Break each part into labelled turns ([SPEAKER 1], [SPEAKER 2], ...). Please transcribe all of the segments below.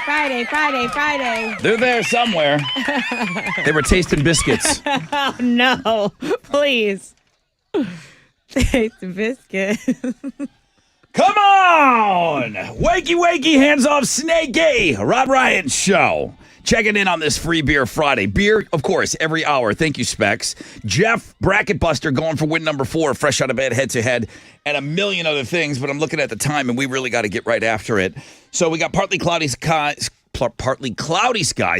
[SPEAKER 1] Friday.
[SPEAKER 2] They're there somewhere. They were tasting biscuits.
[SPEAKER 1] Oh, no. Please. Taste the biscuit.
[SPEAKER 2] Come on! Wakey, hands off Snakey! Rob Ryan Show. Checking in on this Free Beer Friday. Beer, of course, every hour. Thank you, Specs. Jeff, Bracket Buster, going for win number 4, fresh out of bed, head-to-head, and a million other things, but I'm looking at the time, and we really got to get right after it. So we got partly cloudy skies.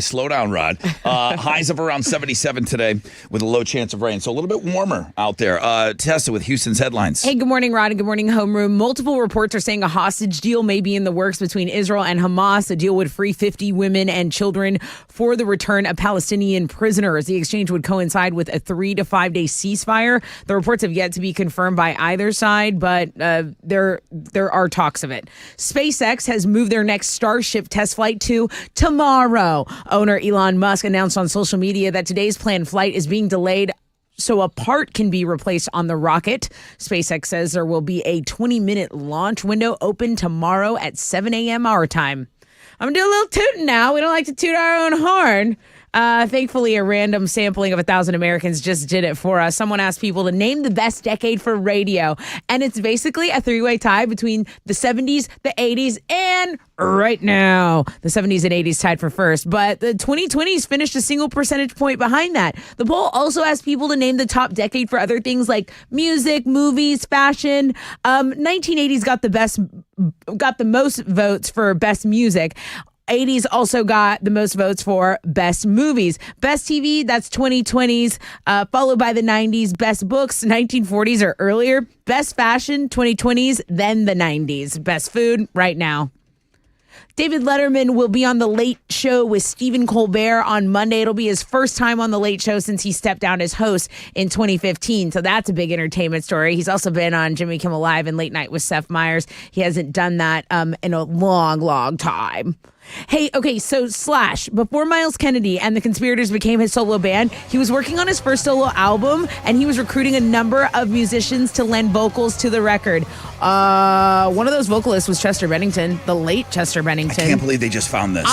[SPEAKER 2] Slow down, Rod. Highs of around 77 today with a low chance of rain. So a little bit warmer out there. Tessa with Houston's headlines.
[SPEAKER 1] Hey, good morning, Rod, and good morning, Homeroom. Multiple reports are saying a hostage deal may be in the works between Israel and Hamas. A deal would free 50 women and children for the return of Palestinian prisoners. The exchange would coincide with a 3 to 5 day ceasefire. The reports have yet to be confirmed by either side, but there are talks of it. SpaceX has moved their next Starship test flight to tomorrow. Owner Elon Musk announced on social media that today's planned flight is being delayed so a part can be replaced on the rocket. SpaceX says there will be a 20-minute launch window open tomorrow at 7 a.m. our time. I'm going to do a little tooting now. We don't like to toot our own horn. Thankfully, a random sampling of 1,000 Americans just did it for us. Someone asked people to name the best decade for radio, and it's basically a three-way tie between the 70s, the 80s, and right now. The 70s and 80s tied for first, but the 2020s finished a single percentage point behind that. The poll also asked people to name the top decade for other things like music, movies, fashion. 1980s got the most votes for best music. 80s also got the most votes for best movies. Best TV, that's 2020s, followed by the 90s. Best books, 1940s or earlier. Best fashion, 2020s, then the 90s. Best food, right now. David Letterman will be on The Late Show with Stephen Colbert on Monday. It'll be his first time on The Late Show since he stepped down as host in 2015. So that's a big entertainment story. He's also been on Jimmy Kimmel Live and Late Night with Seth Meyers. He hasn't done that in a long time. Hey, okay, so Slash, before Miles Kennedy and the Conspirators became his solo band, he was working on his first solo album, and he was recruiting a number of musicians to lend vocals to the record. One of those vocalists was Chester Bennington, the late Chester Bennington.
[SPEAKER 2] I can't believe they just found this.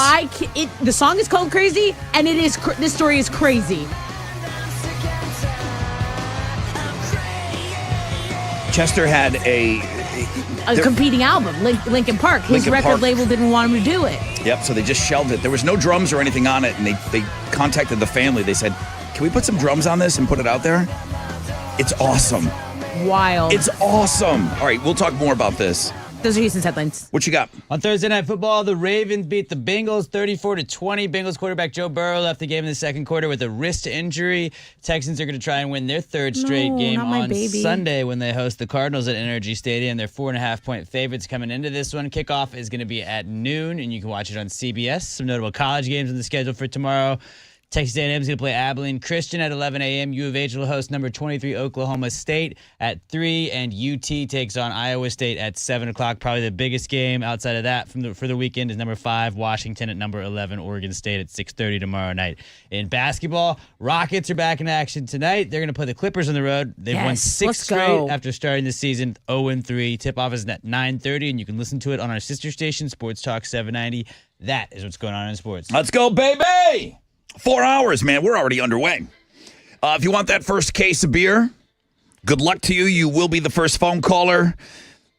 [SPEAKER 1] The song is called Crazy, and this story is crazy.
[SPEAKER 2] Chester had a
[SPEAKER 1] competing album, Linkin Park. His record label didn't want him to do it.
[SPEAKER 2] Yep, so they just shelved it. There was no drums or anything on it, and they contacted the family. They said, can we put some drums on this and put it out there? It's awesome.
[SPEAKER 1] Wild.
[SPEAKER 2] It's awesome. All right, we'll talk more about this.
[SPEAKER 1] Those are Houston's headlines.
[SPEAKER 2] What you got?
[SPEAKER 3] On Thursday Night Football, the Ravens beat the Bengals 34-20. Bengals quarterback Joe Burrow left the game in the second quarter with a wrist injury. Texans are going to try and win their third straight game on Sunday when they host the Cardinals at Energy Stadium. They're 4.5-point favorites coming into this one. Kickoff is going to be at noon, and you can watch it on CBS. Some notable college games on the schedule for tomorrow. Texas A&M is going to play Abilene Christian at 11 a.m. U of H will host number 23 Oklahoma State at 3, and UT takes on Iowa State at 7 o'clock. Probably the biggest game outside of that for the weekend is number 5 Washington at number 11 Oregon State at 6:30 tomorrow night. In basketball, Rockets are back in action tonight. They're going to play the Clippers on the road. They've won 6 straight after starting the season 0-3. Tip-off is at 9:30, and you can listen to it on our sister station, Sports Talk 790. That is what's going on in sports.
[SPEAKER 2] Let's go, baby! 4 hours, man. We're already underway. If you want that first case of beer, good luck to you. You will be the first phone caller.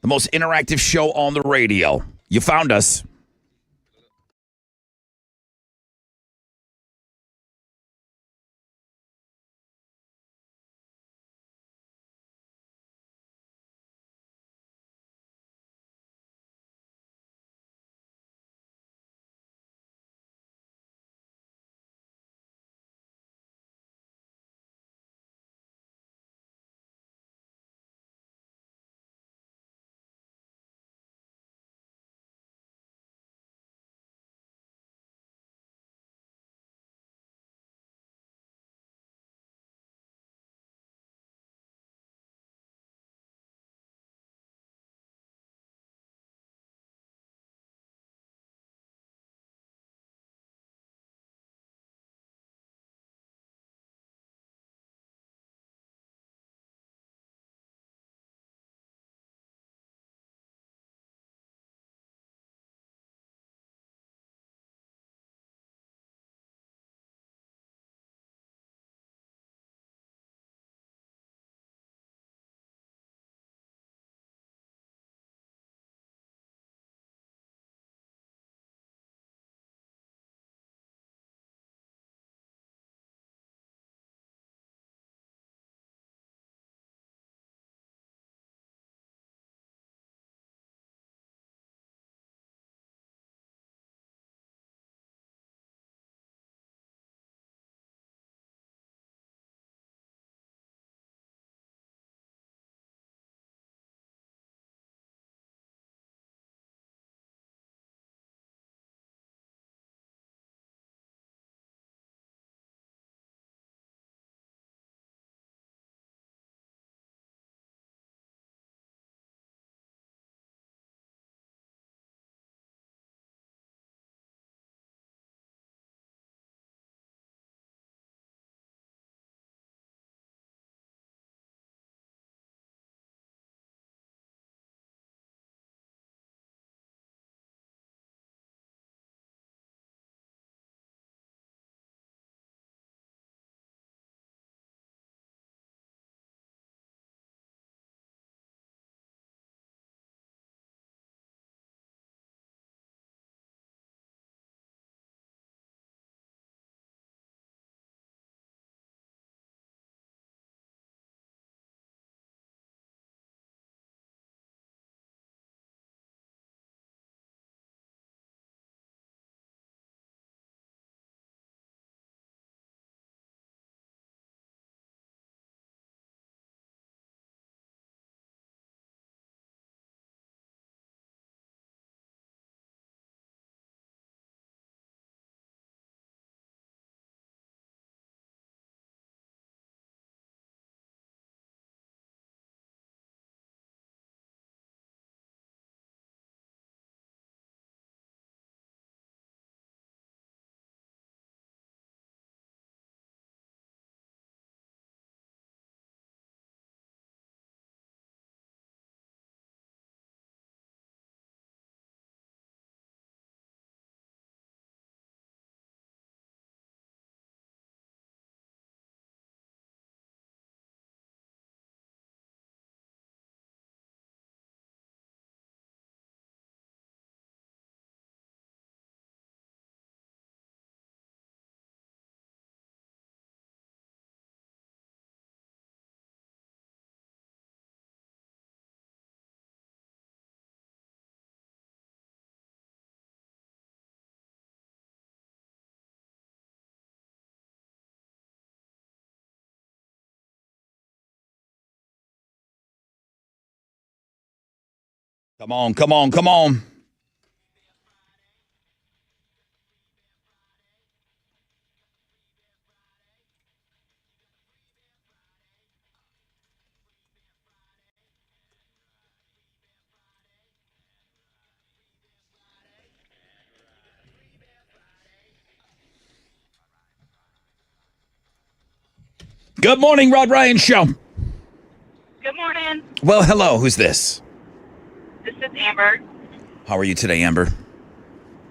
[SPEAKER 2] The most interactive show on the radio. You found us. Come on, come on, come on. Good morning, Rod Ryan Show.
[SPEAKER 4] Good morning.
[SPEAKER 2] Well, hello. Who's this?
[SPEAKER 4] This is Amber.
[SPEAKER 2] How are you today, Amber?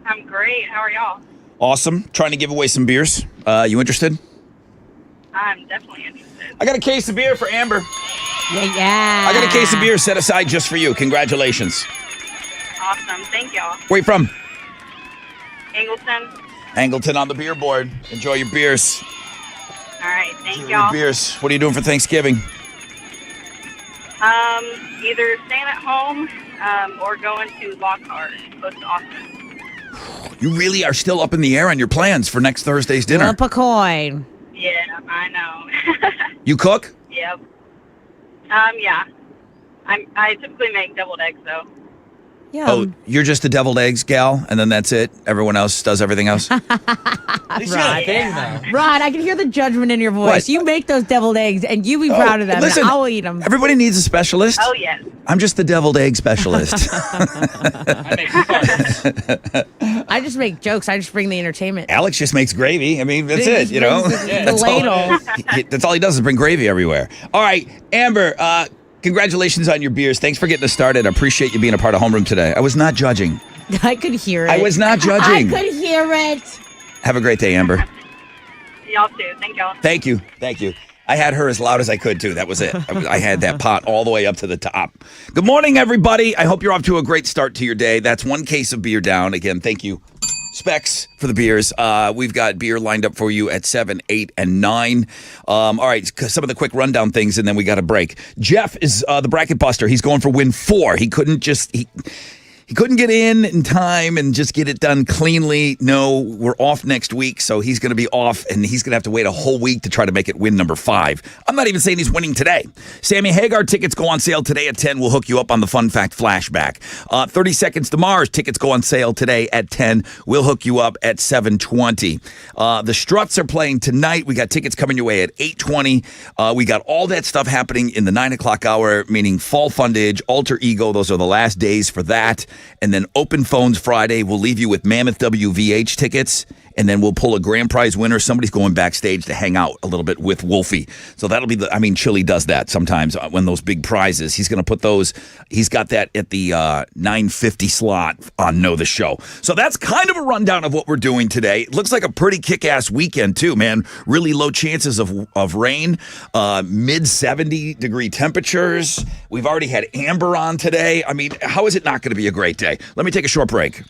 [SPEAKER 4] I'm great. How are y'all?
[SPEAKER 2] Awesome. Trying to give away some beers. You interested?
[SPEAKER 4] I'm definitely interested.
[SPEAKER 2] I got a case of beer for Amber.
[SPEAKER 1] Yeah.
[SPEAKER 2] I got a case of beer set aside just for you. Congratulations.
[SPEAKER 4] Awesome. Thank y'all.
[SPEAKER 2] Where you from?
[SPEAKER 4] Angleton.
[SPEAKER 2] Angleton on the beer board. Enjoy your beers.
[SPEAKER 4] All right. Thank
[SPEAKER 2] Enjoy your
[SPEAKER 4] y'all.
[SPEAKER 2] beers. What are you doing for Thanksgiving?
[SPEAKER 4] Either staying at home or going to Lockhart, close to Austin.
[SPEAKER 2] You really are still up in the air on your plans for next Thursday's dinner.
[SPEAKER 1] Flip a coin.
[SPEAKER 4] Yeah, I know.
[SPEAKER 2] You cook?
[SPEAKER 4] Yep. Yeah. I typically make deviled eggs though.
[SPEAKER 1] Yeah.
[SPEAKER 2] Oh, you're just the deviled eggs gal, and then that's it? Everyone else does everything else?
[SPEAKER 3] At least you got a thing, though.
[SPEAKER 1] Rod, I can hear the judgment in your voice.
[SPEAKER 2] What?
[SPEAKER 1] You make those deviled eggs, and you be proud of them.
[SPEAKER 2] Listen,
[SPEAKER 1] and I'll eat them.
[SPEAKER 2] Everybody needs a specialist.
[SPEAKER 4] Oh yes.
[SPEAKER 2] I'm just the deviled egg specialist.
[SPEAKER 3] I make farts.
[SPEAKER 1] I just make jokes. I just bring the entertainment.
[SPEAKER 2] Alex just makes gravy. I mean, that's
[SPEAKER 1] He
[SPEAKER 2] it,
[SPEAKER 1] just
[SPEAKER 2] you know?
[SPEAKER 1] brings the
[SPEAKER 2] That's all-
[SPEAKER 1] ladle.
[SPEAKER 2] That's all he does is bring gravy everywhere. All right, Amber, congratulations on your beers. Thanks for getting us started. I appreciate you being a part of Homeroom today. I was not judging.
[SPEAKER 1] I could hear it.
[SPEAKER 2] I was not judging.
[SPEAKER 1] I could hear it.
[SPEAKER 2] Have a great day, Amber.
[SPEAKER 4] Y'all too. Thank y'all.
[SPEAKER 2] Thank you. Thank you. I had her as loud as I could, too. That was it. I had that pot all the way up to the top. Good morning, everybody. I hope you're off to a great start to your day. That's one case of beer down. Again, thank you, Specs, for the beers. We've got beer lined up for you at 7, 8, and 9. All right, some of the quick rundown things, and then we got a break. Jeff is the bracket buster. He's going for win 4. He couldn't just... He couldn't get in time and just get it done cleanly. No, we're off next week, so he's going to be off, and he's going to have to wait a whole week to try to make it win number 5. I'm not even saying he's winning today. Sammy Hagar tickets go on sale today at 10. We'll hook you up on the Fun Fact Flashback. 30 Seconds to Mars tickets go on sale today at 10. We'll hook you up at 7:20. The Struts are playing tonight. We got tickets coming your way at 8:20. We got all that stuff happening in the 9 o'clock hour, meaning Fall Fundage, Alter Ego. Those are the last days for that. And then Open Phones Friday, we'll leave you with Mammoth WVH tickets, and then we'll pull a grand prize winner. Somebody's going backstage to hang out a little bit with Wolfie. So that'll be Chili does that sometimes when those big prizes. He's going to put those, he's got that at the 9:50 slot on Know the Show. So that's kind of a rundown of what we're doing today. It looks like a pretty kick-ass weekend too, man. Really low chances of rain, mid-70-degree temperatures. We've already had Amber on today. I mean, how is it not going to be a great day? Let me take a short break.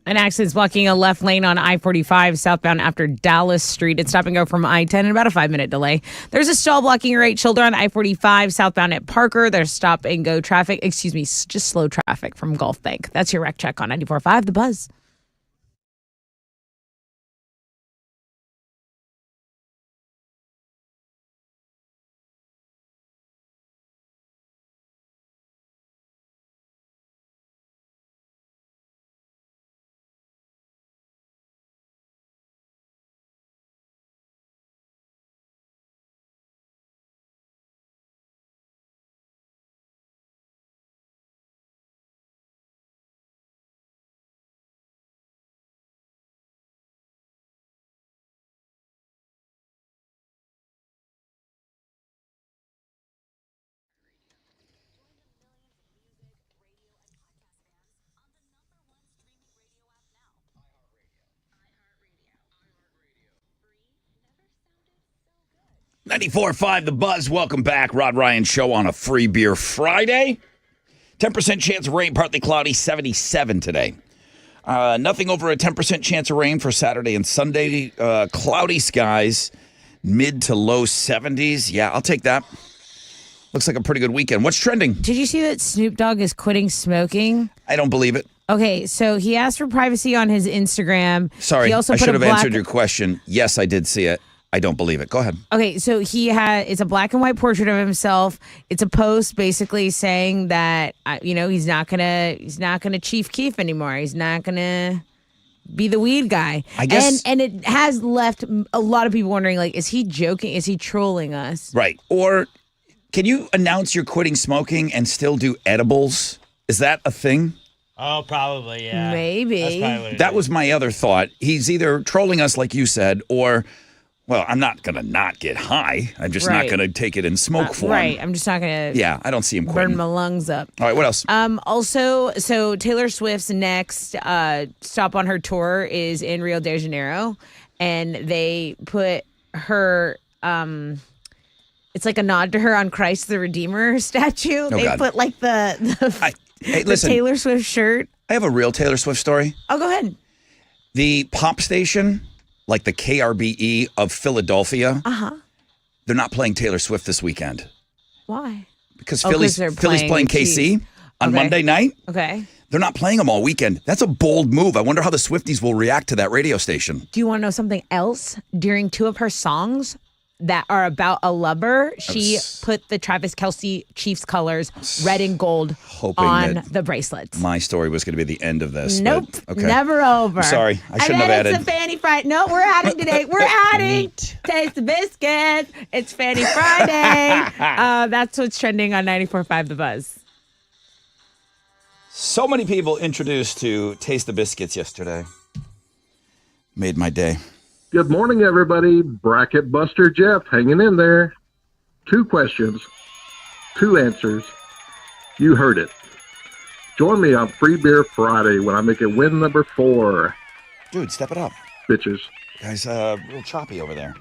[SPEAKER 1] An accident's blocking a left lane on I-45 southbound after Dallas Street. It's stop and go from I-10 in about a 5-minute delay. There's a stall blocking your right shoulder on I-45 southbound at Parker. There's stop and go traffic. Excuse me, just slow traffic from Gulf Bank. That's your wreck check on 94.5 The Buzz.
[SPEAKER 2] .94.5 The Buzz. Welcome back. Rod Ryan Show on a Free Beer Friday. 10% chance of rain, partly cloudy, 77 today. Nothing over a 10% chance of rain for Saturday and Sunday. Cloudy skies, mid to low 70s. Yeah, I'll take that. Looks like a pretty good weekend. What's trending?
[SPEAKER 1] Did you see that Snoop Dogg is quitting smoking?
[SPEAKER 2] I don't believe it.
[SPEAKER 1] Okay, so he asked for privacy on his Instagram.
[SPEAKER 2] Sorry,
[SPEAKER 1] He also
[SPEAKER 2] I
[SPEAKER 1] put
[SPEAKER 2] should
[SPEAKER 1] a
[SPEAKER 2] have answered your question. Yes, I did see it. I don't believe it. Go ahead.
[SPEAKER 1] Okay, so it's a black and white portrait of himself. It's a post basically saying that he's not gonna Chief Keef anymore. He's not gonna be the weed guy.
[SPEAKER 2] I guess,
[SPEAKER 1] and it has left a lot of people wondering, like, is he joking? Is he trolling us?
[SPEAKER 2] Right. Or can you announce you're quitting smoking and still do edibles? Is that a thing?
[SPEAKER 3] Oh, probably, yeah.
[SPEAKER 1] Maybe.
[SPEAKER 3] That's probably what it
[SPEAKER 2] That
[SPEAKER 3] is.
[SPEAKER 2] was my other thought. He's either trolling us, like you said, or, well, I'm not going to not get high. I'm just not
[SPEAKER 1] Right.
[SPEAKER 2] going to take it in smoke form.
[SPEAKER 1] Right. I'm just not gonna
[SPEAKER 2] Yeah, I don't see him
[SPEAKER 1] burn
[SPEAKER 2] quitting.
[SPEAKER 1] my lungs up.
[SPEAKER 2] All right, what else?
[SPEAKER 1] Also, so Taylor Swift's next stop on her tour is in Rio de Janeiro, and they put her. It's like a nod to her on Christ the Redeemer statue. They
[SPEAKER 2] God.
[SPEAKER 1] put like the
[SPEAKER 2] Hey,
[SPEAKER 1] the
[SPEAKER 2] listen,
[SPEAKER 1] Taylor Swift shirt.
[SPEAKER 2] I have a real Taylor Swift story.
[SPEAKER 1] Oh, go ahead.
[SPEAKER 2] The pop station, like the KRBE of Philadelphia, they're not playing Taylor Swift this weekend
[SPEAKER 1] Why?
[SPEAKER 2] because
[SPEAKER 1] 'cause they're
[SPEAKER 2] Philly's playing
[SPEAKER 1] playing
[SPEAKER 2] KC on
[SPEAKER 1] Okay.
[SPEAKER 2] Monday night.
[SPEAKER 1] Okay.
[SPEAKER 2] They're not playing them all weekend. That's a bold move. I wonder how the Swifties will react to that radio station.
[SPEAKER 1] Do you want to know something else? During two of her songs that are about a lover, she put the Travis Kelce Chiefs colors, red and gold,
[SPEAKER 2] Hoping
[SPEAKER 1] on
[SPEAKER 2] that
[SPEAKER 1] the bracelets.
[SPEAKER 2] My story was going to be the end of this.
[SPEAKER 1] Nope,
[SPEAKER 2] but, okay.
[SPEAKER 1] never over.
[SPEAKER 2] I'm sorry, I shouldn't have
[SPEAKER 1] and then
[SPEAKER 2] added.
[SPEAKER 1] it's a Fanny Friday. No, we're adding today. We're adding. Taste the biscuit. It's Fanny Friday. That's what's trending on 94.5 The Buzz.
[SPEAKER 2] So many people introduced to Taste the Biscuits yesterday. Made my day.
[SPEAKER 5] Good morning, everybody. Bracket Buster Jeff hanging in there. 2 questions, 2 answers. You heard it. Join me on Free Beer Friday when I make it win number 4.
[SPEAKER 2] Dude, step it up.
[SPEAKER 5] Bitches.
[SPEAKER 2] Guy's real choppy over there.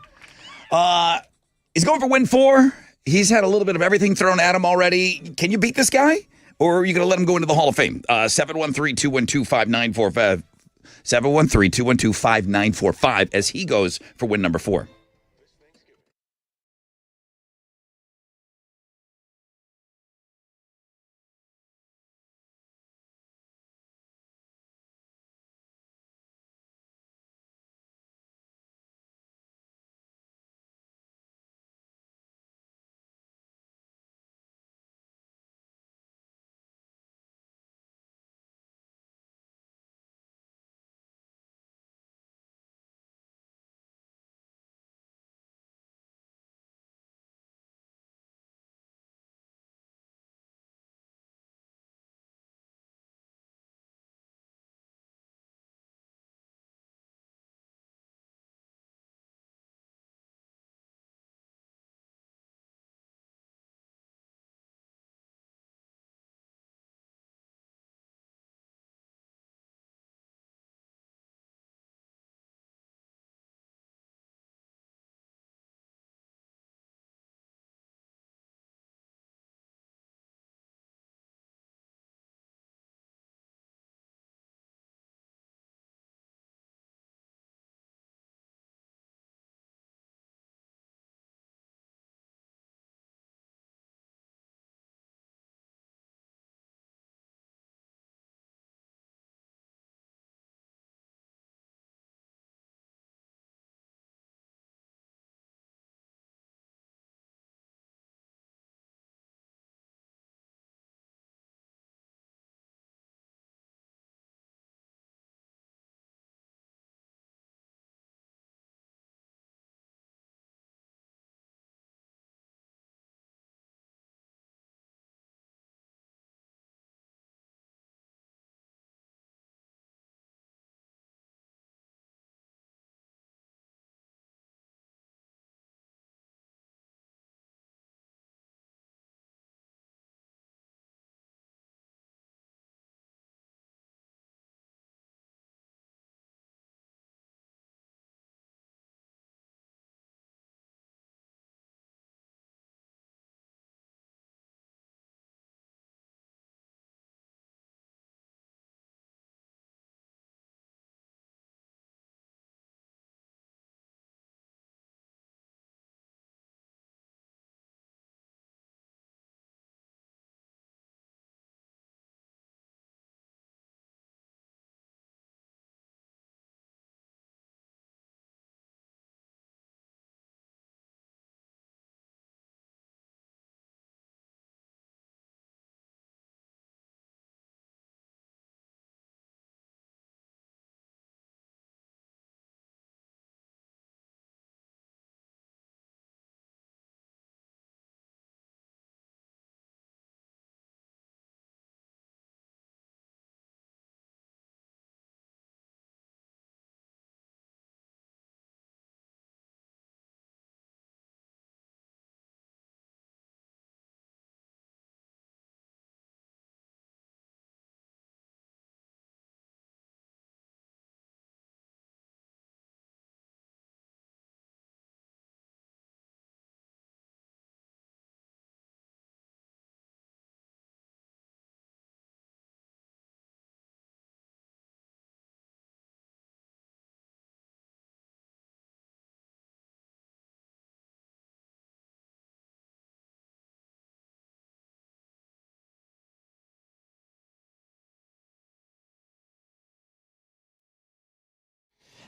[SPEAKER 2] He's going for win 4. He's had a little bit of everything thrown at him already. Can you beat this guy? Or are you going to let him go into the Hall of Fame? 713-212-5945. 713-212-5945 as he goes for win number 4.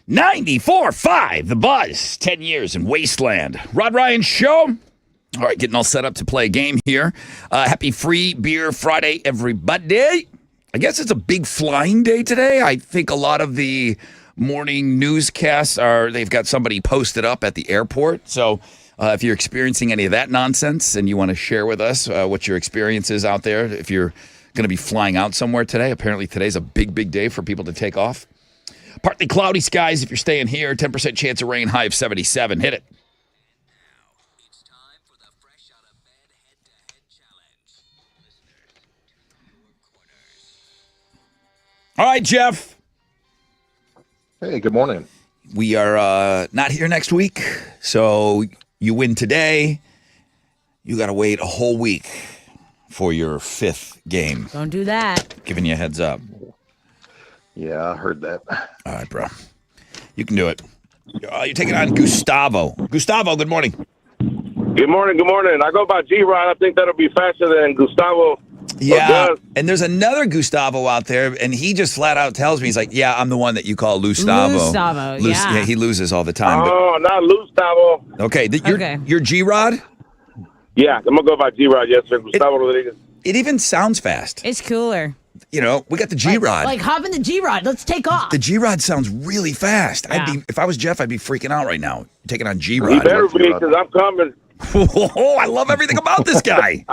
[SPEAKER 2] 94.5, The Buzz, 10 years in Wasteland. Rod Ryan Show. All right, getting all set up to play a game here. Happy Free Beer Friday, everybody. I guess it's a big flying day today. I think a lot of the morning newscasts they've got somebody posted up at the airport. So if you're experiencing any of that nonsense and you want to share with us what your experience is out there, if you're going to be flying out somewhere today, apparently today's a big, big day for people to take off. Partly cloudy skies if you're staying here. 10% chance of rain, high of 77. Hit it. All right, Jeff.
[SPEAKER 5] Hey, good morning.
[SPEAKER 2] We are not here next week, so you win today. You got to wait a whole week for your 5th game.
[SPEAKER 1] Don't do that.
[SPEAKER 2] Giving you a heads up.
[SPEAKER 5] Yeah, I heard that.
[SPEAKER 2] All right, bro. You can do it. You're taking on Gustavo. Gustavo, good morning.
[SPEAKER 6] Good morning. Good morning. I go by G-Rod. I think that'll be faster than Gustavo.
[SPEAKER 2] Yeah, and there's another Gustavo out there, and he just flat out tells me, he's like, yeah, I'm the one that you call Lustavo.
[SPEAKER 1] Lustavo, yeah.
[SPEAKER 2] He loses all the time.
[SPEAKER 6] Oh, not Gustavo.
[SPEAKER 2] Okay, you're G-Rod?
[SPEAKER 6] Yeah, I'm going to go by G-Rod, yes, sir. Gustavo Rodriguez.
[SPEAKER 2] It even sounds fast.
[SPEAKER 1] It's cooler.
[SPEAKER 2] You know, we got the G-Rod.
[SPEAKER 1] Like hop in the G-Rod. Let's take off.
[SPEAKER 2] The G-Rod sounds really fast.
[SPEAKER 1] Yeah.
[SPEAKER 2] If I was Jeff, I'd be freaking out right now. Taking on
[SPEAKER 6] You
[SPEAKER 2] G-Rod.
[SPEAKER 6] better be, because I'm coming.
[SPEAKER 2] Oh, I love everything about this guy.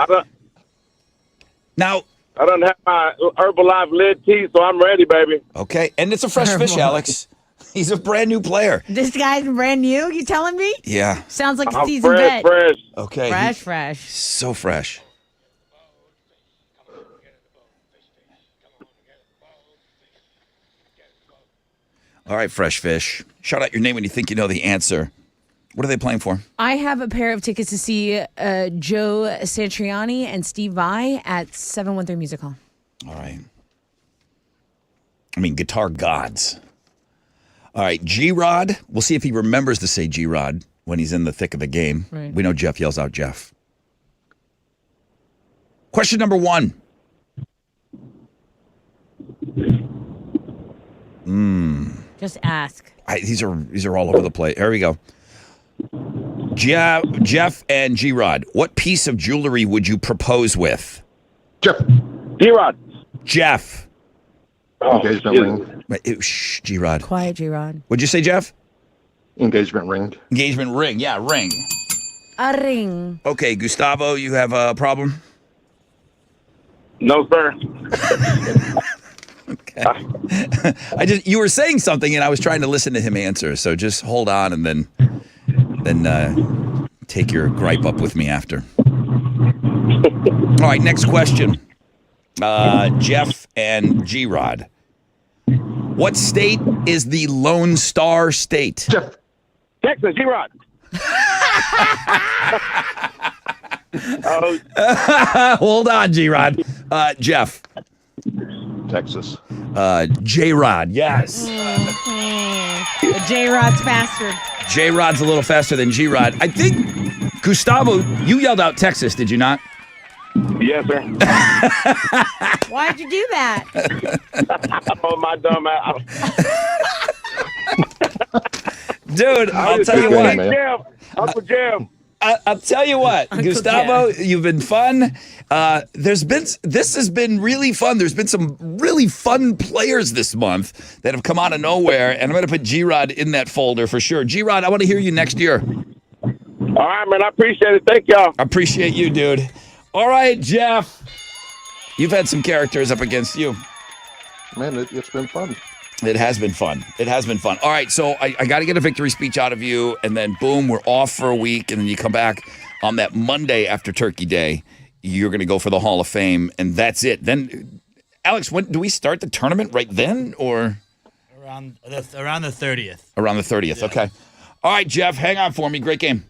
[SPEAKER 2] Now,
[SPEAKER 6] I don't have my Herbalife lid tea, so I'm ready, baby.
[SPEAKER 2] okay, and it's a fresh fish, Alex. He's a brand new player.
[SPEAKER 1] This guy's brand new, you telling me?
[SPEAKER 2] Yeah.
[SPEAKER 1] Sounds like a
[SPEAKER 6] I'm
[SPEAKER 1] seasoned vet.
[SPEAKER 6] fresh.
[SPEAKER 2] Okay.
[SPEAKER 1] Fresh.
[SPEAKER 2] So fresh. All right, fresh fish. Shout out your name when you think you know the answer. What are they playing for?
[SPEAKER 1] I have a pair of tickets to see Joe Satriani and Steve Vai at 713 Music Hall.
[SPEAKER 2] All right. I mean, guitar gods. All right, G-Rod. We'll see if he remembers to say G-Rod when he's in the thick of the game.
[SPEAKER 1] Right.
[SPEAKER 2] We know Jeff yells out Jeff. Question number 1.
[SPEAKER 1] Just ask.
[SPEAKER 2] These are all over the place. Here we go. Jeff and G-Rod, what piece of jewelry would you propose with?
[SPEAKER 5] Jeff,
[SPEAKER 6] G-Rod.
[SPEAKER 2] Jeff.
[SPEAKER 5] engagement ring.
[SPEAKER 2] Shh, G-Rod.
[SPEAKER 1] Quiet, G-Rod.
[SPEAKER 2] What'd you say, Jeff?
[SPEAKER 5] Engagement ring.
[SPEAKER 2] Engagement ring. Yeah, ring.
[SPEAKER 1] A ring.
[SPEAKER 2] Okay, Gustavo, you have a problem?
[SPEAKER 6] No, sir.
[SPEAKER 2] Okay. You were saying something and I was trying to listen to him answer, so just hold on and then take your gripe up with me after. All right, next question. Jeff and G-Rod. What state is the Lone Star State?
[SPEAKER 5] Jeff,
[SPEAKER 6] Texas, G-Rod.
[SPEAKER 2] Hold on, G-Rod. Jeff.
[SPEAKER 5] Texas.
[SPEAKER 2] J-Rod, yes.
[SPEAKER 1] The J-Rod's faster.
[SPEAKER 2] J-Rod's a little faster than G-Rod. I think, Gustavo, you yelled out Texas, did you not?
[SPEAKER 6] Yes, sir.
[SPEAKER 1] Why'd you do that?
[SPEAKER 6] Oh, my dumb ass.
[SPEAKER 2] Dude, I'll tell you what.
[SPEAKER 6] Jeff. Uncle Jeff.
[SPEAKER 2] I'll tell you what, Gustavo, you've been fun. This has been really fun. There's been some really fun players this month that have come out of nowhere, and I'm going to put G-Rod in that folder for sure. G-Rod, I want to hear you next year.
[SPEAKER 6] All right, man. I appreciate it. Thank y'all.
[SPEAKER 2] I appreciate you, dude. All right, Jeff. You've had some characters up against you.
[SPEAKER 5] Man, it's been fun.
[SPEAKER 2] It has been fun. It has been fun. All right, so I got to get a victory speech out of you, and then boom, we're off for a week, and then you come back on that Monday after Turkey Day. You're going to go for the Hall of Fame, and that's it. Then, Alex, when do we start the tournament? Right then, or
[SPEAKER 3] Around the 30th.
[SPEAKER 2] around the 30th?
[SPEAKER 3] Yeah.
[SPEAKER 2] Okay. All right, Jeff, hang on for me. Great game.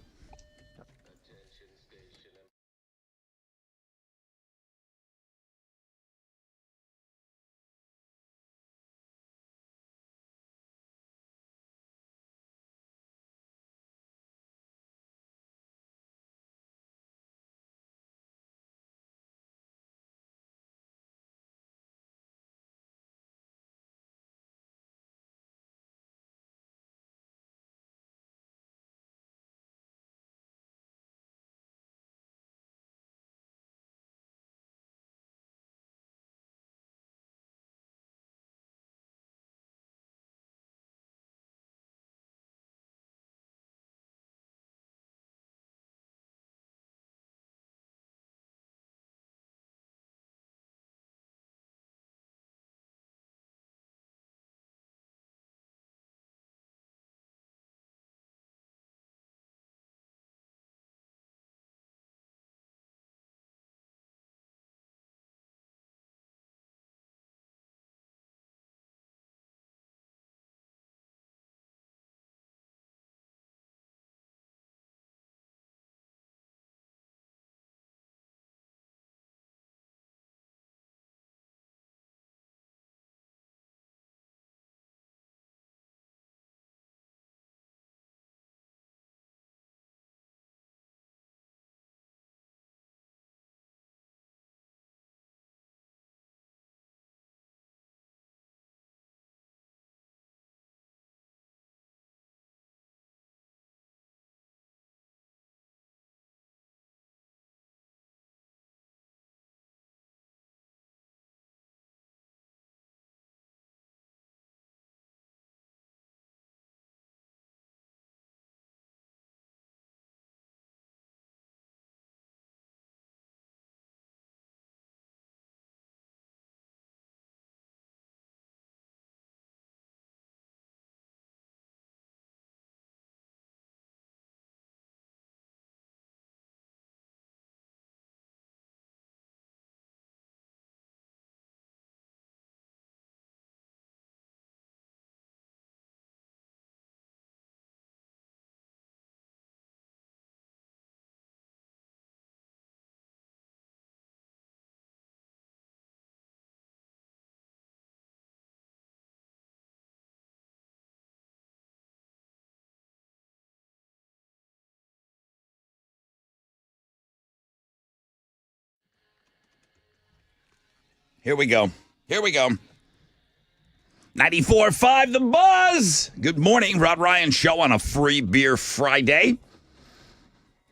[SPEAKER 2] Here we go. 94.5 The Buzz. Good morning. Rod Ryan Show on a Free Beer Friday.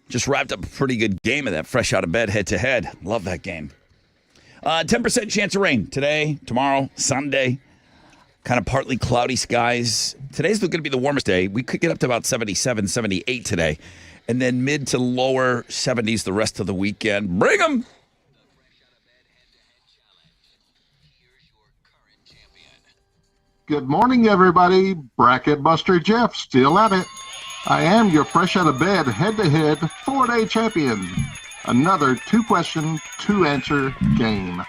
[SPEAKER 2] Just wrapped up a pretty good game of that fresh out of bed head-to-head. Love that game. 10% chance of rain today, tomorrow, Sunday. Kind of partly cloudy skies. Today's going to be the warmest day. We could get up to about 77, 78 today. And then mid to lower 70s the rest of the weekend. Bring them!
[SPEAKER 5] Good morning, everybody. Bracket Buster Jeff, still at it. I am your fresh out of bed, head-to-head, 4-day champion. Another 2-question, 2-answer game.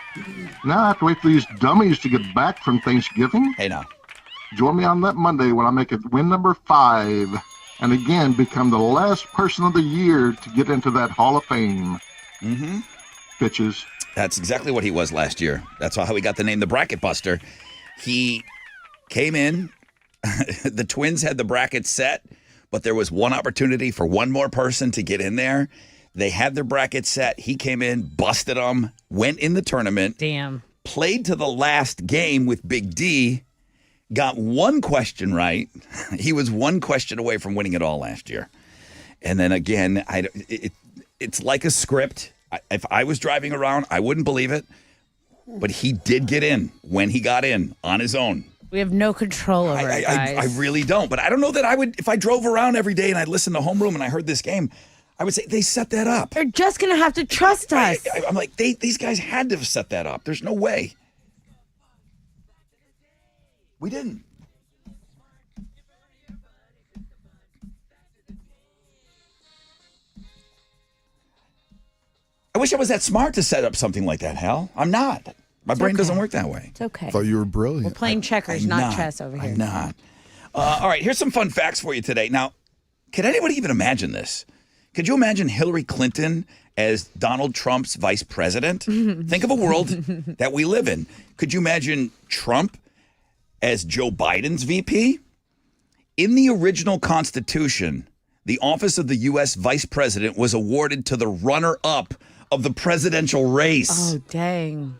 [SPEAKER 5] Now I have to wait for these dummies to get back from Thanksgiving.
[SPEAKER 2] Hey, now.
[SPEAKER 5] Join me on that Monday when I make it win number 5. And again, become the last person of the year to get into that Hall of Fame.
[SPEAKER 2] Mm-hmm.
[SPEAKER 5] Bitches.
[SPEAKER 2] That's exactly what he was last year. That's how he got the name the Bracket Buster. He came in. The Twins had the bracket set, but there was one opportunity for one more person to get in there. They had their bracket set. He came in, busted them, went in the tournament.
[SPEAKER 1] Damn.
[SPEAKER 2] Played to the last game with Big D. Got one question right. He was one question away from winning it all last year. And then again, it's like a script. If I was driving around, I wouldn't believe it. But he did get in when he got in on his own.
[SPEAKER 1] We have no control over it, guys.
[SPEAKER 2] I really don't. But I don't know that I would, if I drove around every day and I'd listen to Homeroom and I heard this game, I would say they set that up.
[SPEAKER 1] They're just going to have to trust us.
[SPEAKER 2] I'm like, these guys had to have set that up. There's no way. We didn't. I wish I was that smart to set up something like that, Hal. I'm not. My brain doesn't work that way.
[SPEAKER 1] It's okay.
[SPEAKER 7] I thought you were brilliant.
[SPEAKER 1] We're playing checkers, not chess over here.
[SPEAKER 2] I'm not. All right, here's some fun facts for you today. Now, can anybody even imagine this? Could you imagine Hillary Clinton as Donald Trump's vice president? Think of a world that we live in. Could you imagine Trump as Joe Biden's VP? In the original Constitution, the office of the U.S. vice president was awarded to the runner-up of the presidential race.
[SPEAKER 1] Oh, dang.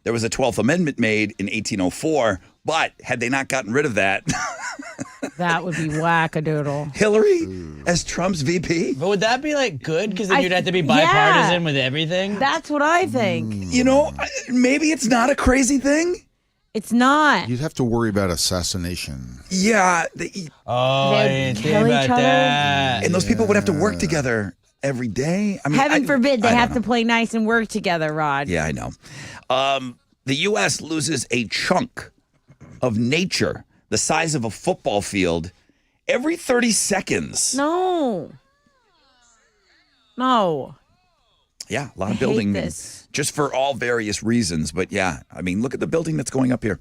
[SPEAKER 2] There was a 12th Amendment made in 1804, but had they not gotten rid of that,
[SPEAKER 1] that would be wackadoodle.
[SPEAKER 2] Hillary as Trump's VP?
[SPEAKER 3] But would that be like good? Because then
[SPEAKER 1] I-
[SPEAKER 3] you'd have to be
[SPEAKER 1] yeah.
[SPEAKER 3] bipartisan with everything.
[SPEAKER 1] That's what I think.
[SPEAKER 2] You know, maybe it's not a crazy thing.
[SPEAKER 1] It's not.
[SPEAKER 7] You'd have to worry about assassination.
[SPEAKER 2] Yeah,
[SPEAKER 3] Oh, I
[SPEAKER 1] They'd
[SPEAKER 3] didn't think
[SPEAKER 1] kill
[SPEAKER 3] about
[SPEAKER 1] each other.
[SPEAKER 3] that.
[SPEAKER 2] and those people would have to work together every day. I mean,
[SPEAKER 1] Heaven forbid they
[SPEAKER 2] I don't
[SPEAKER 1] have
[SPEAKER 2] know.
[SPEAKER 1] to play nice and work together, Rod.
[SPEAKER 2] Yeah, I know. The U.S. loses a chunk of nature the size of a football field every 30 seconds.
[SPEAKER 1] No.
[SPEAKER 2] Yeah, a lot
[SPEAKER 1] I
[SPEAKER 2] of
[SPEAKER 1] hate
[SPEAKER 2] building
[SPEAKER 1] this.
[SPEAKER 2] just for all various reasons. But yeah, I mean, look at the building that's going up here.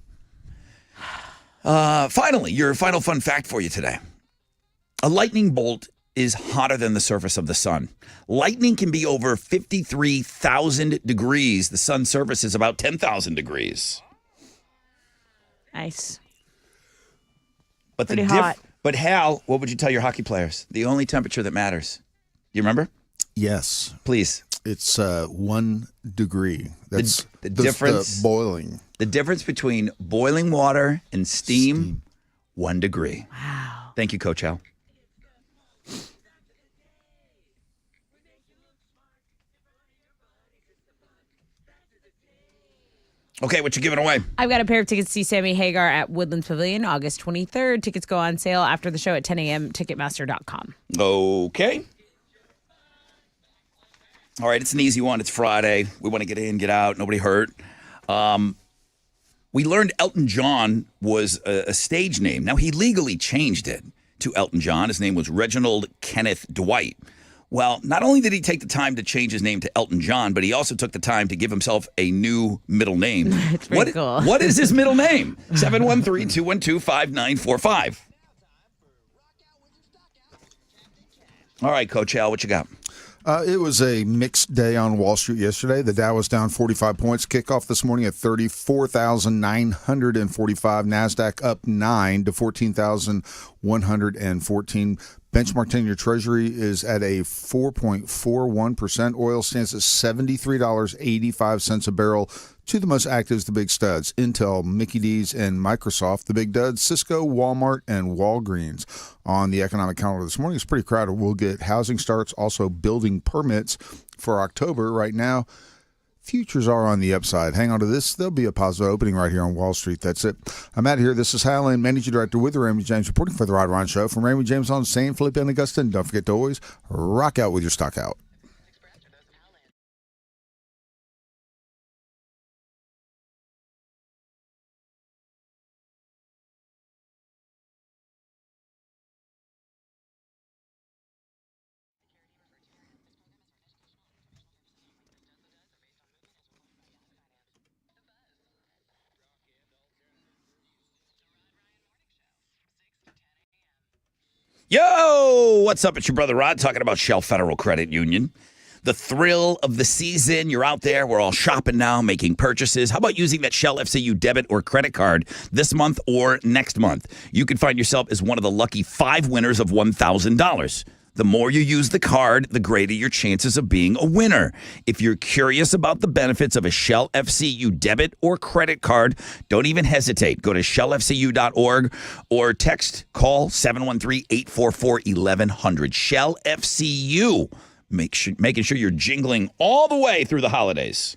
[SPEAKER 2] Finally, your final fun fact for you today. A lightning bolt is hotter than the surface of the sun. Lightning can be over 53,000 degrees. The sun's surface is about 10,000 degrees.
[SPEAKER 1] Nice.
[SPEAKER 2] But
[SPEAKER 1] Pretty hot.
[SPEAKER 2] But Hal, what would you tell your hockey players? The only temperature that matters. You remember?
[SPEAKER 7] Yes.
[SPEAKER 2] Please.
[SPEAKER 7] It's 1 degree. That's
[SPEAKER 2] the difference-
[SPEAKER 7] The boiling.
[SPEAKER 2] The difference between boiling water and steam. 1 degree.
[SPEAKER 1] Wow.
[SPEAKER 2] Thank you, Coach Hal. Okay, what you giving away?
[SPEAKER 1] I've got a pair of tickets to see Sammy Hagar at Woodlands Pavilion August 23rd. Tickets go on sale after the show at 10 a.m. Ticketmaster.com.
[SPEAKER 2] Okay. All right, it's an easy one. It's Friday. We want to get in, get out, nobody hurt. We learned Elton John was a stage name. Now, he legally changed it to Elton John. His name was Reginald Kenneth Dwight. Well, not only did he take the time to change his name to Elton John, but he also took the time to give himself a new middle name.
[SPEAKER 1] It's pretty cool.
[SPEAKER 2] What is his middle name? 713-212-5945. All right, Coach Al, what you got?
[SPEAKER 7] It was a mixed day on Wall Street yesterday. The Dow was down 45 points. Kickoff this morning at 34,945. NASDAQ up 9 to 14,114. Benchmark 10-year Treasury is at a 4.41%. Oil stands at $73.85 a barrel. Two of the most active is the big studs, Intel, Mickey D's, and Microsoft. The big duds, Cisco, Walmart, and Walgreens. On the economic calendar this morning, it's pretty crowded. We'll get housing starts, also building permits for October. Right now, futures are on the upside. Hang on to this. There'll be a positive opening right here on Wall Street. That's it. I'm out here. This is Hal Lane, Managing Director with the Raymond James, reporting for the Rod Ron Show. From Raymond James on San Felipe and Augusta. And don't forget to always rock out with your stock out.
[SPEAKER 2] Yo, what's up? It's your brother Rod talking about Shell Federal Credit Union. The thrill of the season. You're out there. We're all shopping now, making purchases. How about using that Shell FCU debit or credit card this month or next month? You could find yourself as one of the lucky 5 winners of $1,000. The more you use the card, the greater your chances of being a winner. If you're curious about the benefits of a Shell FCU debit or credit card, don't even hesitate. Go to shellfcu.org or call 713-844-1100. Shell FCU. Making sure you're jingling all the way through the holidays.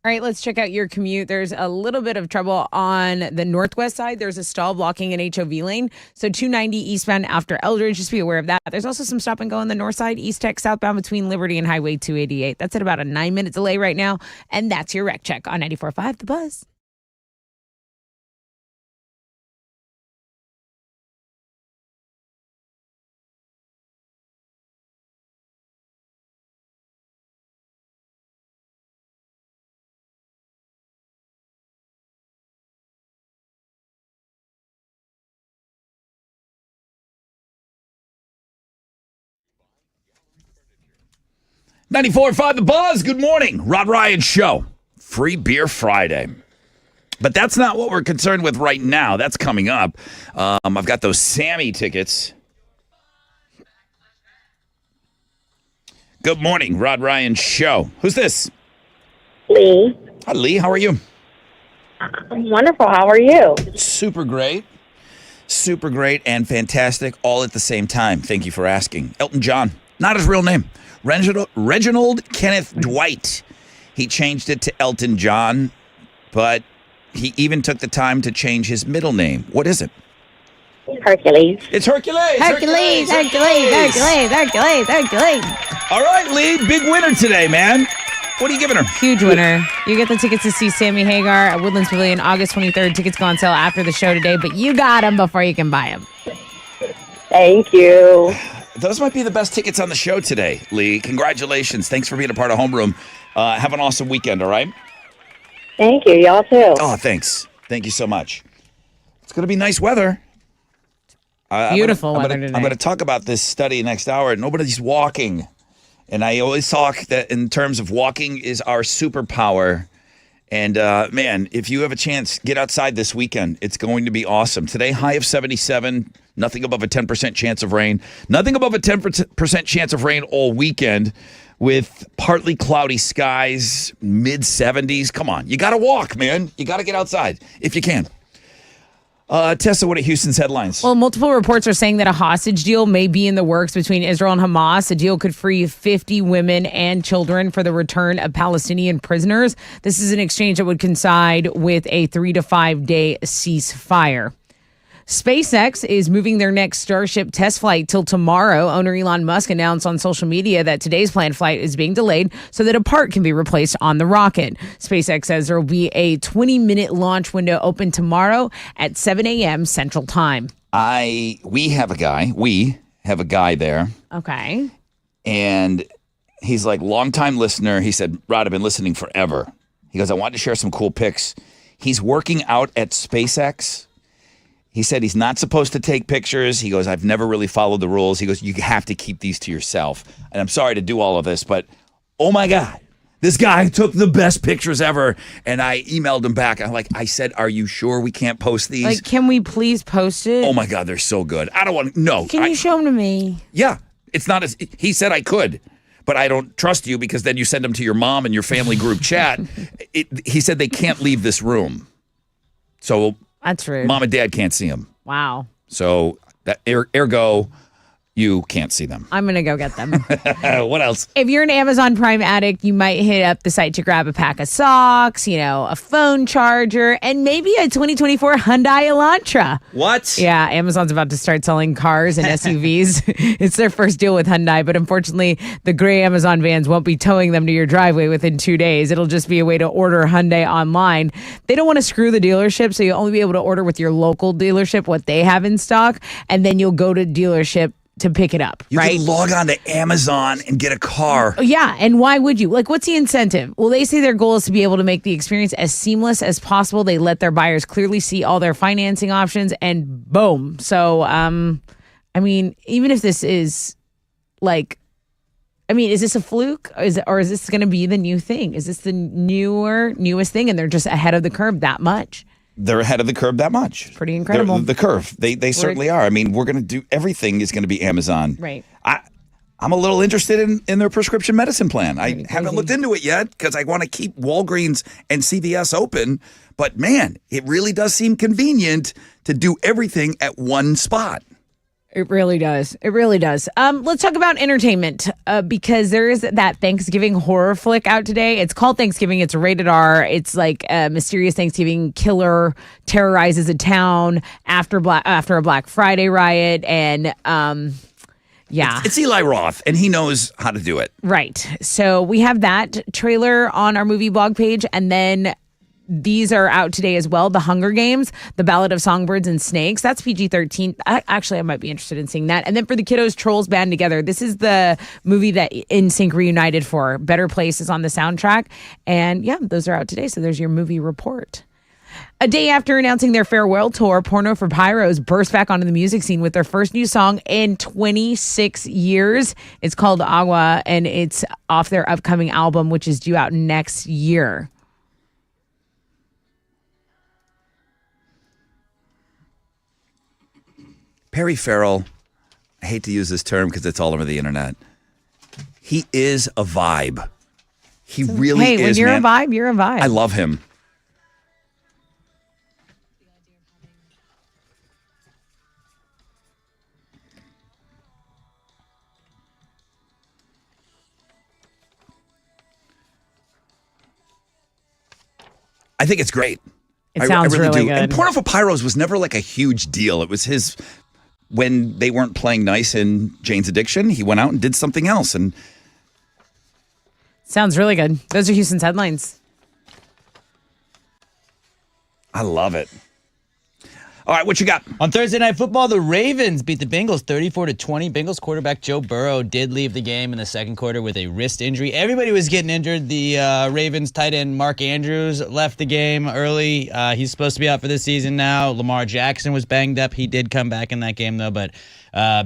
[SPEAKER 1] All right, let's check out your commute. There's a little bit of trouble on the northwest side. There's a stall blocking an HOV lane. So 290 eastbound after Eldridge. Just be aware of that. There's also some stop and go on the north side, East Tech southbound between Liberty and Highway 288. That's at about a 9-minute delay right now. And that's your wreck check on 94.5 The Buzz.
[SPEAKER 2] .94.5 The Buzz. Good morning. Rod Ryan Show. Free Beer Friday. But that's not what we're concerned with right now. That's coming up. I've got those Sammy tickets. Good morning, Rod Ryan Show. Who's this?
[SPEAKER 8] Lee.
[SPEAKER 2] Hi, Lee. How are you?
[SPEAKER 8] Wonderful. How are you?
[SPEAKER 2] Super great. Super great and fantastic all at the same time. Thank you for asking. Elton John. Not his real name. Reginald Kenneth Dwight. He changed it to Elton John, but he even took the time to change his middle name. What is it?
[SPEAKER 8] Hercules.
[SPEAKER 2] It's Hercules.
[SPEAKER 1] Hercules.
[SPEAKER 2] All right, Lee. Big winner today, man. What are you giving her?
[SPEAKER 1] Huge winner. You get the tickets to see Sammy Hagar at Woodlands Pavilion August 23rd. Tickets go on sale after the show today, but you got them before you can buy them.
[SPEAKER 8] Thank you.
[SPEAKER 2] Those might be the best tickets on the show today, Lee. Congratulations. Thanks for being a part of Homeroom. Have an awesome weekend, all right?
[SPEAKER 8] Thank you. Y'all too.
[SPEAKER 2] Oh, thanks. Thank you so much. It's going to be nice weather.
[SPEAKER 1] Beautiful weather today.
[SPEAKER 2] I'm going to talk about this study next hour. Nobody's walking. And I always talk that in terms of walking is our superpower. And, man, if you have a chance, get outside this weekend. It's going to be awesome. Today, high of 77, nothing above a 10% chance of rain. Nothing above a 10% chance of rain all weekend with partly cloudy skies, mid-70s. Come on. You got to walk, man. You got to get outside if you can. Tessa, what are Houston's headlines?
[SPEAKER 1] Well, multiple reports are saying that a hostage deal may be in the works between Israel and Hamas. The deal could free 50 women and children for the return of Palestinian prisoners. This is an exchange that would coincide with a 3 to 5 day ceasefire. SpaceX is moving their next Starship test flight till tomorrow. Owner Elon Musk announced on social media that today's planned flight is being delayed so that a part can be replaced on the rocket. SpaceX says there will be a 20-minute launch window open tomorrow at 7 a.m. Central Time.
[SPEAKER 2] We have a guy there.
[SPEAKER 1] Okay.
[SPEAKER 2] And he's like, longtime listener. He said, Rod, I've been listening forever. He goes, I wanted to share some cool pics. He's working out at SpaceX. He said he's not supposed to take pictures. He goes, I've never really followed the rules. He goes, you have to keep these to yourself. And I'm sorry to do all of this, but oh my God, this guy took the best pictures ever. And I emailed him back. I said, are you sure we can't post these?
[SPEAKER 1] Like, can we please post it?
[SPEAKER 2] Oh my God, they're so good. I don't want to, no.
[SPEAKER 1] Can you show them to me?
[SPEAKER 2] Yeah, it's not as, he said I could. But I don't trust you because then you send them to your mom and your family group chat. He said they can't leave this room. So
[SPEAKER 1] that's rude.
[SPEAKER 2] Mom and Dad can't see them.
[SPEAKER 1] Wow.
[SPEAKER 2] So that ergo, you can't see them.
[SPEAKER 1] I'm going to go get them.
[SPEAKER 2] What else?
[SPEAKER 1] If you're an Amazon Prime addict, you might hit up the site to grab a pack of socks, a phone charger, and maybe a 2024 Hyundai Elantra.
[SPEAKER 2] What?
[SPEAKER 1] Yeah, Amazon's about to start selling cars and SUVs. It's their first deal with Hyundai, but unfortunately, the gray Amazon vans won't be towing them to your driveway within 2 days. It'll just be a way to order Hyundai online. They don't want to screw the dealership, so you'll only be able to order with your local dealership what they have in stock, and then you'll go to dealership to pick it up,
[SPEAKER 2] you
[SPEAKER 1] right?
[SPEAKER 2] can log on to Amazon and get a car.
[SPEAKER 1] Yeah, and why would you? Like, what's the incentive? Well, they say their goal is to be able to make the experience as seamless as possible. They let their buyers clearly see all their financing options, and boom. So, I mean, even if this is is this a fluke? Or is this going to be the new thing? Is this the newest thing, and they're just ahead of the curve that much?
[SPEAKER 2] They're ahead of the curve that much.
[SPEAKER 1] Pretty incredible.
[SPEAKER 2] The curve. They certainly are. I mean, we're going to do everything is going to be Amazon.
[SPEAKER 1] Right.
[SPEAKER 2] I'm a little interested in their prescription medicine plan. I haven't looked into it yet because I want to keep Walgreens and CVS open. But man, it really does seem convenient to do everything at one spot.
[SPEAKER 1] It really does. It really does. Let's talk about entertainment because there is that Thanksgiving horror flick out today. It's called Thanksgiving. It's rated R. It's like a mysterious Thanksgiving killer terrorizes a town after a Black Friday riot, and yeah.
[SPEAKER 2] It's Eli Roth, and he knows how to do it.
[SPEAKER 1] Right. So we have that trailer on our movie blog page, and then these are out today as well. The Hunger Games, The Ballad of Songbirds and Snakes. That's PG-13. I might be interested in seeing that. And then for the kiddos, Trolls Band Together. This is the movie that NSYNC reunited for. Better Place is on the soundtrack. And yeah, those are out today. So there's your movie report. A day after announcing their farewell tour, Porno for Pyros burst back onto the music scene with their first new song in 26 years. It's called Agua, and it's off their upcoming album, which is due out next year.
[SPEAKER 2] Perry Farrell, I hate to use this term because it's all over the internet. He is a vibe. He really is,
[SPEAKER 1] when you're
[SPEAKER 2] man.
[SPEAKER 1] a vibe, you're a vibe.
[SPEAKER 2] I love him. I think it's great.
[SPEAKER 1] It sounds
[SPEAKER 2] I really
[SPEAKER 1] really
[SPEAKER 2] do.
[SPEAKER 1] good.
[SPEAKER 2] And Porno for Pyros was never like a huge deal. It was his, when they weren't playing nice in Jane's Addiction, he went out and did something else. And
[SPEAKER 1] Sounds really good. Those are Houston's headlines.
[SPEAKER 2] I love it. All right, what you got?
[SPEAKER 3] On Thursday Night Football, the Ravens beat the Bengals 34-20. Bengals quarterback Joe Burrow did leave the game in the second quarter with a wrist injury. Everybody was getting injured. The Ravens tight end Mark Andrews left the game early. He's supposed to be out for this season now. Lamar Jackson was banged up. He did come back in that game, though, but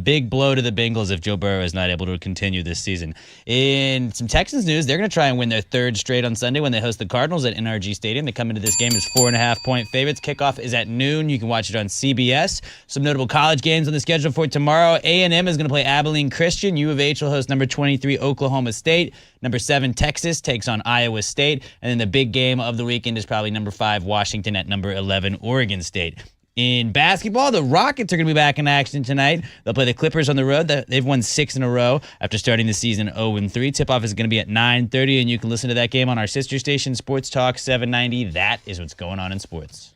[SPEAKER 3] big blow to the Bengals if Joe Burrow is not able to continue this season. In some Texans news, they're going to try and win their third straight on Sunday when they host the Cardinals at NRG Stadium. They come into this game as 4.5-point favorites. Kickoff is at noon. You can watch it on CBS. Some notable college games on the schedule for tomorrow. A&M is going to play Abilene Christian. U of H will host number 23 Oklahoma State. Number 7 Texas takes on Iowa State. And then the big game of the weekend is probably number 5 Washington at number 11 Oregon State. In basketball, the Rockets are going to be back in action tonight. They'll play the Clippers on the road. They've won 6 in a row after starting the season 0-3. Tip-off is going to be at 9:30, and you can listen to that game on our sister station, Sports Talk 790. That is what's going on in sports.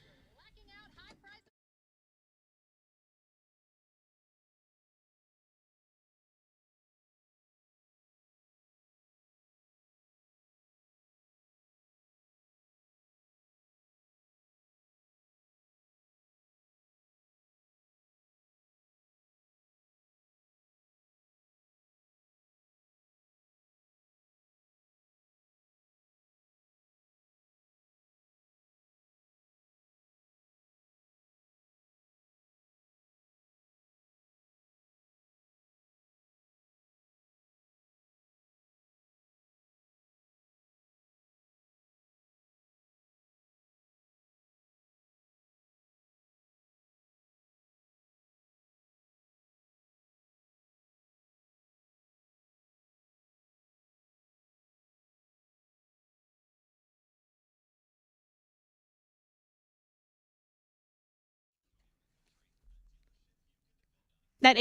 [SPEAKER 1] That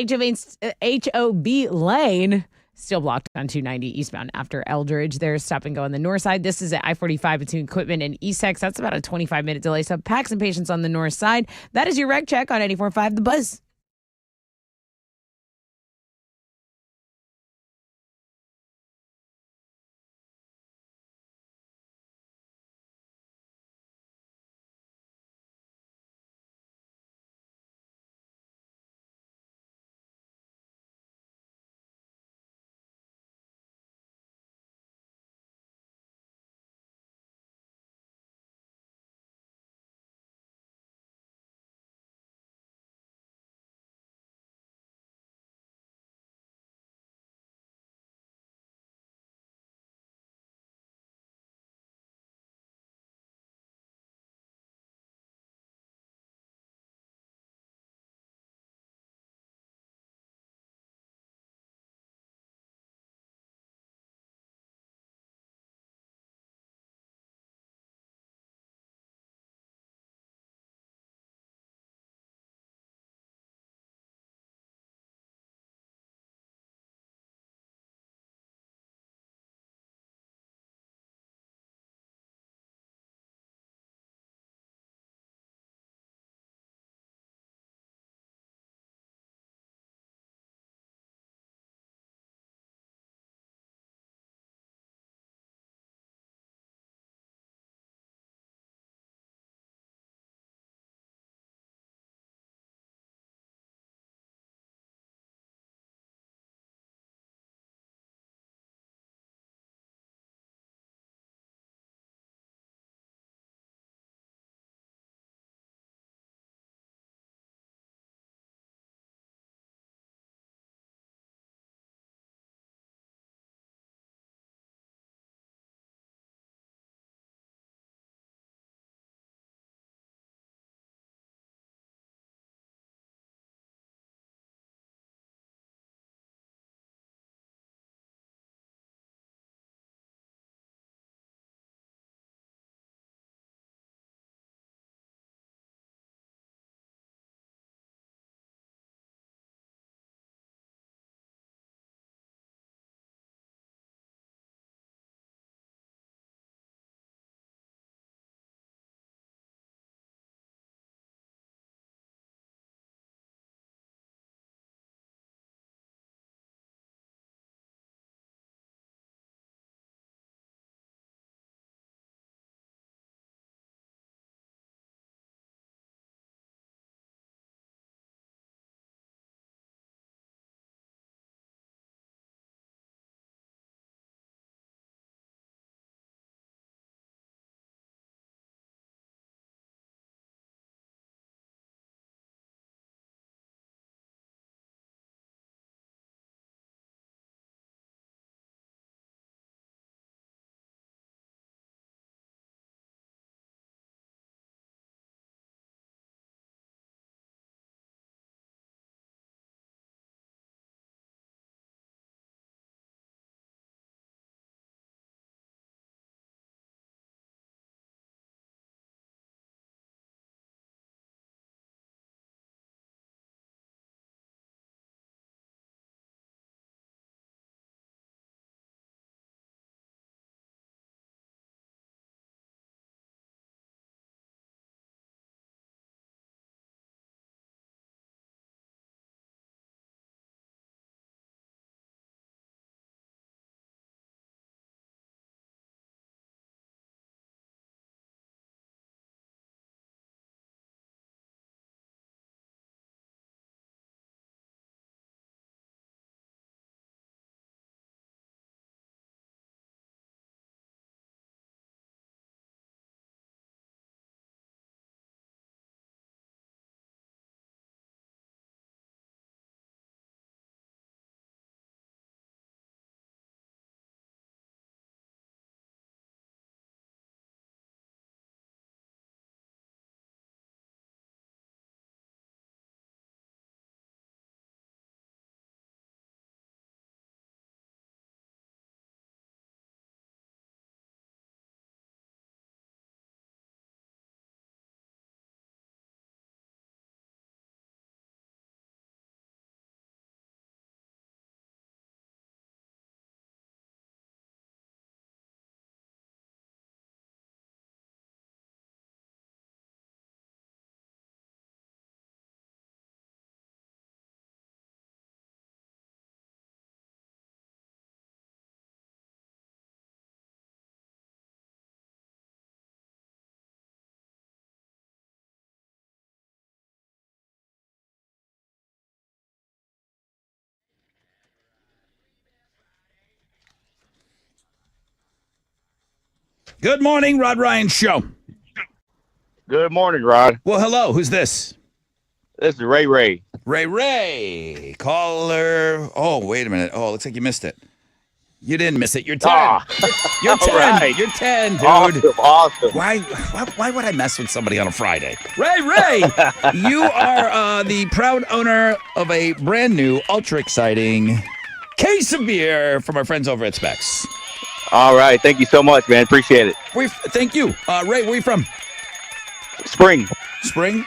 [SPEAKER 1] HOB lane still blocked on 290 eastbound after Eldridge. There's stop and go on the north side. This is at I-45 between Equipment and Eastex. That's about a 25-minute delay. So pack some patience on the north side. That is your reg check on 94.5 The Buzz.
[SPEAKER 2] Good morning, Rod Ryan Show.
[SPEAKER 6] Good morning, Rod.
[SPEAKER 2] Well, hello. Who's this?
[SPEAKER 6] This is Ray Ray.
[SPEAKER 2] Ray. Caller. Oh, wait a minute. Oh, looks like you missed it. You didn't miss it. You're 10. You're 10.
[SPEAKER 6] Right.
[SPEAKER 2] You're 10, dude.
[SPEAKER 6] Awesome.
[SPEAKER 2] Why would I mess with somebody on a Friday? Ray, you are the proud owner of a brand new, ultra exciting case of beer from our friends over at Specs.
[SPEAKER 6] All right. Thank you so much, man. Appreciate it.
[SPEAKER 2] Thank you. Ray, where are you from?
[SPEAKER 6] Spring.
[SPEAKER 2] Spring?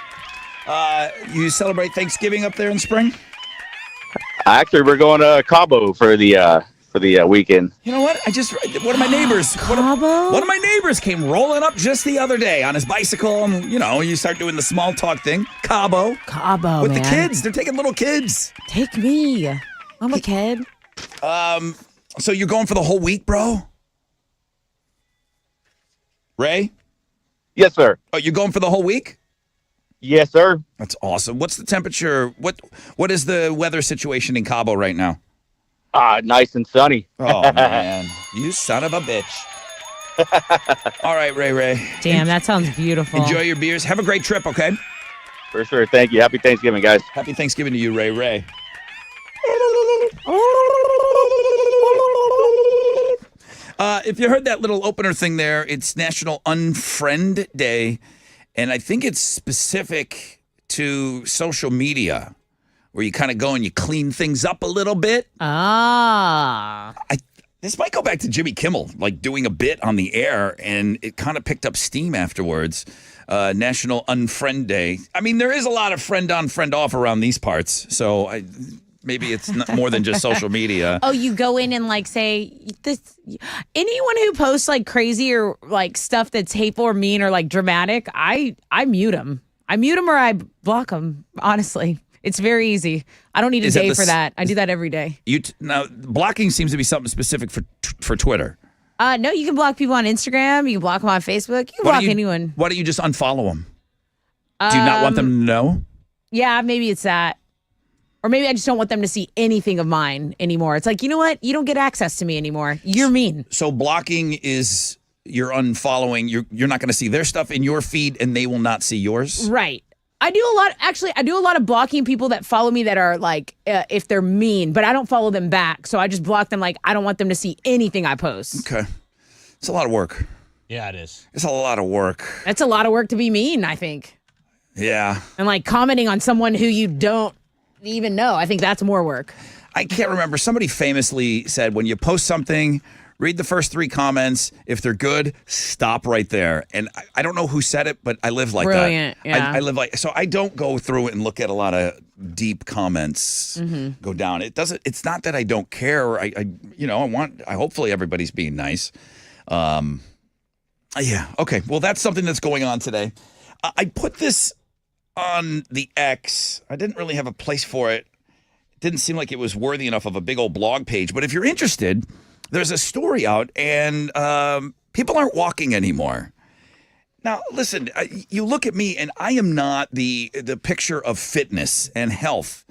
[SPEAKER 2] You celebrate Thanksgiving up there in Spring?
[SPEAKER 6] Actually, we're going to Cabo for the weekend.
[SPEAKER 2] You know what? One of my neighbors.
[SPEAKER 1] Cabo?
[SPEAKER 2] One of my neighbors came rolling up just the other day on his bicycle, and you start doing the small talk thing. Cabo, with
[SPEAKER 1] man.
[SPEAKER 2] the kids. They're taking little kids.
[SPEAKER 1] Take me. I'm a kid.
[SPEAKER 2] So you're going for the whole week, bro? Ray?
[SPEAKER 6] Yes, sir.
[SPEAKER 2] Oh, you're going for the whole week?
[SPEAKER 6] Yes, sir.
[SPEAKER 2] That's awesome. What's the temperature? What is the weather situation in Cabo right now?
[SPEAKER 6] Nice and sunny.
[SPEAKER 2] Oh, man. You son of a bitch. All right, Ray.
[SPEAKER 1] Damn, that sounds beautiful.
[SPEAKER 2] Enjoy your beers. Have a great trip, okay?
[SPEAKER 6] For sure. Thank you. Happy Thanksgiving, guys.
[SPEAKER 2] Happy Thanksgiving to you, Ray. If you heard that little opener thing there, it's National Unfriend Day, and I think it's specific to social media, where you kind of go and you clean things up a little bit. This might go back to Jimmy Kimmel, like doing a bit on the air, and it kind of picked up steam afterwards. National Unfriend Day. I mean, there is a lot of friend on, friend off around these parts, so maybe it's not more than just social media.
[SPEAKER 1] Oh, you go in and like say this. Anyone who posts like crazy or like stuff that's hateful or mean or like dramatic, I mute them. I mute them or I block them. Honestly, it's very easy. I don't need a day for that. I do that every day.
[SPEAKER 2] Now, blocking seems to be something specific for Twitter.
[SPEAKER 1] No, you can block people on Instagram. You can block them on Facebook. You can block anyone.
[SPEAKER 2] Why don't you just unfollow them? Do you not want them to know?
[SPEAKER 1] Yeah, maybe it's that. Or maybe I just don't want them to see anything of mine anymore. It's like, you know what? You don't get access to me anymore. You're mean.
[SPEAKER 2] So blocking is you're unfollowing. You're not going to see their stuff in your feed, and they will not see yours.
[SPEAKER 1] Right. I do a lot of blocking people that follow me that are like, if they're mean, but I don't follow them back. So I just block them. Like, I don't want them to see anything I post.
[SPEAKER 2] Okay. It's a lot of work.
[SPEAKER 3] Yeah, it is.
[SPEAKER 2] It's a lot of work.
[SPEAKER 1] That's a lot of work to be mean, I think.
[SPEAKER 2] Yeah.
[SPEAKER 1] And like commenting on someone who you don't even know. I think that's more work.
[SPEAKER 2] I can't remember. Somebody famously said, when you post something, read the first 3 comments. If they're good, stop right there. And I don't know who said it, but I live like
[SPEAKER 1] Brilliant,
[SPEAKER 2] that.
[SPEAKER 1] yeah.
[SPEAKER 2] I live like, so I don't go through it and look at a lot of deep comments go down. It's not that I don't care. Hopefully everybody's being nice. Yeah. Okay. Well, that's something that's going on today. I put this on the X. I didn't really have a place for it. It didn't seem like it was worthy enough of a big old blog page. But if you're interested, there's a story out, and people aren't walking anymore. Now, listen, you look at me, and I am not the picture of fitness and health.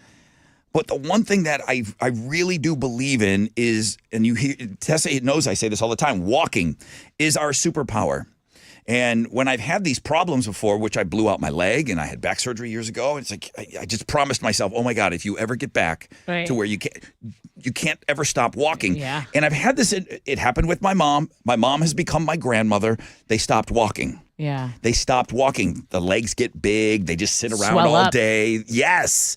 [SPEAKER 2] But the one thing that I really do believe in is, and you hear, Tessa knows I say this all the time, walking is our superpower. And when I've had these problems before, which I blew out my leg and I had back surgery years ago, it's like I just promised myself, oh my God, if you ever get back to where you can't ever stop walking.
[SPEAKER 1] Yeah.
[SPEAKER 2] And I've had this, it happened with my mom. My mom has become my grandmother. They stopped walking.
[SPEAKER 1] Yeah.
[SPEAKER 2] They stopped walking. The legs get big. They just sit around
[SPEAKER 1] Swell
[SPEAKER 2] all
[SPEAKER 1] up.
[SPEAKER 2] day. Yes.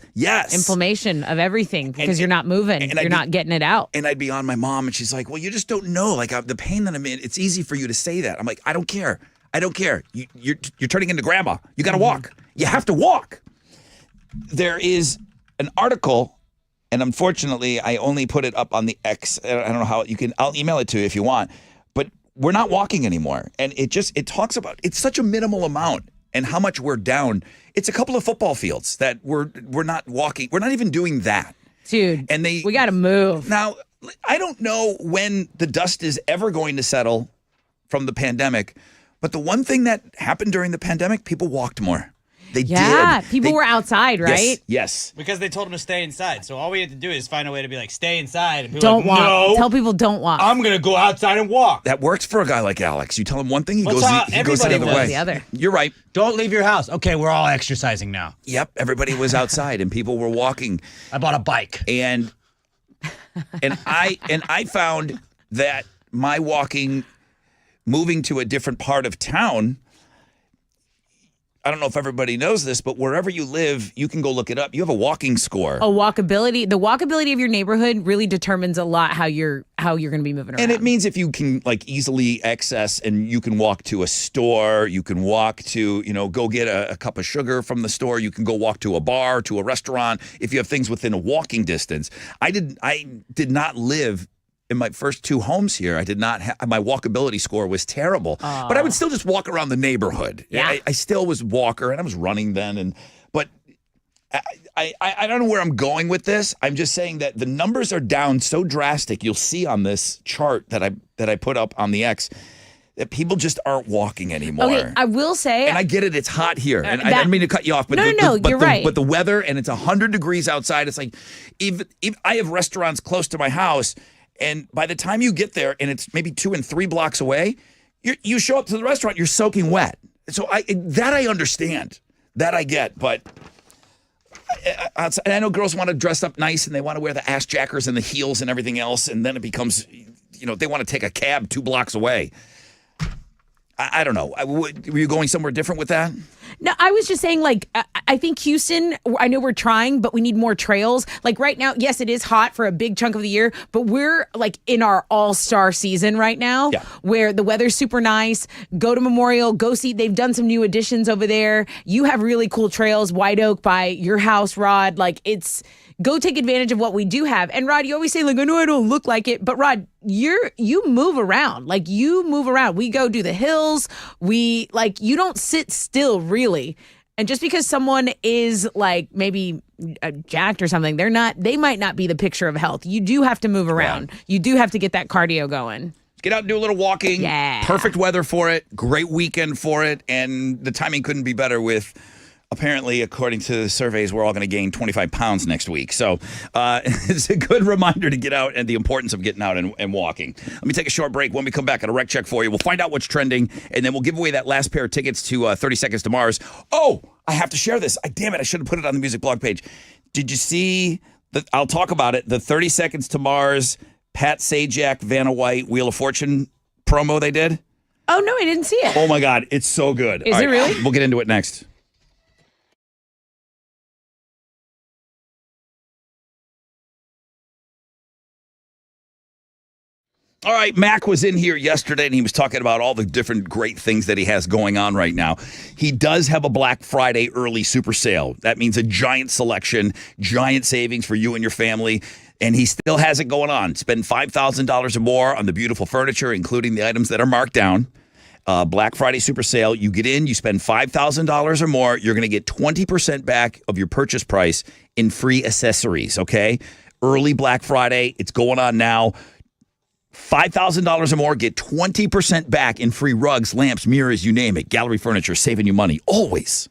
[SPEAKER 1] Inflammation of everything because you're not moving. You're not getting it out.
[SPEAKER 2] And I'd be on my mom, and she's like, well, you just don't know. Like, the pain that I'm in, it's easy for you to say that. I'm like, I don't care. I don't care. You're turning into grandma. You got to walk. You have to walk. There is an article, and unfortunately, I only put it up on the X. I don't know how I'll email it to you if you want. But we're not walking anymore. And it talks about, it's such a minimal amount and how much we're down. It's a couple of football fields that we're not walking. We're not even doing that.
[SPEAKER 1] Dude,
[SPEAKER 2] and
[SPEAKER 1] we got to move.
[SPEAKER 2] Now, I don't know when the dust is ever going to settle from the pandemic, but the one thing that happened during the pandemic, people walked more. They
[SPEAKER 1] Yeah,
[SPEAKER 2] did.
[SPEAKER 1] people were outside, right?
[SPEAKER 2] Yes.
[SPEAKER 3] Because they told him to stay inside. So all we had to do is find a way to be like, stay inside. And people
[SPEAKER 1] Don't
[SPEAKER 3] are like,
[SPEAKER 1] walk.
[SPEAKER 3] No,
[SPEAKER 1] Tell people don't walk.
[SPEAKER 3] I'm going to go outside and walk.
[SPEAKER 2] That works for a guy like Alex. You tell him one thing, he
[SPEAKER 3] Well,
[SPEAKER 2] goes
[SPEAKER 3] it's how
[SPEAKER 2] he goes the
[SPEAKER 3] everybody
[SPEAKER 2] other
[SPEAKER 3] does
[SPEAKER 2] way.
[SPEAKER 1] the other.
[SPEAKER 2] You're right.
[SPEAKER 3] Don't leave your house. Okay, we're all exercising now.
[SPEAKER 2] Yep, everybody was outside and people were walking.
[SPEAKER 3] I bought a bike.
[SPEAKER 2] And I found that my moving to a different part of town, I don't know if everybody knows this, but wherever you live, you can go look it up. You have a walking score.
[SPEAKER 1] The walkability of your neighborhood really determines a lot how you're going to be moving around.
[SPEAKER 2] And it means if you can like easily access and you can walk to a store, you can walk to, go get a cup of sugar from the store, you can go walk to a bar, to a restaurant, if you have things within a walking distance. I did not live in my first 2 homes here. I did not my walkability score was terrible. But I would still just walk around the neighborhood.
[SPEAKER 1] Yeah.
[SPEAKER 2] I still was a walker and I was running then but I don't know where I'm going with this. I'm just saying that the numbers are down so drastic. You'll see on this chart that I put up on the X that people just aren't walking anymore.
[SPEAKER 1] Okay, I will say,
[SPEAKER 2] and I get it, it's hot here. And I didn't mean to cut you off, but
[SPEAKER 1] you're right.
[SPEAKER 2] But the weather and it's 100 degrees outside. It's like if I have restaurants close to my house, and by the time you get there and it's maybe 2 and 3 blocks away, you show up to the restaurant, you're soaking wet. So I understand. That I get, but I know girls want to dress up nice and they want to wear the ass jackers and the heels and everything else, and then it becomes, they want to take a cab 2 blocks away. I don't know. Were you going somewhere different with that?
[SPEAKER 1] No, I was just saying, like, I think Houston, I know we're trying, but we need more trails. Like right now, yes, it is hot for a big chunk of the year, but we're like in our all-star season right now where the weather's super nice. Go to Memorial, go see, they've done some new additions over there. You have really cool trails, White Oak by your house, Rod. Like go take advantage of what we do have. And Rod, you always say, like, I know I don't look like it, but Rod, you move around. Like you move around. We go do the hills. You don't sit still really. And just because someone is like maybe jacked or something, they might not be the picture of health. You do have to move around. You do have to get that cardio going.
[SPEAKER 2] Get out and do a little walking.
[SPEAKER 1] Yeah.
[SPEAKER 2] Perfect weather for it. Great weekend for it. And the timing couldn't be better with, apparently, according to the surveys, we're all going to gain 25 pounds next week. So it's a good reminder to get out and the importance of getting out and walking. Let me take a short break. When we come back, got a rec check for you. We'll find out what's trending, and then we'll give away that last pair of tickets to 30 Seconds to Mars. Oh, I have to share this. Damn it, I should have put it on the music blog page. Did you see, I'll talk about it, the 30 Seconds to Mars, Pat Sajak, Vanna White, Wheel of Fortune promo they did?
[SPEAKER 1] Oh, no, I didn't see it.
[SPEAKER 2] Oh, my God, it's so good.
[SPEAKER 1] Is it really?
[SPEAKER 2] We'll get into it next. All right, Mac was in here yesterday, and he was talking about all the different great things that he has going on right now. He does have a Black Friday early super sale. That means a giant selection, giant savings for you and your family, and he still has it going on. Spend $5,000 or more on the beautiful furniture, including the items that are marked down. Black Friday super sale. You get in, you spend $5,000 or more, you're going to get 20% back of your purchase price in free accessories, okay? Early Black Friday, it's going on now. $5,000 or more, get 20% back in free rugs, lamps, mirrors, you name it. Gallery Furniture, saving you money, always.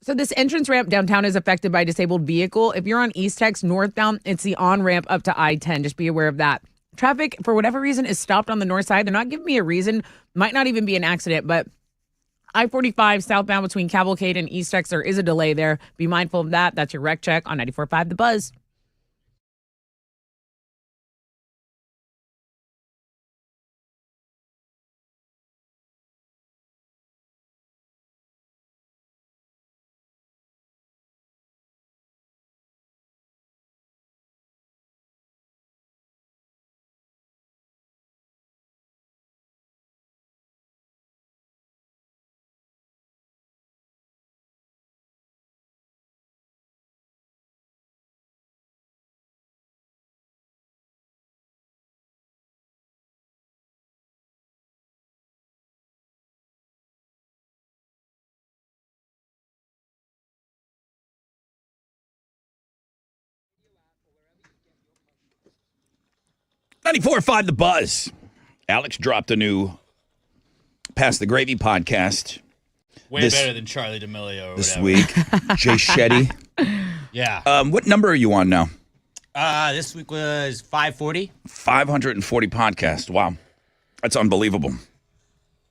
[SPEAKER 1] So this entrance ramp downtown is affected by disabled vehicle. If you're on East Tex northbound, it's the on-ramp up to I-10. Just be aware of that. Traffic, for whatever reason, is stopped on the north side. They're not giving me a reason. Might not even be an accident, but I-45 southbound between Cavalcade and East Tex, there is a delay there. Be mindful of that. That's your wreck check on 94.5 The Buzz.
[SPEAKER 2] .94.5 The Buzz. Alex dropped a new Pass the Gravy podcast
[SPEAKER 3] Way better than Charlie D'Amelio or
[SPEAKER 2] this
[SPEAKER 3] whatever.
[SPEAKER 2] week. Jay Shetty.
[SPEAKER 3] Yeah.
[SPEAKER 2] What number are you on now?
[SPEAKER 3] This week was 540.
[SPEAKER 2] 540 podcasts. Wow. That's unbelievable.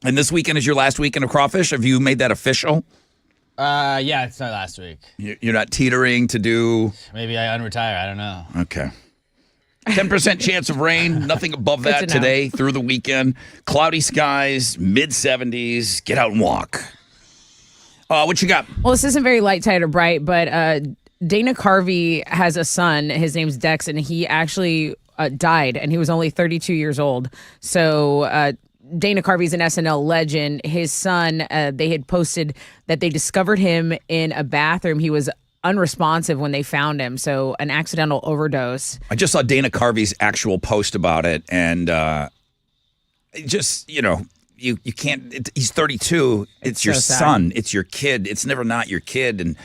[SPEAKER 2] And this weekend is your last weekend of Crawfish? Have you made that official?
[SPEAKER 3] Yeah, it's not last week.
[SPEAKER 2] You're not teetering to do...
[SPEAKER 3] Maybe I unretire. I don't know.
[SPEAKER 2] Okay. 10% chance of rain. Nothing above
[SPEAKER 1] Good
[SPEAKER 2] that
[SPEAKER 1] to know.
[SPEAKER 2] today through the weekend. Cloudy skies, mid-70s. Get out and walk. What you got?
[SPEAKER 1] Well, this isn't very light, tight, or bright, but Dana Carvey has a son. His name's Dex, and he actually died, and he was only 32 years old. So Dana Carvey's an SNL legend. His son, they had posted that they discovered him in a bathroom. He was unresponsive when they found him, so an accidental overdose.
[SPEAKER 2] I just saw Dana Carvey's actual post about it, and you can't. He's 32. It's your
[SPEAKER 1] so sad.
[SPEAKER 2] son. It's your kid. It's never not your kid, and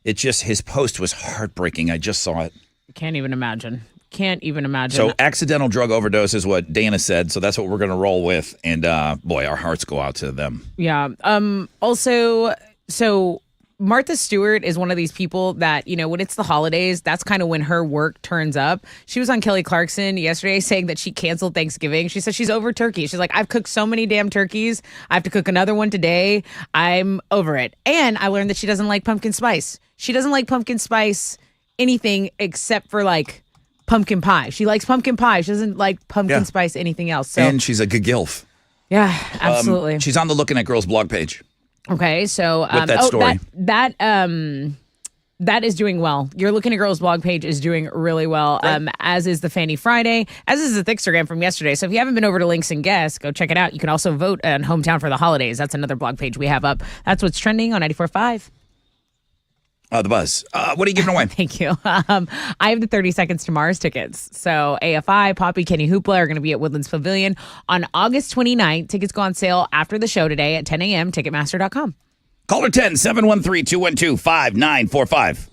[SPEAKER 2] it just his post was heartbreaking. I just saw it.
[SPEAKER 1] Can't even imagine.
[SPEAKER 2] So accidental drug overdose is what Dana said. So that's what we're going to roll with, and boy, our hearts go out to them.
[SPEAKER 1] Yeah. Also, so Martha Stewart is one of these people that, when it's the holidays, that's kind of when her work turns up. She was on Kelly Clarkson yesterday saying that she canceled Thanksgiving. She said she's over turkey. She's like, I've cooked so many damn turkeys. I have to cook another one today. I'm over it. And I learned that she doesn't like pumpkin spice. She doesn't like pumpkin spice anything except for like pumpkin pie. She likes pumpkin pie. She doesn't like pumpkin spice anything else. So,
[SPEAKER 2] And she's a gigilf.
[SPEAKER 1] yeah, absolutely.
[SPEAKER 2] She's on the Looking at Girls blog page.
[SPEAKER 1] Okay, so
[SPEAKER 2] With that story.
[SPEAKER 1] That is doing well. Your Looking at Girls blog page is doing really well, as is the Fanny Friday, as is the Thickstergram from yesterday. So if you haven't been over to Links and Guess, go check it out. You can also vote on Hometown for the Holidays. That's another blog page we have up. That's what's trending on 94.5.
[SPEAKER 2] The Buzz. What are you giving away?
[SPEAKER 1] Thank you. I have the 30 Seconds to Mars tickets. So AFI, Poppy, Kenny Hoopla are going to be at Woodlands Pavilion on August 29th. Tickets go on sale after the show today at 10 a.m. Ticketmaster.com.
[SPEAKER 2] Caller 10-713-212-5945.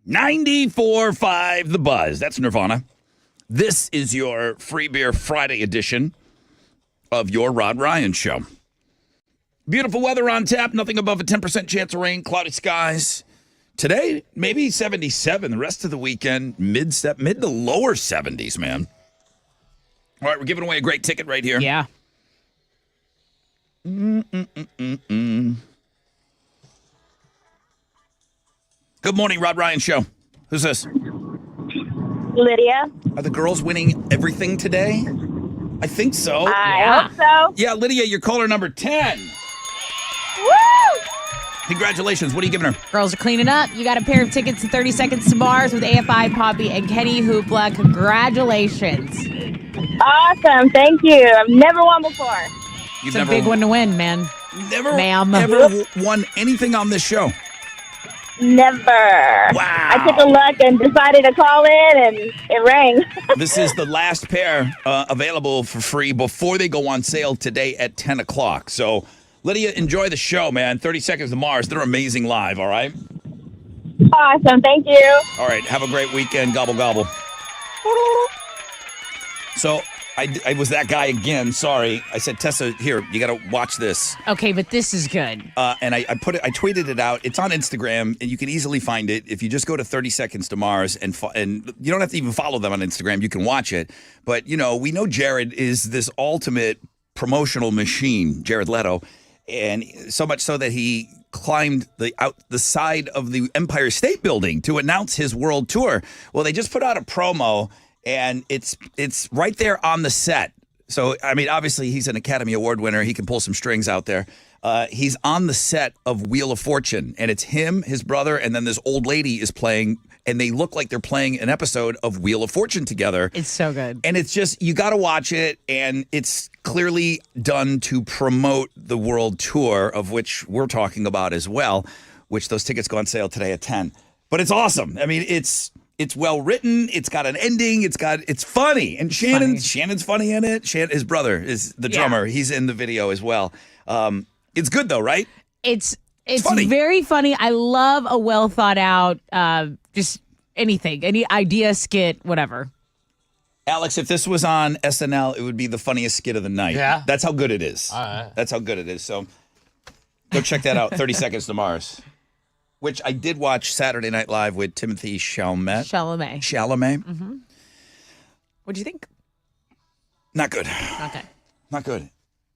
[SPEAKER 2] 94.5 The Buzz. That's Nirvana. This is your Free Beer Friday edition of your Rod Ryan Show. Beautiful weather on tap. Nothing above a 10% chance of rain. Cloudy skies. Today, maybe 77. The rest of the weekend, mid to lower 70s, man. All right, we're giving away a great ticket right here.
[SPEAKER 1] Yeah.
[SPEAKER 2] Good morning, Rod Ryan Show. Who's this?
[SPEAKER 8] Lydia.
[SPEAKER 2] Are the girls winning everything today? I think so.
[SPEAKER 8] I hope so.
[SPEAKER 2] Yeah, Lydia, you're caller number 10.
[SPEAKER 8] Woo!
[SPEAKER 2] Congratulations. What are you giving her?
[SPEAKER 1] Girls are cleaning up. You got a pair of tickets to 30 Seconds to Mars with AFI, Poppy, and Kenny Hoopla. Congratulations.
[SPEAKER 8] Awesome. Thank you. I've never won before.
[SPEAKER 2] You've
[SPEAKER 1] It's a big one to win, man.
[SPEAKER 2] Never
[SPEAKER 1] Ma'am.
[SPEAKER 2] ever won anything on this show.
[SPEAKER 8] Never.
[SPEAKER 2] Wow.
[SPEAKER 8] I took a look and decided to call in, and it rang.
[SPEAKER 2] This is the last pair available for free before they go on sale today at 10 o'clock. So, Lydia, enjoy the show, man. 30 Seconds to Mars. They're amazing live, all right?
[SPEAKER 8] Awesome. Thank you.
[SPEAKER 2] All right. Have a great weekend. Gobble, gobble. So, I was that guy again. Sorry. I said, Tessa, here, you got to watch this.
[SPEAKER 1] Okay, but this is good.
[SPEAKER 2] And I tweeted it out. It's on Instagram, and you can easily find it if you just go to 30 Seconds to Mars, and you don't have to even follow them on Instagram. You can watch it. But, we know Jared is this ultimate promotional machine, Jared Leto, and so much so that he climbed the side of the Empire State Building to announce his world tour. Well, they just put out a promo, and it's right there on the set. So, I mean, obviously, he's an Academy Award winner. He can pull some strings out there. He's on the set of Wheel of Fortune, and it's him, his brother, and then this old lady is playing, and they look like they're playing an episode of Wheel of Fortune together.
[SPEAKER 1] It's so good.
[SPEAKER 2] And it's just, you got to watch it, and it's clearly done to promote the world tour, of which we're talking about as well, which those tickets go on sale today at 10. But it's awesome. I mean, it's well written. It's got an ending. It's funny. And Shannon's funny in it. His brother is the drummer. He's in the video as well. It's good though, right?
[SPEAKER 1] It's
[SPEAKER 2] funny.
[SPEAKER 1] very funny. I love a well thought out, just anything, any idea, skit, whatever.
[SPEAKER 2] Alex, if this was on SNL, it would be the funniest skit of the night.
[SPEAKER 3] Yeah.
[SPEAKER 2] That's how good it is.
[SPEAKER 3] All right.
[SPEAKER 2] That's how good it is. So go check that out. 30 Seconds to Mars, which I did watch Saturday Night Live with Timothy Chalamet.
[SPEAKER 1] Mm-hmm. What'd you think?
[SPEAKER 2] Not good.
[SPEAKER 1] Okay.
[SPEAKER 2] Not good.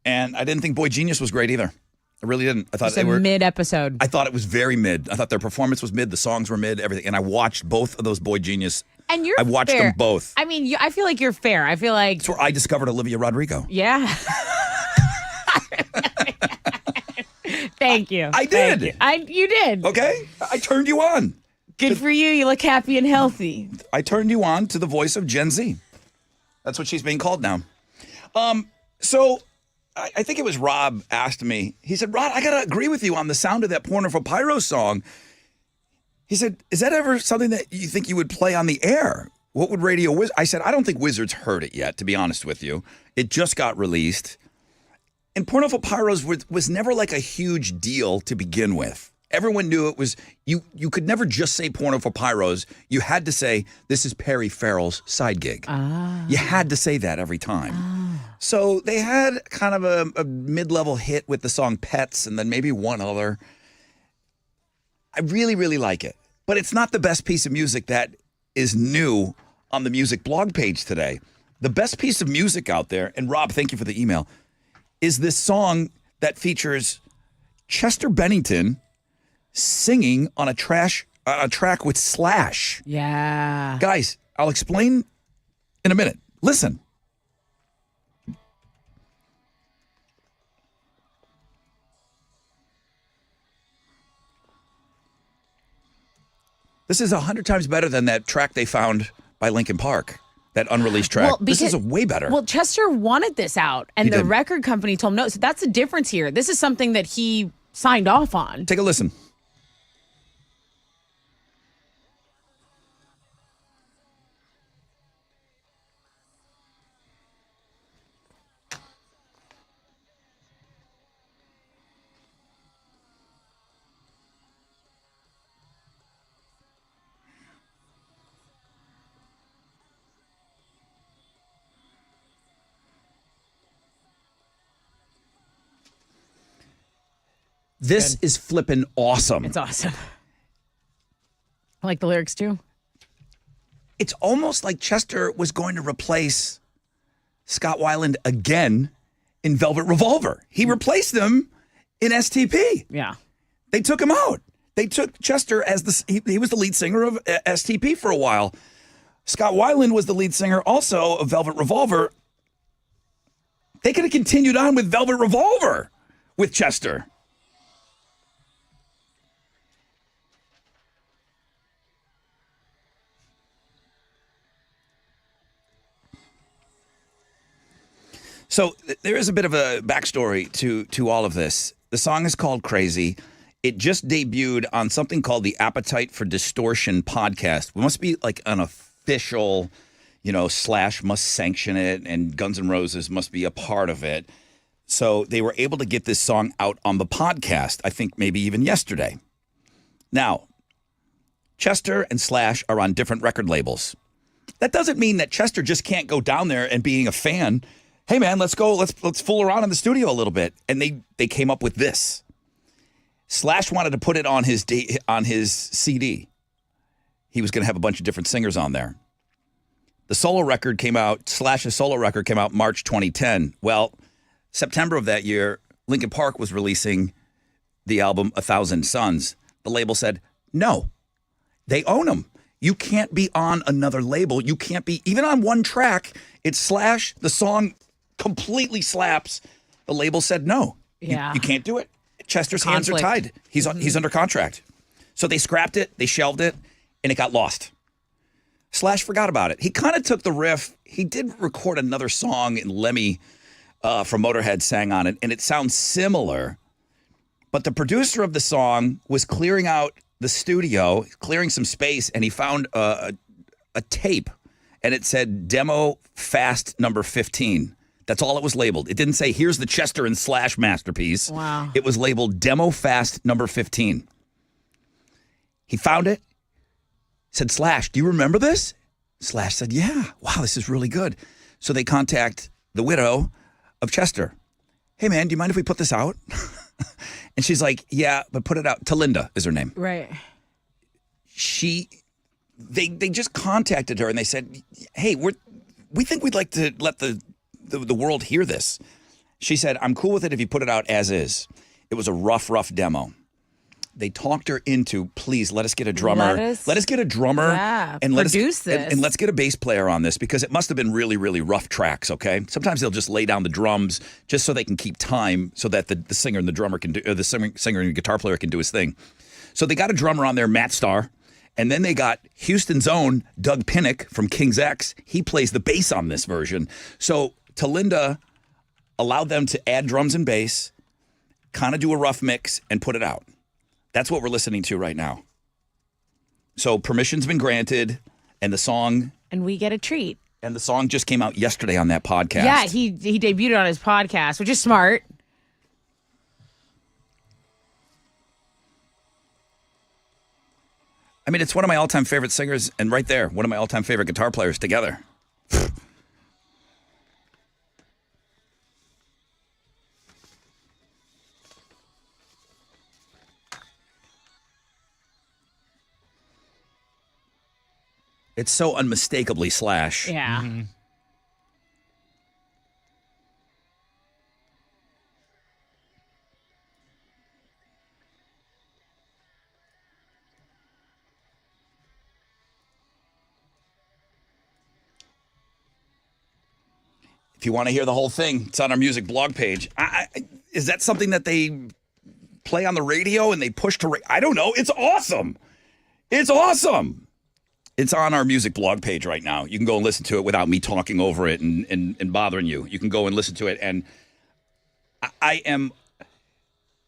[SPEAKER 2] And I didn't think Boy Genius was great either. I really didn't. I thought
[SPEAKER 1] Just
[SPEAKER 2] they were
[SPEAKER 1] mid episode.
[SPEAKER 2] I thought it was very mid. I thought their performance was mid. The songs were mid. Everything. And I watched both of those Boy Genius.
[SPEAKER 1] And you're
[SPEAKER 2] I watched
[SPEAKER 1] fair.
[SPEAKER 2] them both.
[SPEAKER 1] I mean, I feel like you're fair. I feel like
[SPEAKER 2] That's where I discovered Olivia Rodrigo.
[SPEAKER 1] yeah. Thank you.
[SPEAKER 2] I did.
[SPEAKER 1] Thank you. You did.
[SPEAKER 2] Okay? I turned you on.
[SPEAKER 1] Good for you. You look happy and healthy.
[SPEAKER 2] I turned you on to the voice of Gen Z. That's what she's being called now. So I think it was Rob asked me. He said, Rod, I got to agree with you on the sound of that Porno for Pyro song. He said, is that ever something that you think you would play on the air? What would Radio Wizard? I said, I don't think Wizards heard it yet, to be honest with you. It just got released. And Porno for Pyros was never like a huge deal to begin with. Everyone knew it was, you could never just say Porno for Pyros. You had to say, this is Perry Farrell's side gig. You had to say that every time. So they had kind of a mid-level hit with the song Pets and then maybe one other. I really, really like it. But it's not the best piece of music that is new on the music blog page today. The best piece of music out there, and Rob, thank you for the email, is this song that features Chester Bennington singing on a track with Slash.
[SPEAKER 1] Yeah.
[SPEAKER 2] Guys, I'll explain in a minute. Listen. This is 100 times better than that track they found by Linkin Park, that unreleased track. This is way better.
[SPEAKER 1] Well, Chester wanted this out, and
[SPEAKER 2] He
[SPEAKER 1] the
[SPEAKER 2] did.
[SPEAKER 1] record company told him no. So that's the difference here. This is something that he signed off on.
[SPEAKER 2] Take a listen. This is flippin' awesome.
[SPEAKER 1] It's awesome. I like the lyrics too.
[SPEAKER 2] It's almost like Chester was going to replace Scott Weiland again in Velvet Revolver. He replaced them in STP.
[SPEAKER 1] Yeah.
[SPEAKER 2] They took him out. They took Chester as he was the lead singer of STP for a while. Scott Weiland was the lead singer also of Velvet Revolver. They could have continued on with Velvet Revolver with Chester. So there is a bit of a backstory to all of this. The song is called Crazy. It just debuted on something called the Appetite for Distortion podcast. We must be like an official, Slash must sanction it, and Guns N' Roses must be a part of it. So they were able to get this song out on the podcast, I think maybe even yesterday. Now, Chester and Slash are on different record labels. That doesn't mean that Chester just can't go down there and being a fan. Hey man, let's go. Let's fool around in the studio a little bit. And they came up with this. Slash wanted to put it on his CD. He was going to have a bunch of different singers on there. The solo record came out. Slash's solo record came out March 2010. Well, September of that year, Linkin Park was releasing the album 1,000 Suns. The label said, no, they own them. You can't be on another label. You can't be even on one track. It's Slash. The song completely slaps. The label said no.
[SPEAKER 1] Yeah.
[SPEAKER 2] You can't do it. Chester's hands are tied. He's under contract. So they scrapped it, they shelved it, and it got lost. Slash forgot about it. He kind of took the riff. He did record another song, and Lemmy from Motorhead sang on it, and it sounds similar. But the producer of the song was clearing out the studio, clearing some space, and he found a tape, and it said Demo Fast number 15. That's all it was labeled. It didn't say, here's the Chester and Slash masterpiece.
[SPEAKER 1] Wow.
[SPEAKER 2] It was labeled Demo Fast number 15. He found it, said, Slash, do you remember this? Slash said, yeah. Wow, this is really good. So they contact the widow of Chester. Hey, man, do you mind if we put this out? And she's like, yeah, but put it out. Talinda is her name.
[SPEAKER 1] Right.
[SPEAKER 2] They just contacted her and they said, hey, we think we'd like to let the world hear this. She said, I'm cool with it if you put it out as is. It was a rough demo. They talked her into, please let us get a drummer. Let us get a drummer and
[SPEAKER 1] produce this.
[SPEAKER 2] And let's get a bass player on this, because it must have been really, really rough tracks, okay? Sometimes they'll just lay down the drums just so they can keep time, so that the singer and the drummer can do, or the singer and guitar player can do his thing. So they got a drummer on there, Matt Starr, and then they got Houston's own Doug Pinnick from King's X. He plays the bass on this version. So Talinda allowed them to add drums and bass, kind of do a rough mix, and put it out. That's what we're listening to right now. So permission's been granted, and the song...
[SPEAKER 1] And we get a treat.
[SPEAKER 2] And the song just came out yesterday on that podcast.
[SPEAKER 1] Yeah, he debuted it on his podcast, which is smart.
[SPEAKER 2] I mean, it's one of my all-time favorite singers, and right there, one of my all-time favorite guitar players together. It's so unmistakably Slash.
[SPEAKER 1] Yeah.
[SPEAKER 3] Mm-hmm.
[SPEAKER 2] If you want to hear the whole thing, it's on our music blog page. Is that something that they play on the radio and they push to... I don't know. It's awesome. It's awesome. It's on our music blog page right now. You can go and listen to it without me talking over it and bothering you. You can go and listen to it. And I am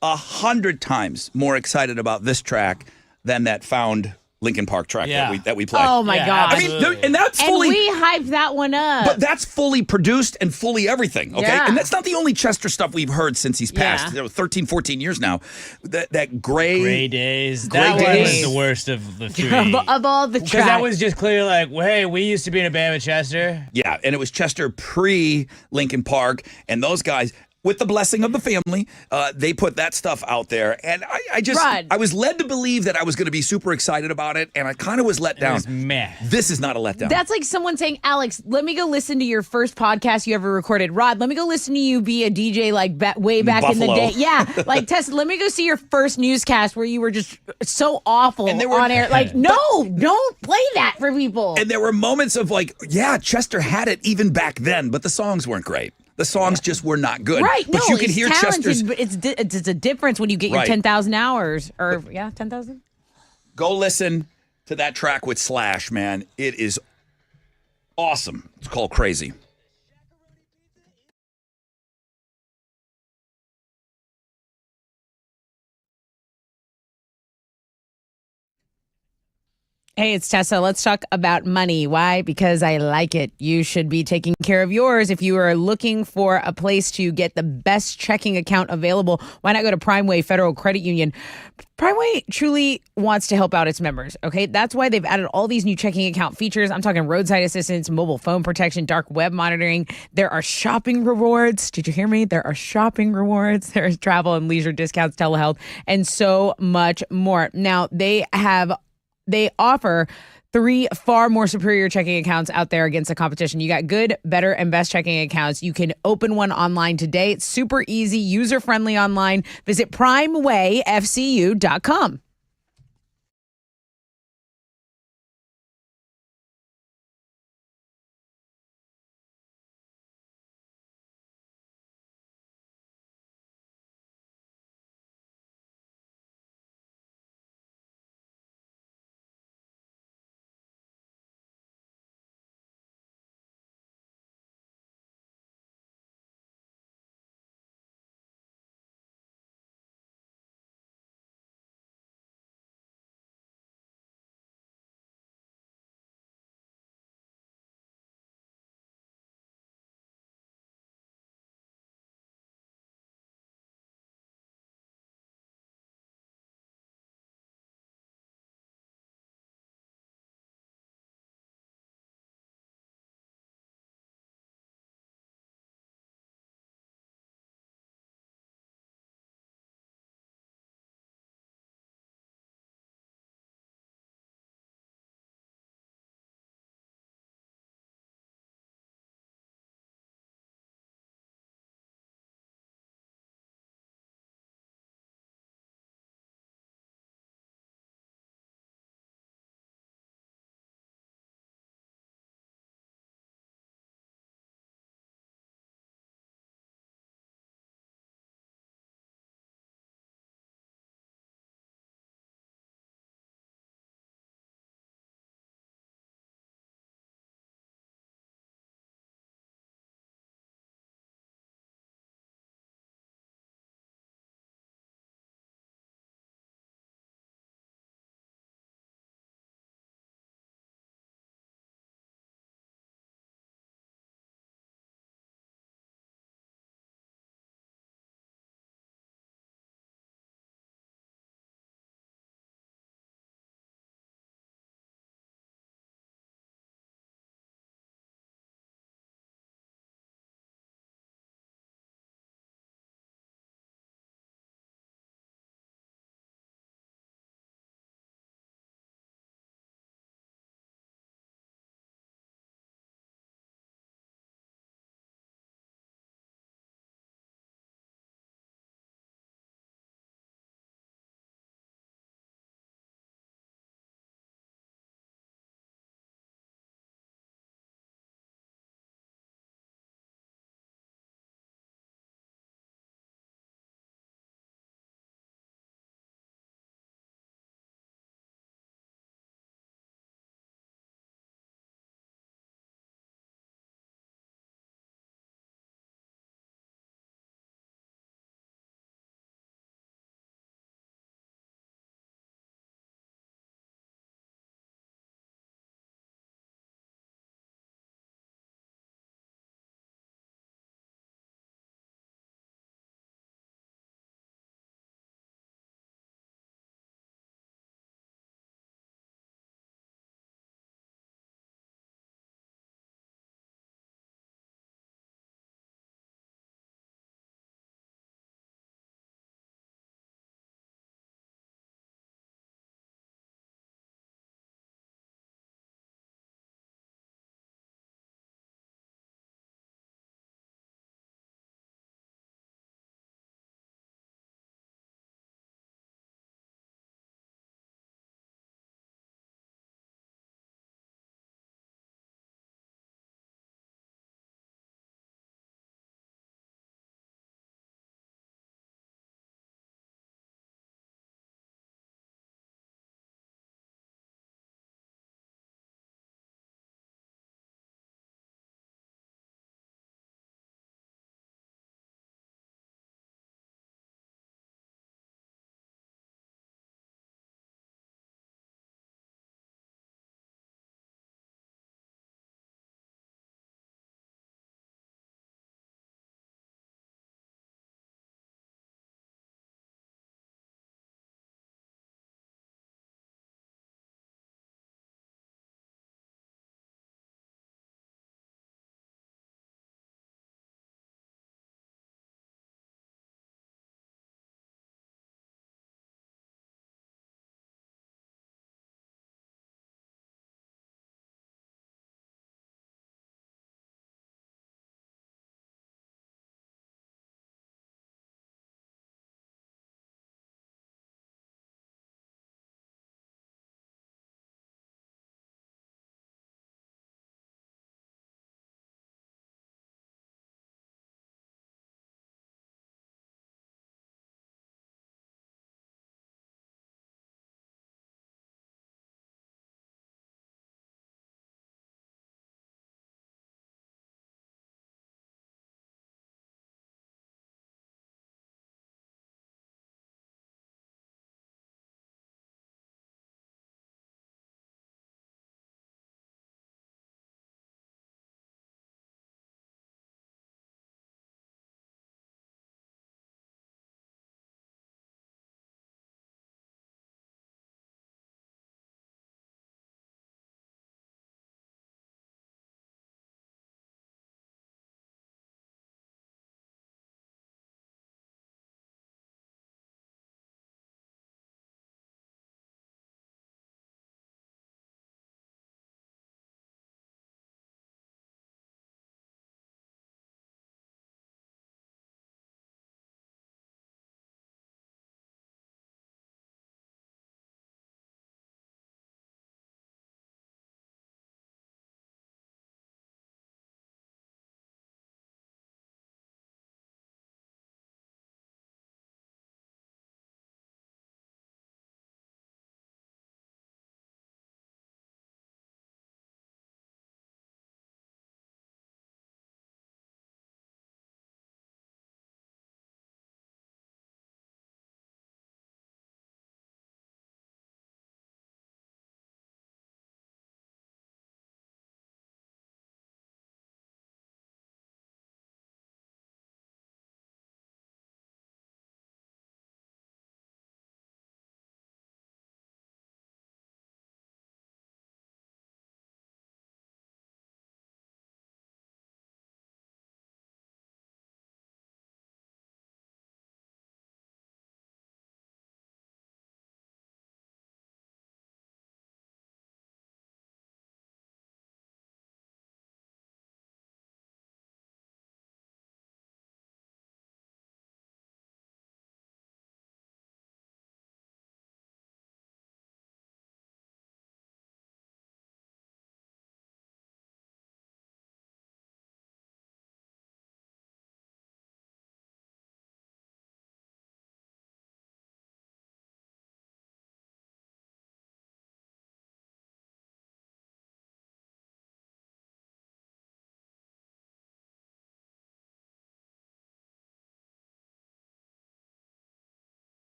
[SPEAKER 2] 100 times more excited about this track than that Found Linkin Park track that we played.
[SPEAKER 1] Oh my God.
[SPEAKER 2] I mean, and that's fully...
[SPEAKER 1] And we hyped that one up.
[SPEAKER 2] But that's fully produced and fully everything, okay?
[SPEAKER 1] Yeah.
[SPEAKER 2] And that's not the only Chester stuff we've heard since he's passed. 13, 14 years now. That Gray
[SPEAKER 3] Days.
[SPEAKER 2] Gray
[SPEAKER 3] That
[SPEAKER 2] Days.
[SPEAKER 3] was the worst of the three.
[SPEAKER 1] of all the tracks.
[SPEAKER 3] Because that was just clearly like, well, hey, we used to be in a band with Chester.
[SPEAKER 2] Yeah, and it was Chester pre-Linkin Park, and those guys... with the blessing of the family, they put that stuff out there. And I was led to believe that I was going to be super excited about it, and I kind of was let down.
[SPEAKER 3] Meh.
[SPEAKER 2] This is not a letdown.
[SPEAKER 1] That's like someone saying, Alex, let me go listen to your first podcast you ever recorded. Rod, let me go listen to you be a DJ like way back
[SPEAKER 2] Buffalo.
[SPEAKER 1] in the day. Yeah, like Tessa, let me go see your first newscast where you were just so awful on air. Like, no, don't play that for people.
[SPEAKER 2] And there were moments of like, yeah, Chester had it even back then, but the songs weren't great. The songs just were not good.
[SPEAKER 1] Right,
[SPEAKER 2] but you could hear
[SPEAKER 1] talented,
[SPEAKER 2] Chester's.
[SPEAKER 1] but it's a difference when you get your
[SPEAKER 2] Right.
[SPEAKER 1] 10,000 hours. Or, 10,000?
[SPEAKER 2] Go listen to that track with Slash, man. It is awesome. It's called Crazy.
[SPEAKER 1] Hey, it's Tessa. Let's talk about money. Why? Because I like it. You should be taking care of yours. If you are looking for a place to get the best checking account available, why not go to Primeway Federal Credit Union? Primeway truly wants to help out its members, okay? That's why they've added all these new checking account features. I'm talking roadside assistance, mobile phone protection, dark web monitoring. There are shopping rewards. Did you hear me? There are shopping rewards. There's travel and leisure discounts, telehealth, and so much more. Now, they offer 3 far more superior checking accounts out there against the competition. You got good, better, and best checking accounts. You can open one online today. It's super easy, user-friendly online. Visit primewayfcu.com.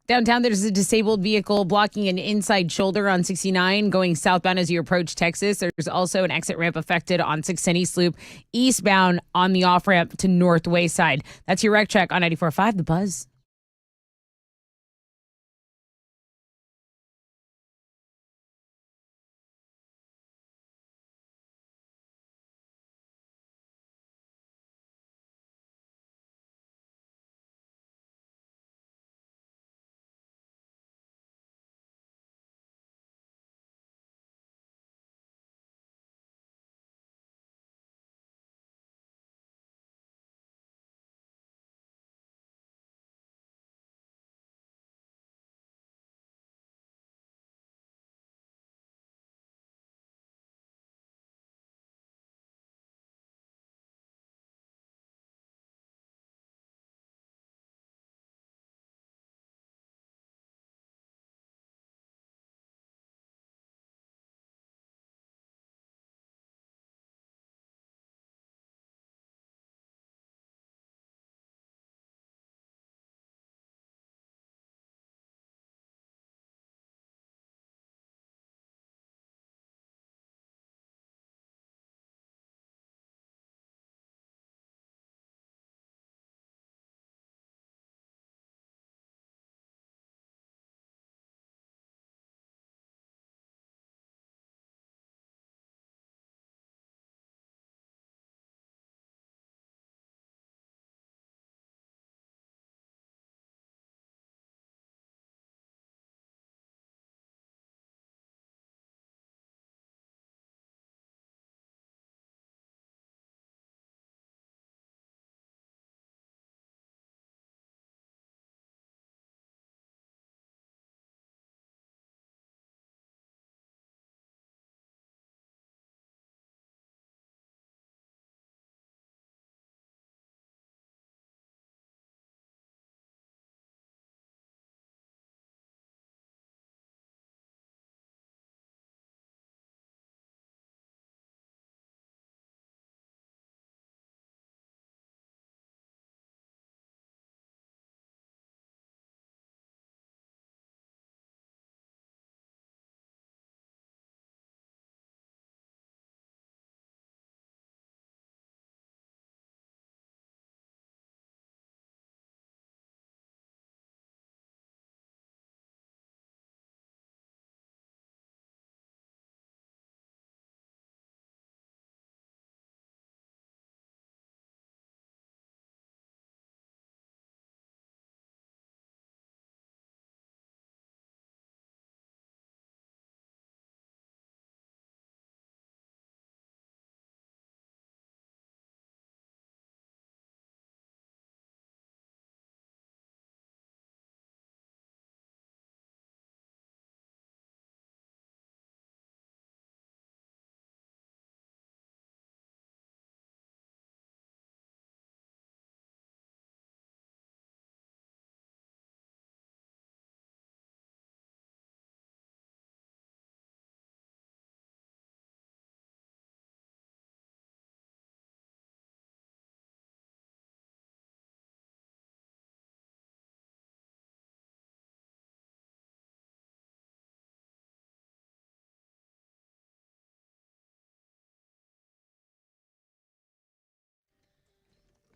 [SPEAKER 1] Downtown, there's a disabled vehicle blocking an inside shoulder on 69 going southbound as you approach Texas. There's also an exit ramp affected on 610 East Loop eastbound on the off-ramp to North Wayside. That's your wreck check on 94.5 The Buzz.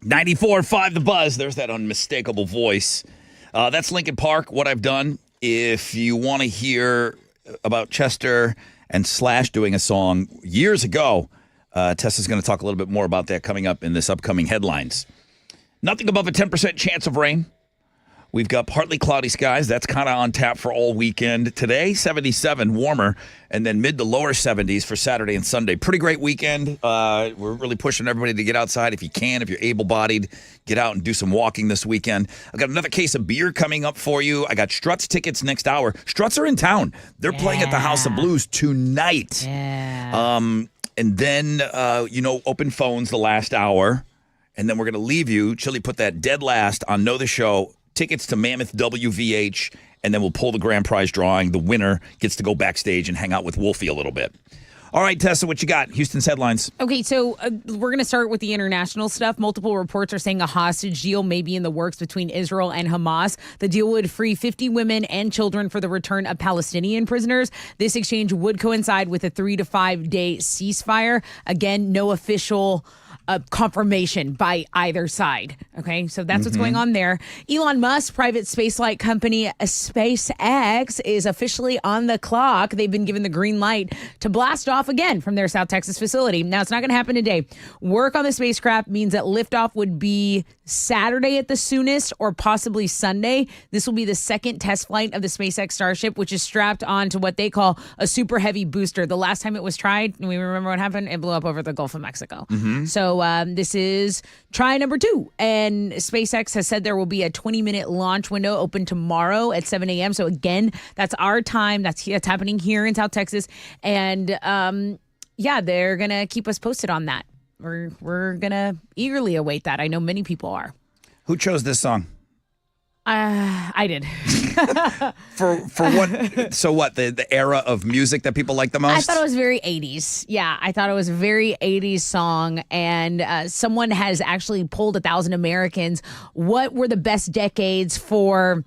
[SPEAKER 2] .94.5 The Buzz. There's that unmistakable voice. That's Linkin Park, What I've Done. If you want to hear about Chester and Slash doing a song years ago, Tessa's going to talk a little bit more about that coming up in this upcoming headlines. Nothing above a 10% chance of rain. We've got partly cloudy skies. That's kind of on tap for all weekend. Today, 77, warmer, and then mid to lower 70s for Saturday and Sunday. Pretty great weekend. We're really pushing everybody to get outside if you can, if you're able-bodied. Get out and do some walking this weekend. I've got another case of beer coming up for you. I got Struts tickets next hour. Struts are in town. They're playing at the House of Blues tonight. And then, open phones the last hour. And then we're going to leave you. Chili put that dead last on Know the Show. Tickets to Mammoth WVH, and then we'll pull the grand prize drawing. The winner gets to go backstage and hang out with Wolfie a little bit. All right, Tessa, what you got? Houston's headlines.
[SPEAKER 1] Okay, so we're going to start with the international stuff. Multiple reports are saying a hostage deal may be in the works between Israel and Hamas. The deal would free 50 women and children for the return of Palestinian prisoners. This exchange would coincide with a 3 to 5 day ceasefire. Again, no official confirmation by either side. Okay, so that's what's going on there. Elon Musk's private spaceflight company SpaceX is officially on the clock. They've been given the green light to blast off again from their South Texas facility. Now, it's not going to happen today. Work on the spacecraft means that liftoff would be Saturday at the soonest or possibly Sunday. This will be the second test flight of the SpaceX Starship, which is strapped onto what they call a super heavy booster. The last time it was tried, we remember what happened? It blew up over the Gulf of Mexico. So this is try number 2. And SpaceX has said there will be a 20-minute launch window open tomorrow at 7 a.m. So again, that's our time. That's happening here in South Texas. And they're going to keep us posted on that. We're going to eagerly await that. I know many people are.
[SPEAKER 2] Who chose this song?
[SPEAKER 1] I did.
[SPEAKER 2] For what? So what? The era of music that people like the most?
[SPEAKER 1] I thought it was very 80s. Yeah, I thought it was a very 80s song. And someone has actually polled 1,000 Americans. What were the best decades for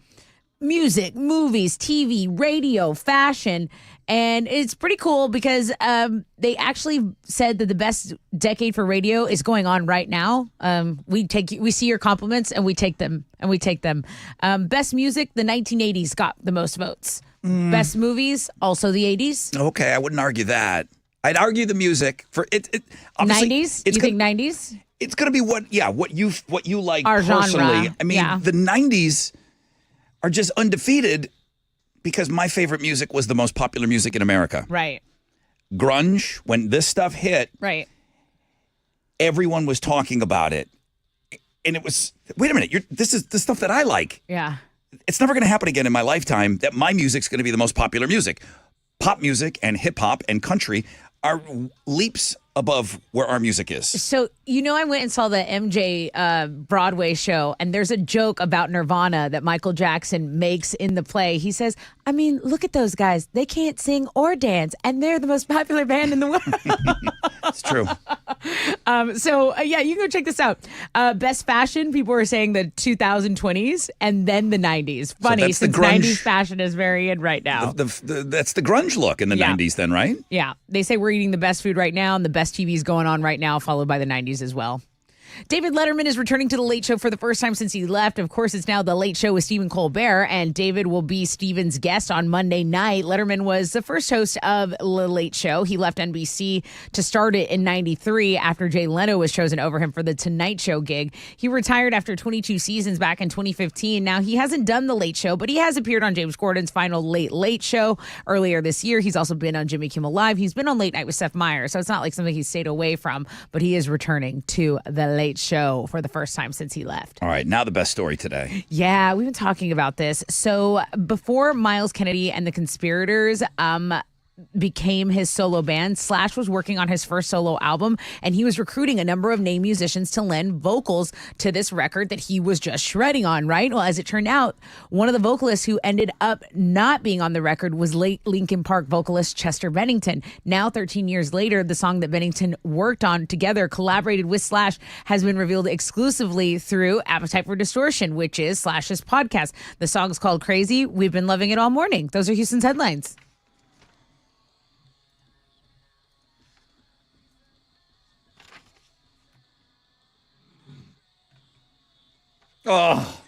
[SPEAKER 1] music, movies, TV, radio, fashion? And it's pretty cool because they actually said that the best decade for radio is going on right now. We see your compliments and we take them. Best music, the 1980s got the most votes. Best movies, also the 80s.
[SPEAKER 2] Okay, I wouldn't argue that. I'd argue the music for it.
[SPEAKER 1] 90s? You think 90s?
[SPEAKER 2] It's going to be what you like
[SPEAKER 1] our
[SPEAKER 2] personally.
[SPEAKER 1] Genre.
[SPEAKER 2] I mean, the 90s are just undefeated. Because my favorite music was the most popular music in America.
[SPEAKER 1] Right.
[SPEAKER 2] Grunge, when this stuff hit,
[SPEAKER 1] right,
[SPEAKER 2] everyone was talking about it. And it was, wait a minute, this is the stuff that I like.
[SPEAKER 1] Yeah.
[SPEAKER 2] It's never going to happen again in my lifetime that my music's going to be the most popular music. Pop music and hip hop and country are leaps above where our music is.
[SPEAKER 1] So, I went and saw the MJ Broadway show, and there's a joke about Nirvana that Michael Jackson makes in the play. He says, I mean, look at those guys. They can't sing or dance, and they're the most popular band in the world.
[SPEAKER 2] It's true.
[SPEAKER 1] You can go check this out. Best fashion, people were saying the 2020s and then the 90s. Funny,
[SPEAKER 2] so
[SPEAKER 1] since 90s fashion is very in right now.
[SPEAKER 2] That's the grunge look in the 90s then, right?
[SPEAKER 1] Yeah. They say we're eating the best food right now, and the best TV is going on right now, followed by the 90s as well. David Letterman is returning to The Late Show for the first time since he left. Of course, it's now The Late Show with Stephen Colbert, and David will be Stephen's guest on Monday night. Letterman was the first host of The Late Show. He left NBC to start it in 93 after Jay Leno was chosen over him for the Tonight Show gig. He retired after 22 seasons back in 2015. Now, he hasn't done The Late Show, but he has appeared on James Corden's final Late Late Show earlier this year. He's also been on Jimmy Kimmel Live. He's been on Late Night with Seth Meyers, so it's not like something he's stayed away from, but he is returning to The Late Show for the first time since he left.
[SPEAKER 2] All right, now the best story today.
[SPEAKER 1] Yeah, we've been talking about this. So before Miles Kennedy and the Conspirators became his solo band, Slash was working on his first solo album, and he was recruiting a number of name musicians to lend vocals to this record that he was just shredding on, right? Well, as it turned out, one of the vocalists who ended up not being on the record was late Linkin Park vocalist Chester Bennington. Now, 13 years later, the song that Bennington worked on together, collaborated with Slash, has been revealed exclusively through Appetite for Distortion, which is Slash's podcast. The song's called Crazy. We've been loving it all morning. Those are Houston's headlines.
[SPEAKER 2] Oh.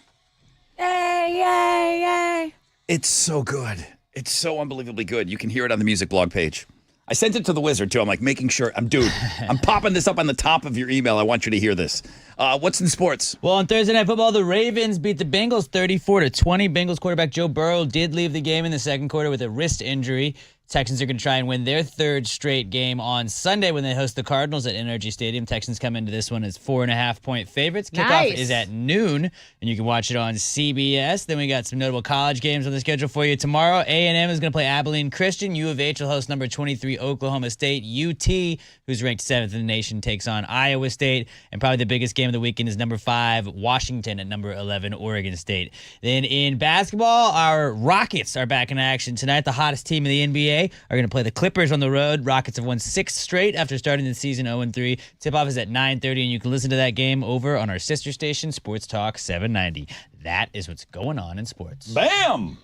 [SPEAKER 1] Yay, yay, yay.
[SPEAKER 2] It's so good. It's so unbelievably good. You can hear it on the music blog page. I sent it to the wizard, too. I'm like making sure. I'm popping this up on the top of your email. I want you to hear this. What's in sports?
[SPEAKER 3] Well, on Thursday Night Football, the Ravens beat the Bengals 34-20. Bengals quarterback Joe Burrow did leave the game in the second quarter with a wrist injury. Texans are going to try and win their third straight game on Sunday when they host the Cardinals at NRG Stadium. Texans come into this one as 4.5-point favorites. Kickoff is at noon, and you can watch it on CBS. Then we got some notable college games on the schedule for you tomorrow. A&M is going to play Abilene Christian. U of H will host number 23 Oklahoma State. UT, who's ranked 7th in the nation, takes on Iowa State. And probably the biggest game game of the weekend is number 5, Washington at number 11, Oregon State. Then in basketball, our Rockets are back in action tonight. The hottest team in the NBA are going to play the Clippers on the road. Rockets have won 6 straight after starting the season 0-3. Tip-off is at 9:30, and you can listen to that game over on our sister station, Sports Talk 790. That is what's going on in sports.
[SPEAKER 2] Bam!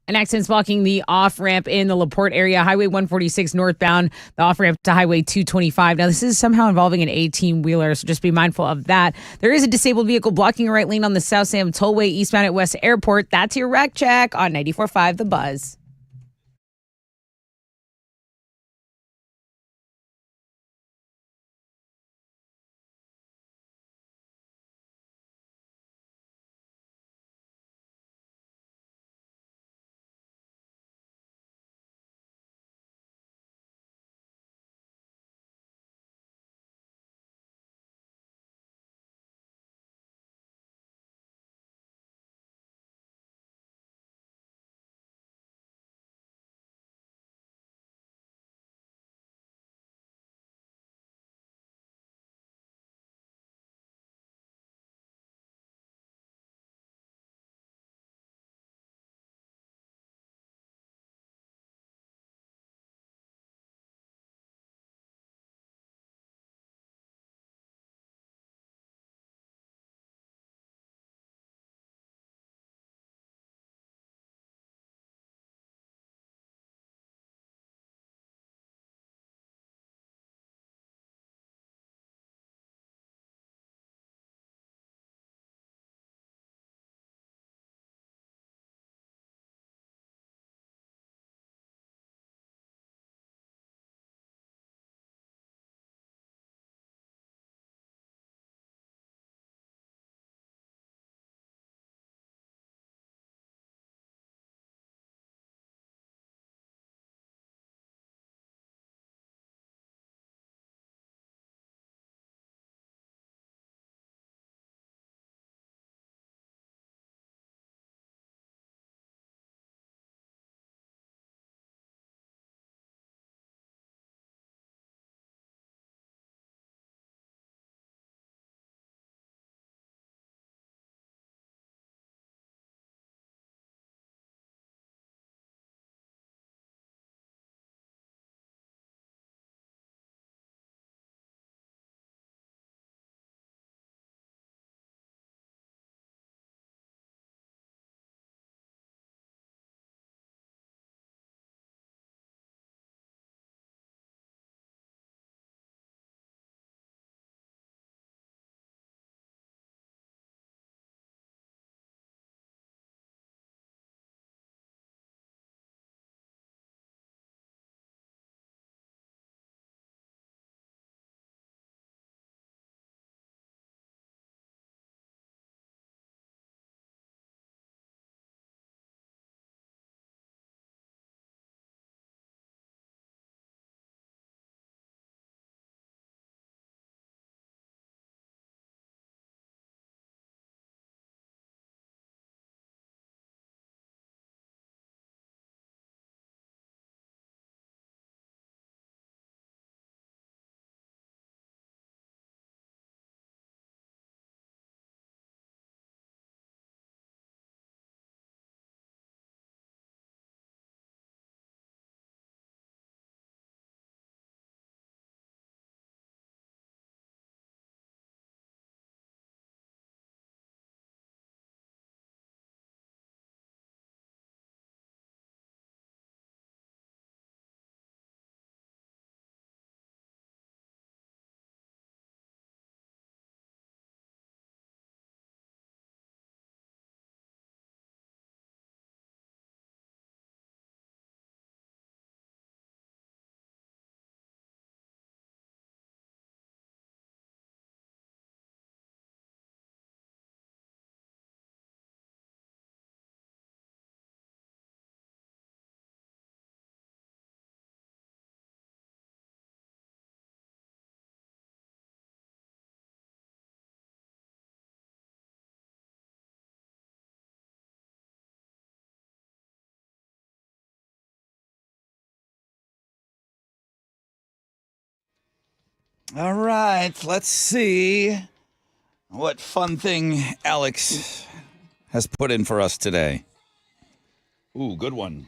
[SPEAKER 1] An accident's blocking the off-ramp in the LaPorte area, Highway 146 northbound, the off-ramp to Highway 225. Now, this is somehow involving an 18-wheeler, so just be mindful of that. There is a disabled vehicle blocking a right lane on the South Sam Tollway eastbound at West Airport. That's your wreck check on 94.5 The Buzz.
[SPEAKER 2] All right, let's see what fun thing Alex has put in for us today. Ooh, good one.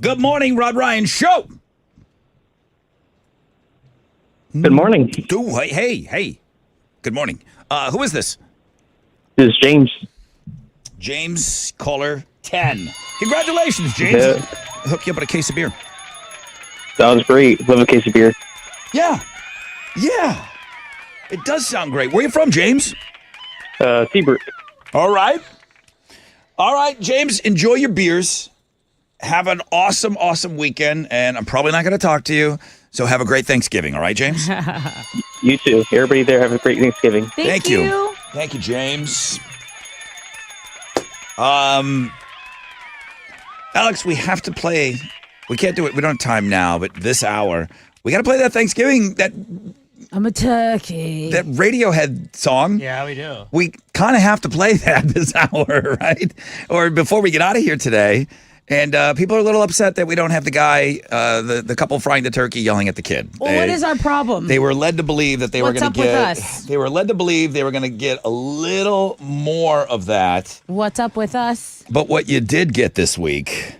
[SPEAKER 2] Good morning, Rod Ryan Show.
[SPEAKER 9] Good morning.
[SPEAKER 2] Ooh, hey. Good morning. Who is this?
[SPEAKER 9] This is James.
[SPEAKER 2] James, caller 10. Congratulations, James.
[SPEAKER 9] Yeah.
[SPEAKER 2] I'll hook you up with a case of beer.
[SPEAKER 9] Sounds great. Love a case of beer.
[SPEAKER 2] Yeah. It does sound great. Where are you from, James?
[SPEAKER 9] Seabrook.
[SPEAKER 2] All right, James, enjoy your beers. Have an awesome, awesome weekend, and I'm probably not going to talk to you, so have a great Thanksgiving, all right, James?
[SPEAKER 9] You too. Everybody there, have a great Thanksgiving.
[SPEAKER 1] Thank you.
[SPEAKER 2] Thank you, James. Alex, we have to play. We can't do it. We don't have time now, but this hour, we got to play that Thanksgiving, that
[SPEAKER 1] I'm a turkey.
[SPEAKER 2] that Radiohead song.
[SPEAKER 3] Yeah, we do.
[SPEAKER 2] We kind of have to play that this hour, right? Or before we get out of here today. And people are a little upset that we don't have the guy, the couple frying the turkey, yelling at the kid.
[SPEAKER 1] Well, what is our problem?
[SPEAKER 2] They were led to believe that they were
[SPEAKER 1] What's
[SPEAKER 2] going to
[SPEAKER 1] up with
[SPEAKER 2] get.
[SPEAKER 1] us?
[SPEAKER 2] They were led to believe they were going to get a little more of that.
[SPEAKER 1] What's up with us?
[SPEAKER 2] But what you did get this week.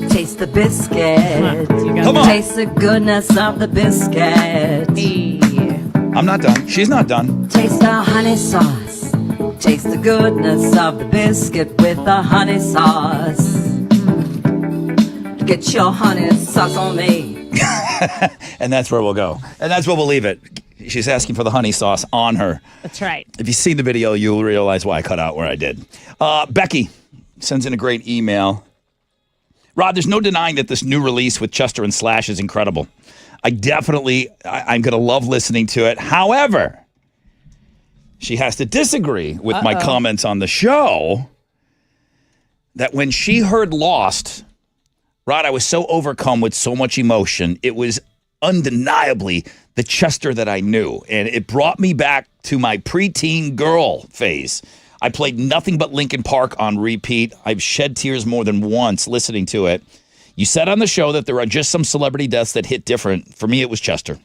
[SPEAKER 10] Taste the biscuit.
[SPEAKER 2] Come on.
[SPEAKER 10] Taste the goodness of the biscuit.
[SPEAKER 2] I'm not done. She's not done.
[SPEAKER 10] Taste the honey sauce. Taste the goodness of the biscuit with the honey sauce. Get your honey sauce on me.
[SPEAKER 2] And that's where we'll go. And that's where we'll leave it. She's asking for the honey sauce on her.
[SPEAKER 1] That's right.
[SPEAKER 2] If you see the video, you'll realize why I cut out where I did. Becky sends in a great email. Rod, there's no denying that this new release with Chester and Slash is incredible. I'm going to love listening to it. However, she has to disagree with my comments on the show that when she heard Lost, Rod, I was so overcome with so much emotion. It was undeniably the Chester that I knew. And it brought me back to my preteen girl phase. I played nothing but Linkin Park on repeat. I've shed tears more than once listening to it. You said on the show that there are just some celebrity deaths that hit different. For me, it was Chester.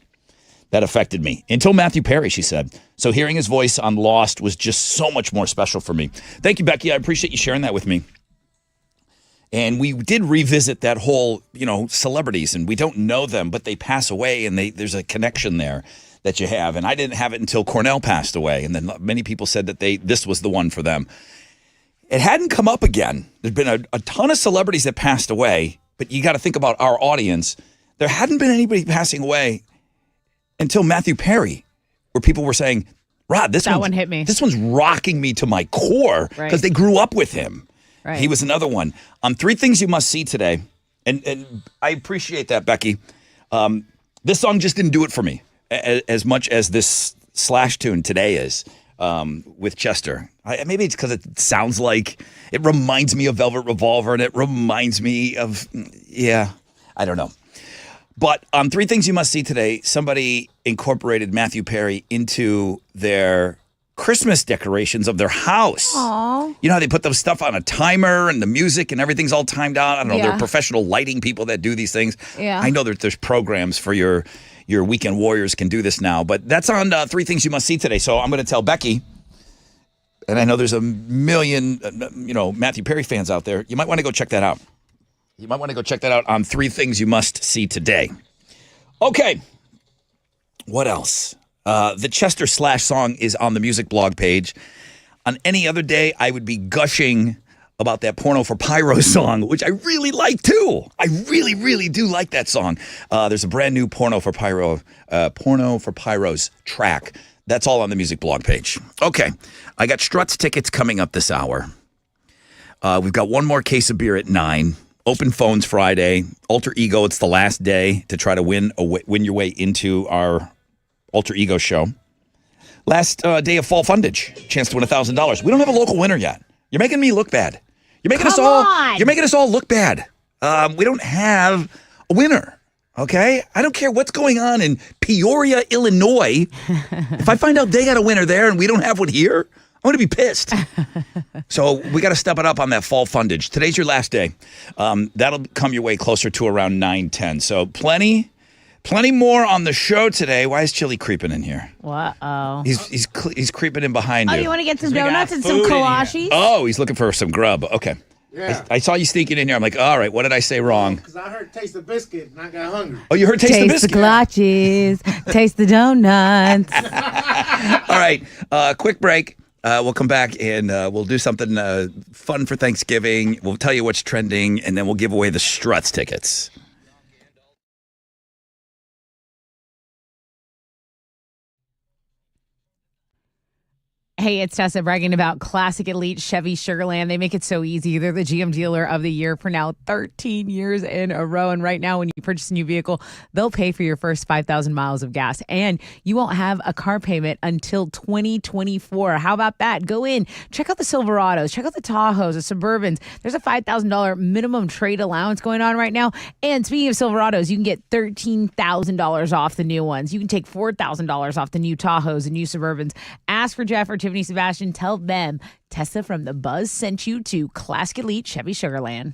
[SPEAKER 2] That affected me. Until Matthew Perry, she said. So hearing his voice on Lost was just so much more special for me. Thank you, Becky. I appreciate you sharing that with me. And we did revisit that whole, celebrities, and we don't know them, but they pass away, and there's a connection there that you have. And I didn't have it until Cornell passed away, and then many people said that this was the one for them. It hadn't come up again. There'd been a ton of celebrities that passed away, but you got to think about our audience. There hadn't been anybody passing away until Matthew Perry, where people were saying, Rod, this one hit me. This one's rocking me to my core because they grew up with him. Right. He was another one. 3 things you must see today, and I appreciate that, Becky. This song just didn't do it for me as much as this Slash tune today is with Chester. Maybe it's because it sounds like, it reminds me of Velvet Revolver, and it reminds me of, I don't know. But 3 things you must see today, somebody incorporated Matthew Perry into their Christmas decorations of their house.
[SPEAKER 1] Aww.
[SPEAKER 2] You know how they put those stuff on a timer and the music and everything's all timed out? I don't know.
[SPEAKER 1] Yeah.
[SPEAKER 2] They're professional lighting people that do these things.
[SPEAKER 1] Yeah.
[SPEAKER 2] I know that there's programs for your weekend warriors can do this now, but that's on 3 things you must see today. So I'm going to tell Becky, and I know there's a million, Matthew Perry fans out there. You might want to go check that out. You might want to go check that out on 3 Things You Must See Today. Okay. What else? The Chester Slash song is on the music blog page. On any other day, I would be gushing about that Porno for Pyro song, which I really like too. I really, really do like that song. There's a brand new Porno for Pyro's track. That's all on the music blog page. Okay, I got Struts tickets coming up this hour. We've got one more case of beer at 9. Open phones Friday. Alter Ego, it's the last day to try to win your way into our Alter Ego show. Last day of fall fundage. Chance to win $1,000. We don't have a local winner yet. You're making me look bad. You're making us all look bad. We don't have a winner. Okay? I don't care what's going on in Peoria, Illinois. If I find out they got a winner there and we don't have one here, I'm going to be pissed. So we got to step it up on that fall fundage. Today's your last day. That'll come your way closer to around 9:10. So plenty more on the show today. Why is Chili creeping in here?
[SPEAKER 1] Uh-oh.
[SPEAKER 2] He's creeping in behind you.
[SPEAKER 1] Oh, you want to get some donuts and some kolaches?
[SPEAKER 2] Oh, he's looking for some grub. Okay.
[SPEAKER 11] Yeah.
[SPEAKER 2] I saw you sneaking in here. I'm like, all right, what did I say wrong?
[SPEAKER 11] Because I heard taste the biscuit and I got hungry.
[SPEAKER 2] Oh, you heard taste the biscuit?
[SPEAKER 1] Taste the kolaches. Taste the donuts.
[SPEAKER 2] All right, quick break. We'll come back and we'll do something fun for Thanksgiving. We'll tell you what's trending, and then we'll give away the Struts tickets.
[SPEAKER 1] Hey, it's Tessa bragging about Classic Elite Chevy Sugarland. They make it so easy. They're the GM Dealer of the Year for now 13 years in a row. And right now, when you purchase a new vehicle, they'll pay for your first 5,000 miles of gas. And you won't have a car payment until 2024. How about that? Go in, check out the Silverados, check out the Tahoes, the Suburbans. There's a $5,000 minimum trade allowance going on right now. And speaking of Silverados, you can get $13,000 off the new ones. You can take $4,000 off the new Tahoes and new Suburbans. Ask for Jeff or Tiffany Sebastian. Tell them Tessa from The Buzz sent you to Classic Elite Chevy Sugarland.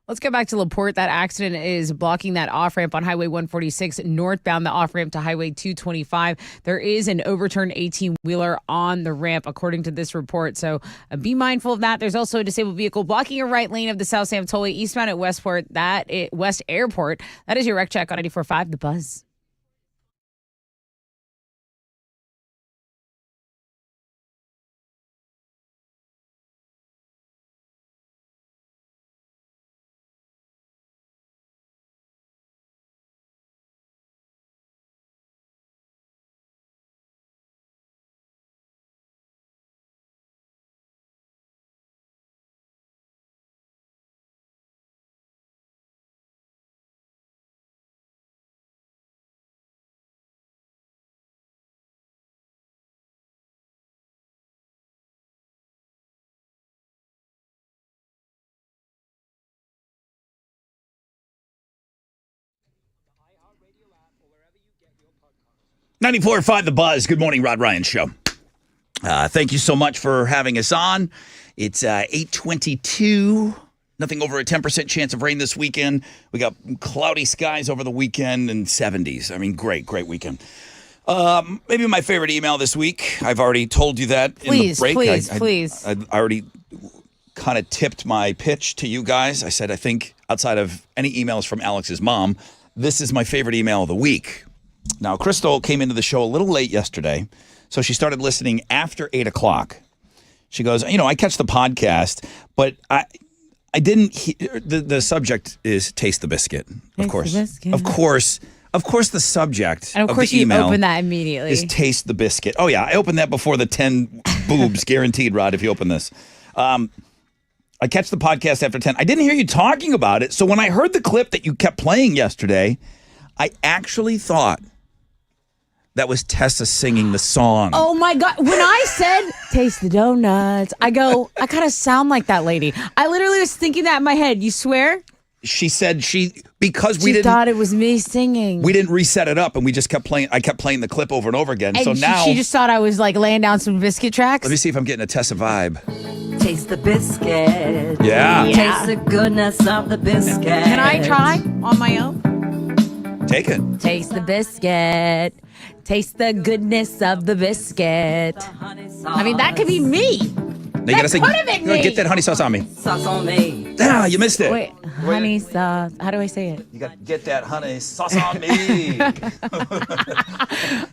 [SPEAKER 1] Let's get back to LaPorte. That accident is blocking that off-ramp on Highway 146 northbound, the off-ramp to Highway 225. There is an overturned 18-wheeler on the ramp, according to this report. So be mindful of that. There's also a disabled vehicle blocking a right lane of the South Sam Tollway eastbound at West Airport. That is your wreck check on 94.5 The Buzz.
[SPEAKER 2] .94.5 The Buzz. Good morning, Rod Ryan Show. Thank you so much for having us on. It's 8:22. Nothing over a 10% chance of rain this weekend. We got cloudy skies over the weekend and 70s. I mean, great weekend. Maybe my favorite email this week. I've already told you that in the break.
[SPEAKER 1] Please.
[SPEAKER 2] I already kind of tipped my pitch to you guys. I said, I think outside of any emails from Alex's mom, this is my favorite email of the week. Now, Crystal came into the show a little late yesterday, so she started listening after 8 o'clock. She goes, I catch the podcast, but I didn't hear, the subject is Taste the Biscuit, of course. Of course, the subject
[SPEAKER 1] and of course
[SPEAKER 2] the email
[SPEAKER 1] you open that immediately.
[SPEAKER 2] Is Taste the Biscuit. Oh, yeah, I opened that before the 10 boobs, guaranteed, Rod, if you open this. I catch the podcast after 10. I didn't hear you talking about it, so when I heard the clip that you kept playing yesterday, I actually thought that was Tessa singing the song.
[SPEAKER 1] Oh, my God. When I said, taste the donuts, I kind of sound like that lady. I literally was thinking that in my head. You swear?
[SPEAKER 2] She said because
[SPEAKER 1] we thought it was me singing.
[SPEAKER 2] We didn't reset it up, and we just kept playing. I kept playing the clip over and over again.
[SPEAKER 1] And
[SPEAKER 2] so now
[SPEAKER 1] she just thought I was like laying down some biscuit tracks.
[SPEAKER 2] Let me see if I'm getting a Tessa vibe.
[SPEAKER 10] Taste the biscuit.
[SPEAKER 2] Yeah.
[SPEAKER 10] Taste the goodness of the biscuit.
[SPEAKER 1] Can I try on my own?
[SPEAKER 2] Take it.
[SPEAKER 1] Taste the biscuit. Taste the goodness of the biscuit. I mean, that could be me.
[SPEAKER 2] Now you gotta say, get that honey sauce on me.
[SPEAKER 10] Sauce on me.
[SPEAKER 2] Ah, you missed it.
[SPEAKER 1] Wait, honey sauce. How do I say it?
[SPEAKER 2] You gotta get that honey sauce on me.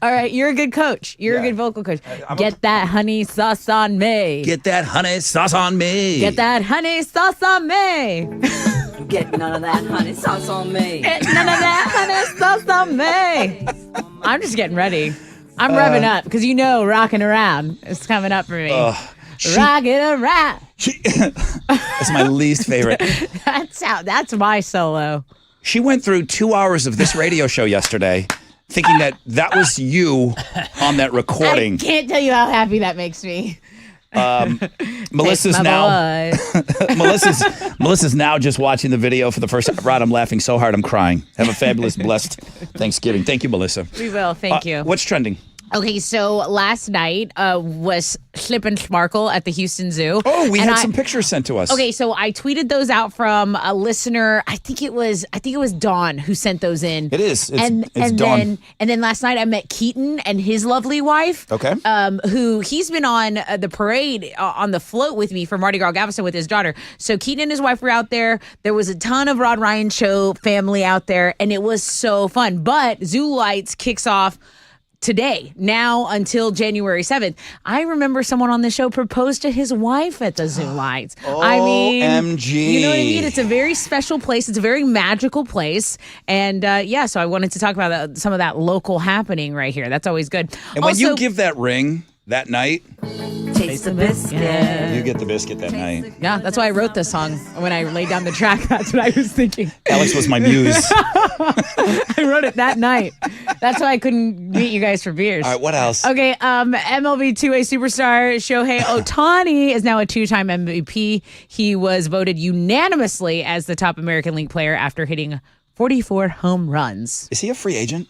[SPEAKER 1] All right, you're a good coach. You're a good vocal coach. Get that honey sauce on me.
[SPEAKER 2] Get that honey sauce on me.
[SPEAKER 1] Get that honey sauce on me.
[SPEAKER 10] Get none of that honey sauce on me.
[SPEAKER 1] Get none of that honey sauce on me. I'm just getting ready. I'm revving up because rocking around is coming up for me. Rocking around.
[SPEAKER 2] That's my least favorite.
[SPEAKER 1] That's my solo.
[SPEAKER 2] She went through 2 hours of this radio show yesterday thinking that was you on that recording.
[SPEAKER 1] I can't tell you how happy that makes me.
[SPEAKER 2] Melissa's now Melissa's now just watching the video for the first time. Rod, I'm laughing so hard I'm crying. Have a fabulous, blessed Thanksgiving. Thank you, Melissa.
[SPEAKER 1] We will. Thank you.
[SPEAKER 2] What's trending?
[SPEAKER 1] Okay, so last night was Slip and Sparkle at the Houston Zoo.
[SPEAKER 2] Oh, we had some pictures sent to us.
[SPEAKER 1] Okay, so I tweeted those out from a listener. I think it was Dawn who sent those in.
[SPEAKER 2] It is.
[SPEAKER 1] It's
[SPEAKER 2] Dawn.
[SPEAKER 1] And then last night I met Keaton and his lovely wife.
[SPEAKER 2] Okay.
[SPEAKER 1] Who he's been on the parade on the float with me for Mardi Gras Galveston with his daughter. So Keaton and his wife were out there. There was a ton of Rod Ryan Show family out there, and it was so fun. But Zoo Lights kicks off today, now until January 7th. I remember someone on the show proposed to his wife at the Zoo Lights. I mean,
[SPEAKER 2] OMG.
[SPEAKER 1] You know what I mean? It's a very special place. It's a very magical place. And so I wanted to talk about some of that local happening right here. That's always good.
[SPEAKER 2] And when you give that ring that night,
[SPEAKER 10] taste the biscuit.
[SPEAKER 2] You get the biscuit that night.
[SPEAKER 1] Yeah, that's why I wrote this song. When I laid down the track, that's what I was thinking.
[SPEAKER 2] Alex was my muse.
[SPEAKER 1] I wrote it that night. That's why I couldn't meet you guys for beers.
[SPEAKER 2] All right, what else?
[SPEAKER 1] Okay, MLB two-way superstar Shohei Ohtani is now a two-time MVP. He was voted unanimously as the top American League player after hitting 44 home runs.
[SPEAKER 2] Is he a free agent?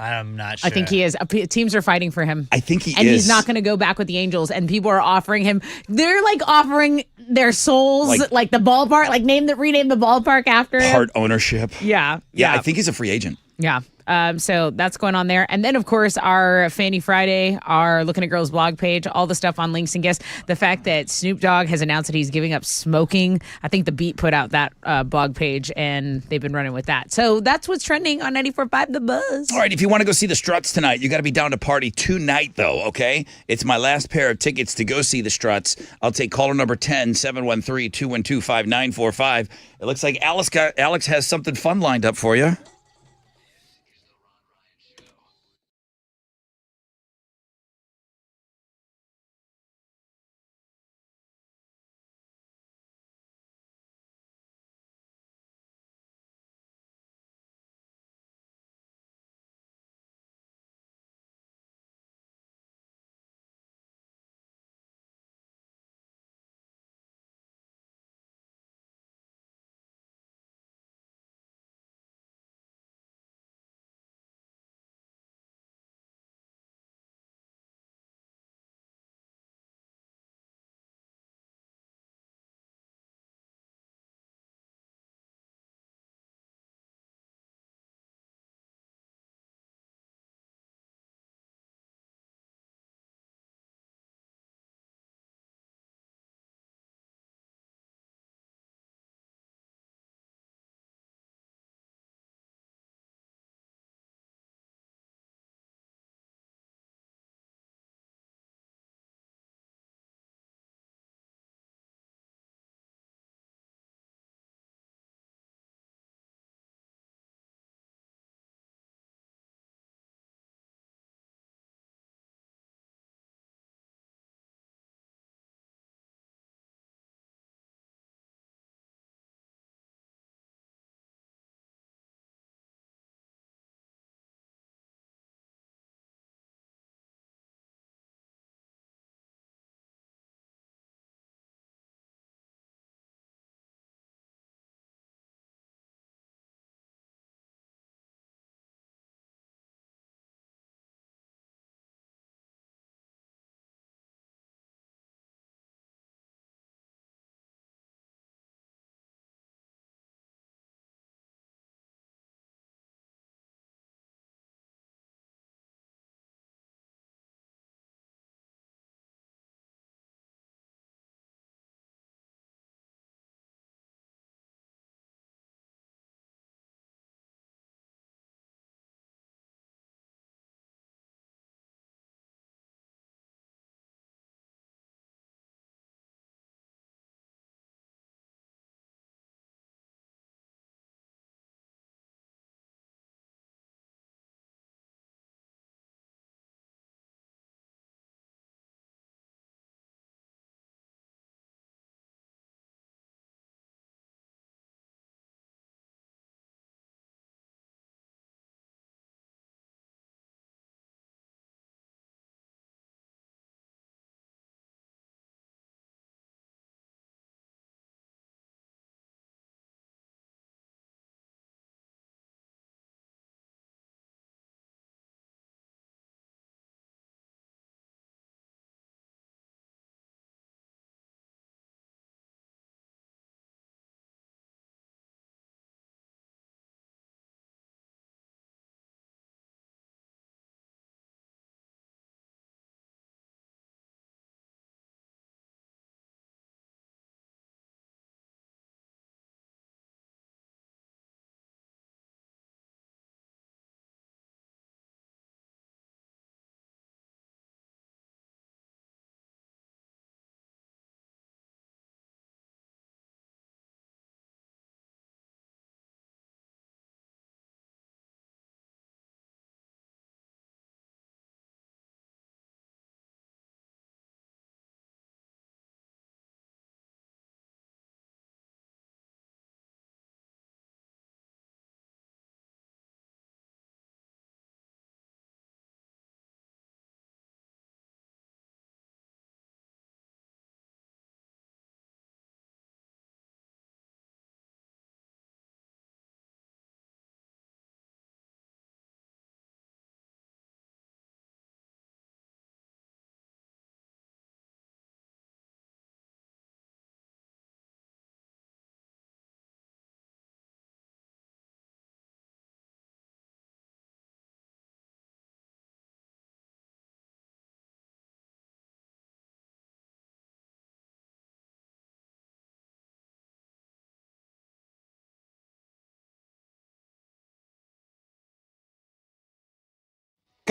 [SPEAKER 3] I'm not sure.
[SPEAKER 1] I think he is. Teams are fighting for him.
[SPEAKER 2] I think he
[SPEAKER 1] and
[SPEAKER 2] is.
[SPEAKER 1] he's not going to go back with the Angels. And people are offering him. They're like offering their souls, like the ballpark, like rename the ballpark after him.
[SPEAKER 2] Part ownership.
[SPEAKER 1] Yeah.
[SPEAKER 2] Yeah, I think he's a free agent.
[SPEAKER 1] Yeah. So that's going on there. And then, of course, our Fanny Friday, our Looking at Girls blog page, all the stuff on links and guests. The fact that Snoop Dogg has announced that he's giving up smoking. I think The Beat put out that blog page, and they've been running with that. So that's what's trending on 94.5 The Buzz.
[SPEAKER 2] All right, if you want to go see the Struts tonight, you got to be down to party tonight, though, okay? It's my last pair of tickets to go see the Struts. I'll take caller number 10, 713-212-5945. It looks like Alex has something fun lined up for you.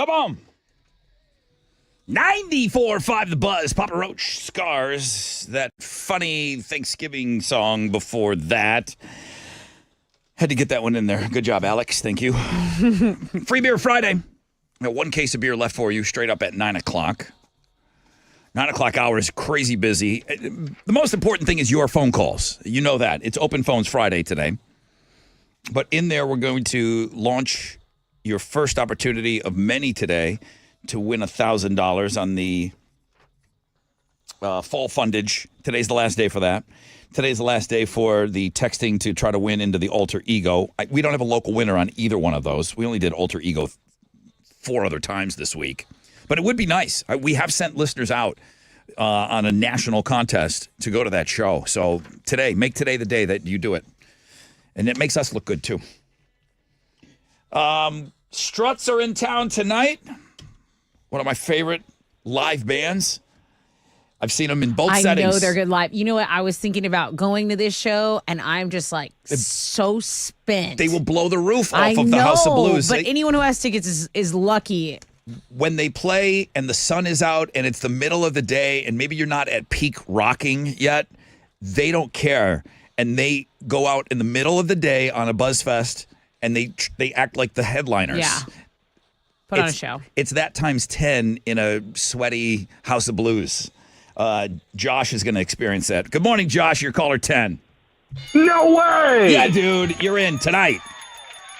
[SPEAKER 2] Come on. 94.5 The Buzz. Papa Roach, Scars. That funny Thanksgiving song before that. Had to get that one in there. Good job, Alex. Thank you. Free Beer Friday. Got one case of beer left for you straight up at 9 o'clock. 9 o'clock hour is crazy busy. The most important thing is your phone calls. You know that. It's Open Phones Friday today. But in there, we're going to launch your first opportunity of many today to win $1,000 on the fall fundage. Today's the last day for that. Today's the last day for the texting to try to win into the Alter Ego. We don't have a local winner on either one of those. We only did Alter Ego 4 other times this week. But it would be nice. We have sent listeners out on a national contest to go to that show. So today, make today the day that you do it. And it makes us look good, too. Struts are in town tonight. One of my favorite live bands. I've seen them in both settings.
[SPEAKER 1] I know they're good live. You know what? I was thinking about going to this show, and I'm just like so spent.
[SPEAKER 2] They will blow the roof off of the House of Blues.
[SPEAKER 1] But anyone who has tickets is lucky.
[SPEAKER 2] When they play and the sun is out and it's the middle of the day and maybe you're not at peak rocking yet, they don't care. And they go out in the middle of the day on a BuzzFest and they act like the headliners.
[SPEAKER 1] Yeah. Put on a show.
[SPEAKER 2] It's that times 10 in a sweaty House of Blues. Josh is going to experience that. Good morning, Josh. You're caller 10.
[SPEAKER 6] No way!
[SPEAKER 2] Yeah, dude. You're in tonight.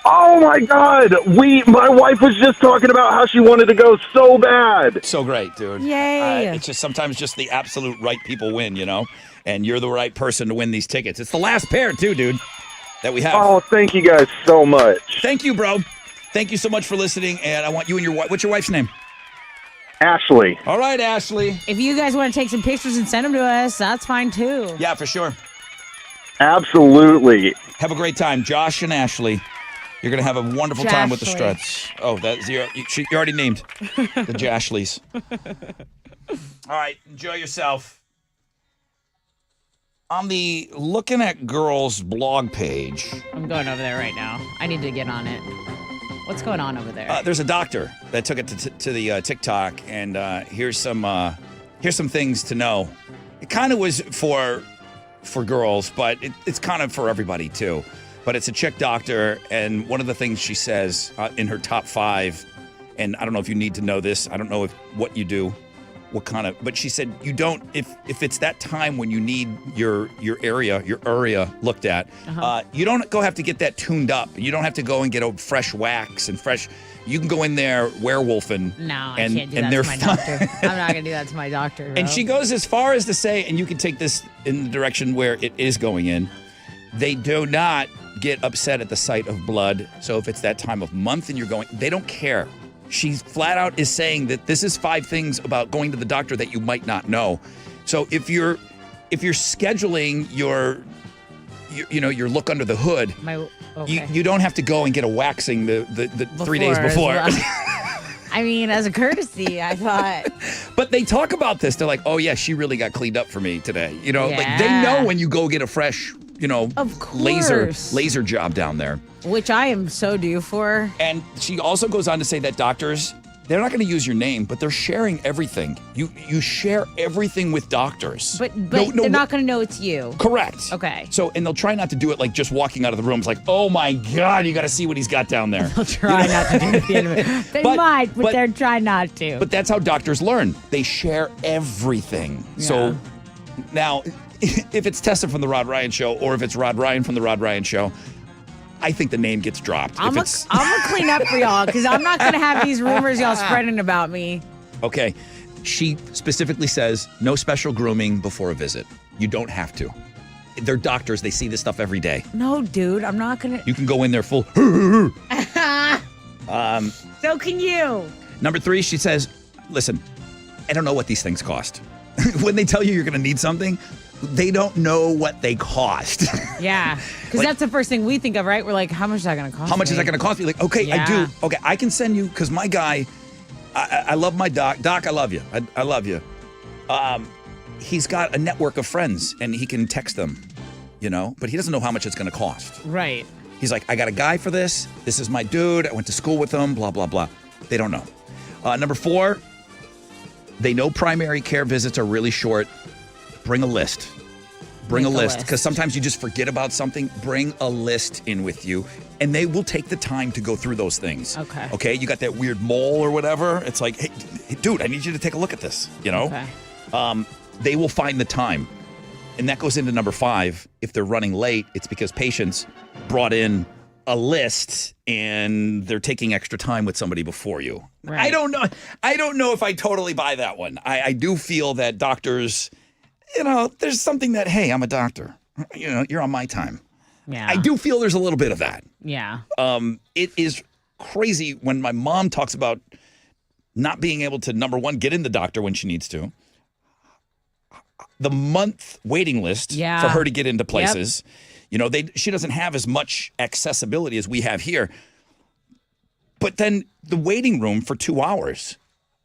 [SPEAKER 6] Oh, my God. My wife was just talking about how she wanted to go so bad.
[SPEAKER 2] So great, dude.
[SPEAKER 1] Yay.
[SPEAKER 2] It's just sometimes just the absolute right people win, you know? And you're the right person to win these tickets. It's the last pair, too, dude, that we have.
[SPEAKER 6] Oh, thank you guys so much.
[SPEAKER 2] Thank you, bro. Thank you so much for listening, and I want you and your wife. What's your wife's name?
[SPEAKER 6] Ashley.
[SPEAKER 2] All right, Ashley.
[SPEAKER 1] If you guys want to take some pictures and send them to us, that's fine, too.
[SPEAKER 2] Yeah, for sure.
[SPEAKER 6] Absolutely.
[SPEAKER 2] Have a great time. Josh and Ashley, you're going to have a wonderful time with the Struts. Oh, that's you already named the Jashleys. All right, enjoy yourself. On the Looking at Girls blog page.
[SPEAKER 1] I'm going over there right now. I need to get on it. What's going on over there?
[SPEAKER 2] There's a doctor that took it to the TikTok, and here's some things to know. It kind of was for girls, but it's kind of for everybody too. But it's a chick doctor, and one of the things she says in her top 5, and I don't know if you need to know this. I don't know what you do. But she said you don't, if it's that time when you need your area looked at, you don't go have to get that tuned up. You don't have to go and get a fresh wax and fresh, you can go in there werewolfing.
[SPEAKER 1] No, I can't do that to my doctor. I'm not going to do that to my doctor. Bro.
[SPEAKER 2] And she goes as far as to say, and you can take this in the direction where it is going in, they do not get upset at the sight of blood. So if it's that time of month and you're going, they don't care. She flat out is saying that this is 5 things about going to the doctor that you might not know. So if you're scheduling your look under the hood, you don't have to go and get a waxing the 3 days before.
[SPEAKER 1] I mean, as a courtesy, I thought.
[SPEAKER 2] But they talk about this. They're like, oh yeah, she really got cleaned up for me today. Like they know when you go get a fresh, laser job down there.
[SPEAKER 1] Which I am so due for.
[SPEAKER 2] And she also goes on to say that doctors, they're not going to use your name, but they're sharing everything. You share everything with doctors.
[SPEAKER 1] But they're not going to know it's you.
[SPEAKER 2] Correct.
[SPEAKER 1] Okay.
[SPEAKER 2] So, and they'll try not to do it like just walking out of the room. It's like, oh my God, you got to see what he's got down there.
[SPEAKER 1] They'll try not to do it at the end of it. They might, but they're trying not to.
[SPEAKER 2] But that's how doctors learn. They share everything. Yeah. So now, if it's Tessa from the Rod Ryan Show or if it's Rod Ryan from the Rod Ryan Show, I think the name gets dropped.
[SPEAKER 1] I'm going to clean up for y'all because I'm not going to have these rumors y'all spreading about me.
[SPEAKER 2] Okay. She specifically says no special grooming before a visit. You don't have to. They're doctors. They see this stuff every day.
[SPEAKER 1] No, dude. I'm not going to.
[SPEAKER 2] You can go in there full.
[SPEAKER 1] So can you.
[SPEAKER 2] Number 3, she says, listen, I don't know what these things cost. When they tell you you're going to need something, they don't know what they cost.
[SPEAKER 1] Yeah, because that's the first thing we think of, right? We're like, how much is that going to cost?
[SPEAKER 2] How much is that going to cost me? Like, okay, yeah. I do. Okay, I can send you, because my guy, I love my doc. Doc, I love you. I love you. He's got a network of friends, and he can text them, but he doesn't know how much it's going to cost.
[SPEAKER 1] Right.
[SPEAKER 2] He's like, I got a guy for this. This is my dude. I went to school with him, blah, blah, blah. They don't know. Number 4, they know primary care visits are really short. Bring a list. Bring a list, because sometimes you just forget about something. Bring a list in with you, and they will take the time to go through those things. Okay, you got that weird mole or whatever. It's like, hey, dude, I need you to take a look at this, you know? They will find the time. And that goes into number 5. If they're running late, it's because patients brought in a list and they're taking extra time with somebody before you.
[SPEAKER 1] Right.
[SPEAKER 2] I don't know if I totally buy that one. I do feel that doctors, there's something that, hey, I'm a doctor. You're on my time.
[SPEAKER 1] Yeah.
[SPEAKER 2] I do feel there's a little bit of that.
[SPEAKER 1] Yeah.
[SPEAKER 2] It is crazy when my mom talks about not being able to, number 1, get in the doctor when she needs to. The month waiting list for her to get into places. She doesn't have as much accessibility as we have here. But then the waiting room for 2 hours,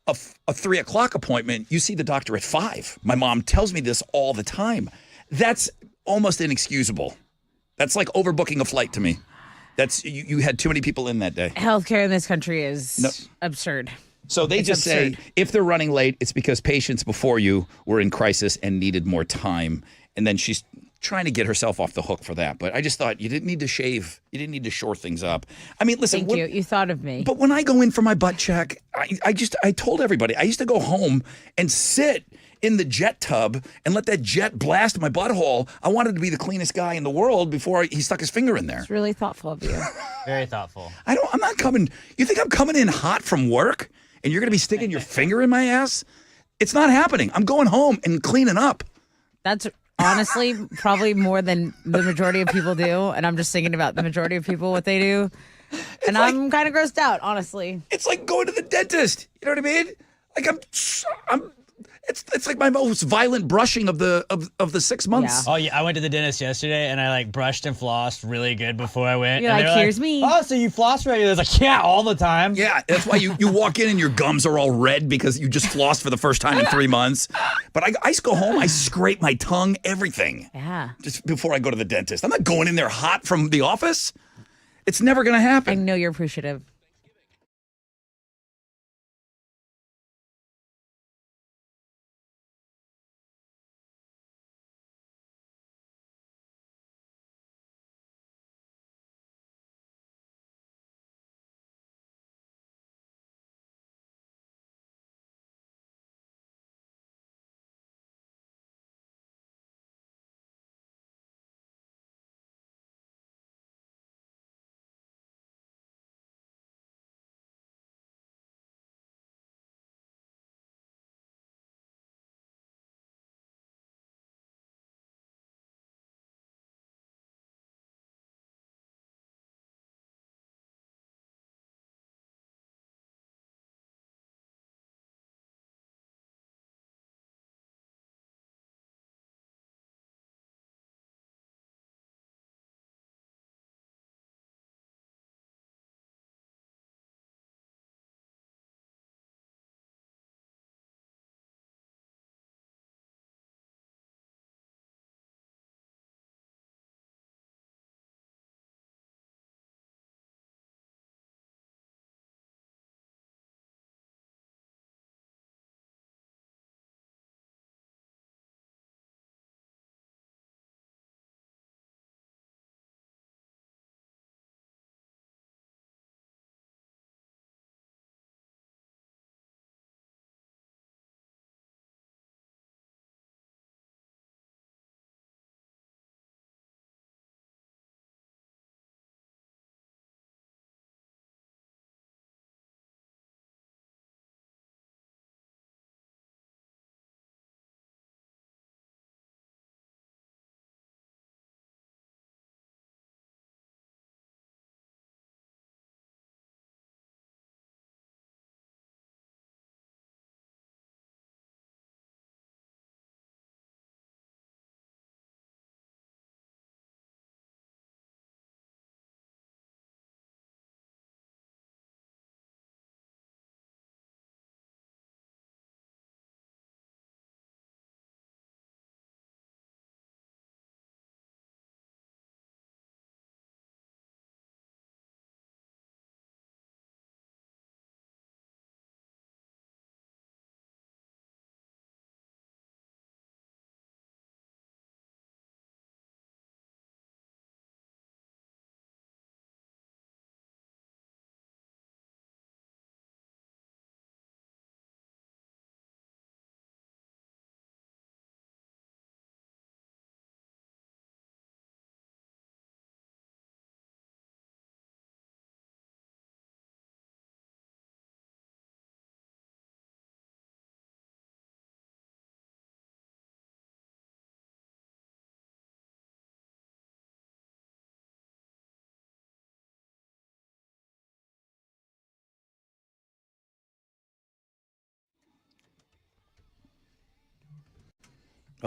[SPEAKER 2] a 3 o'clock appointment, you see the doctor at 5. My mom tells me this all the time. That's almost inexcusable. That's like overbooking a flight to me. That's you had too many people in that day.
[SPEAKER 1] Healthcare in this country is absurd.
[SPEAKER 2] So they just say if they're running late, it's because patients before you were in crisis and needed more time. And then she's trying to get herself off the hook for that. But I just thought you didn't need to shave. You didn't need to shore things up. I mean, listen.
[SPEAKER 1] Thank you. You thought of me.
[SPEAKER 2] But when I go in for my butt check, I told everybody, I used to go home and sit in the jet tub and let that jet blast my butthole. I wanted to be the cleanest guy in the world before he stuck his finger in there.
[SPEAKER 1] It's really thoughtful of you.
[SPEAKER 3] Very thoughtful.
[SPEAKER 2] I'm not coming. You think I'm coming in hot from work and you're going to be sticking your finger in my ass? It's not happening. I'm going home and cleaning up.
[SPEAKER 1] That's honestly probably more than the majority of people do. And I'm just thinking about the majority of people, what they do. And I'm kind of grossed out, honestly.
[SPEAKER 2] It's like going to the dentist. You know what I mean? Like it's like my most violent brushing of the 6 months.
[SPEAKER 3] Yeah. Oh yeah, I went to the dentist yesterday and I brushed and flossed really good before I went.
[SPEAKER 1] You're
[SPEAKER 3] and
[SPEAKER 1] like, here's me.
[SPEAKER 3] Oh, so you floss regularly? I was like, yeah, all the time.
[SPEAKER 2] Yeah, that's why you walk in and your gums are all red because you just flossed for the first time in 3 months. But I go home, I scrape my tongue, everything.
[SPEAKER 1] Yeah.
[SPEAKER 2] Just before I go to the dentist. I'm not going in there hot from the office. It's never going to happen.
[SPEAKER 1] I know you're appreciative.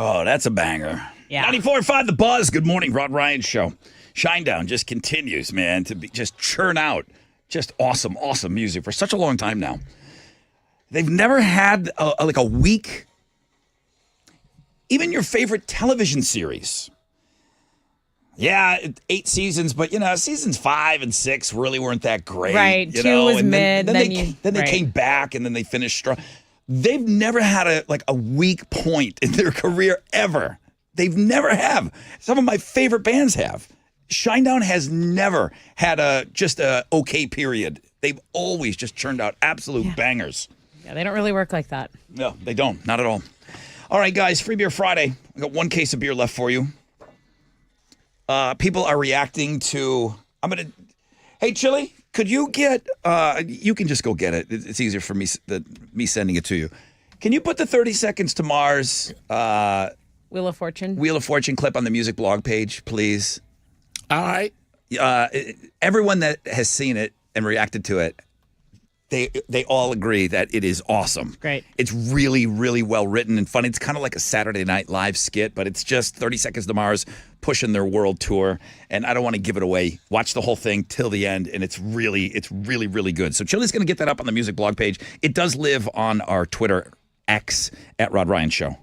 [SPEAKER 2] Oh, that's a banger.
[SPEAKER 1] Yeah.
[SPEAKER 2] 94.5 The Buzz. Good morning, Rod Ryan Show. Shinedown just continues, man, to be just churn out just awesome music for such a long time now. They've never had a week. Even your favorite television series. Yeah, 8 seasons, but seasons 5 and 6 really weren't that great.
[SPEAKER 1] Right, 2 was mid.
[SPEAKER 2] Then they came back and then they finished strong. They've never had a weak point in their career ever. They've never have. Some of my favorite bands have. Shinedown has never had a okay period. They've always just churned out absolute bangers.
[SPEAKER 1] Yeah, they don't really work like that.
[SPEAKER 2] No, they don't. Not at all. All right, guys, Free Beer Friday. I got 1 case of beer left for you. People are reacting to. Hey, Chili, could you get? You can just go get it. It's easier for me sending it to you. Can you put the 30 Seconds to Mars
[SPEAKER 1] Wheel of Fortune
[SPEAKER 2] clip on the music blog page, please?
[SPEAKER 11] All right.
[SPEAKER 2] Everyone that has seen it and reacted to it, they all agree that it is awesome.
[SPEAKER 1] Great.
[SPEAKER 2] It's really, really well written and funny. It's kind of like a Saturday Night Live skit, but it's just 30 Seconds to Mars pushing their world tour. And I don't want to give it away. Watch the whole thing till the end, and it's really, really good. So Chili's going to get that up on the music blog page. It does live on our Twitter X at Rod Ryan Show.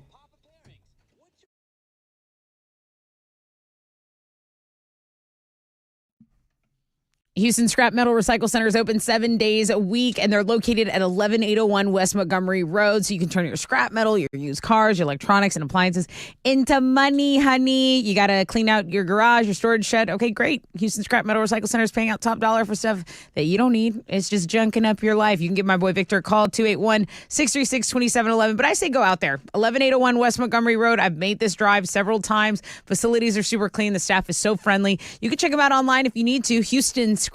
[SPEAKER 1] Houston Scrap Metal Recycle Center is open 7 days a week, and they're located at 11801 West Montgomery Road. So you can turn your scrap metal, your used cars, your electronics, and appliances into money, honey. You got to clean out your garage, your storage shed. Okay, great. Houston Scrap Metal Recycle Center is paying out top dollar for stuff that you don't need. It's just junking up your life. You can give my boy Victor a call, 281-636-2711. But I say go out there. 11801 West Montgomery Road. I've made this drive several times. Facilities are super clean. The staff is so friendly. You can check them out online if you need to. HoustonScrapMetal.co.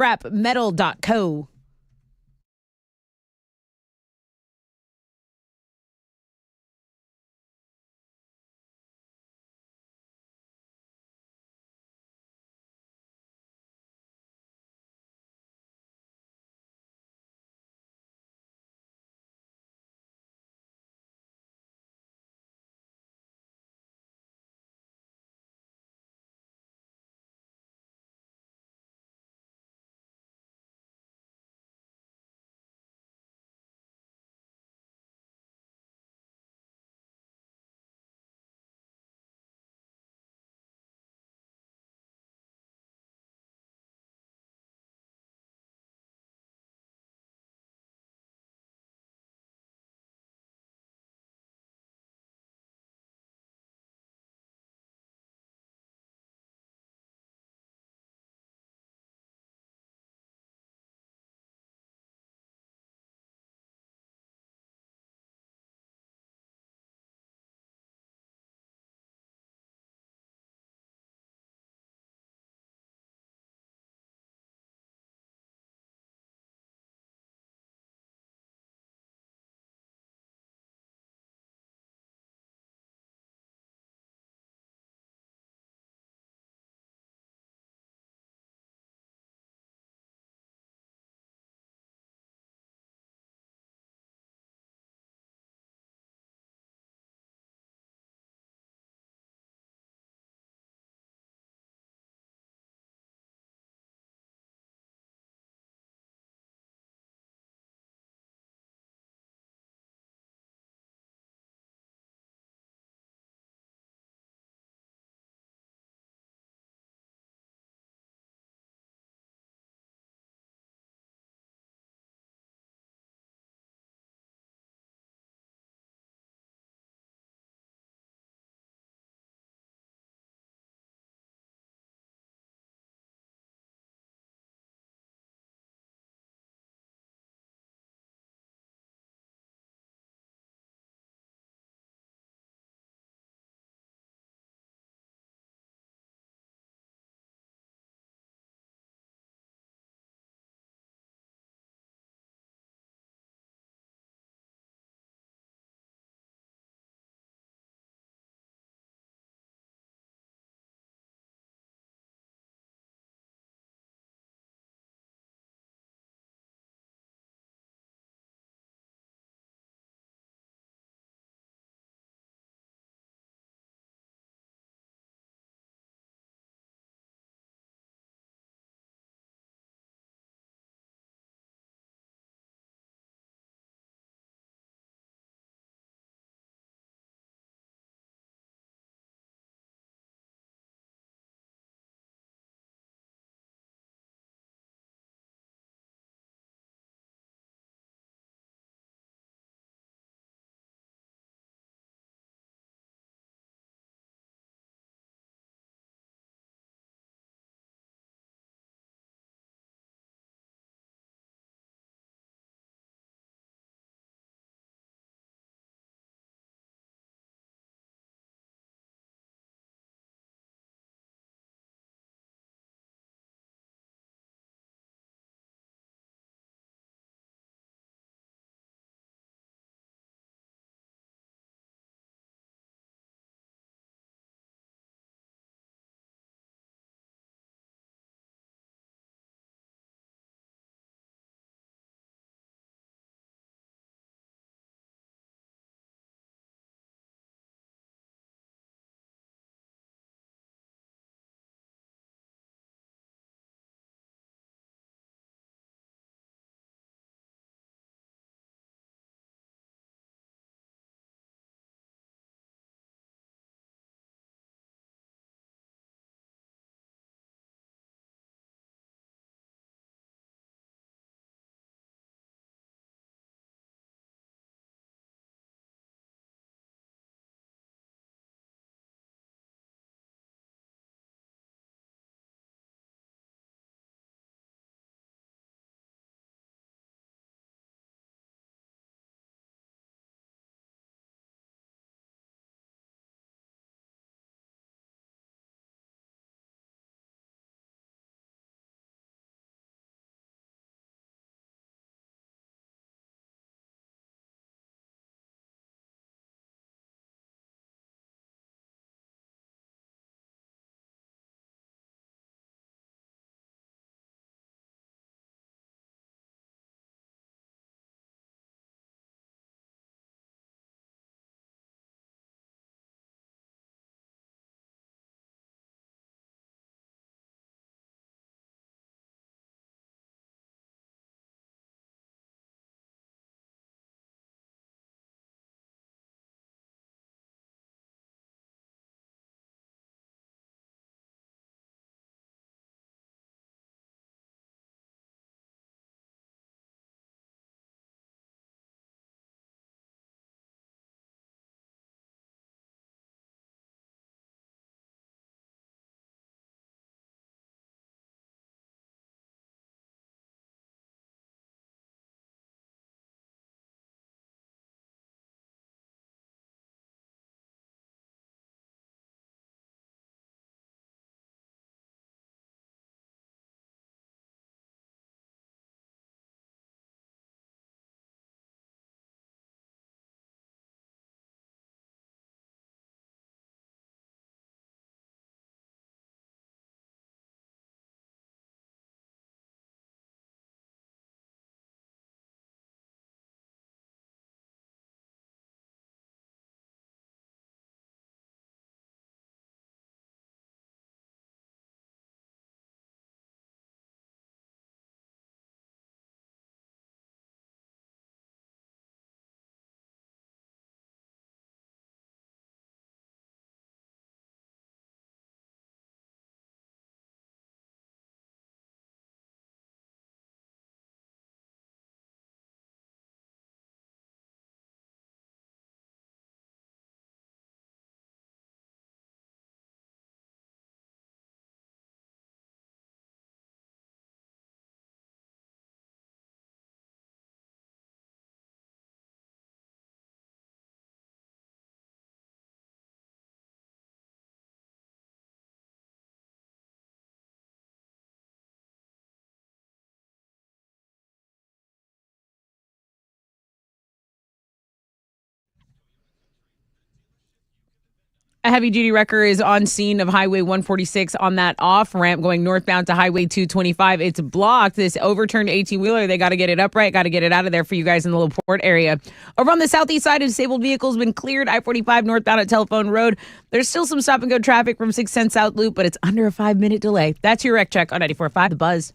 [SPEAKER 1] A heavy-duty wrecker is on scene of Highway 146 on that off-ramp going northbound to Highway 225. It's blocked. This overturned 18-wheeler, they got to get it upright, got to get it out of there for you guys in the LaPorte area. Over on the southeast side, a disabled vehicle has been cleared. I-45 northbound at Telephone Road. There's still some stop-and-go traffic from 610 South Loop, but it's under a 5-minute delay. That's your wreck check on 94.5 The Buzz.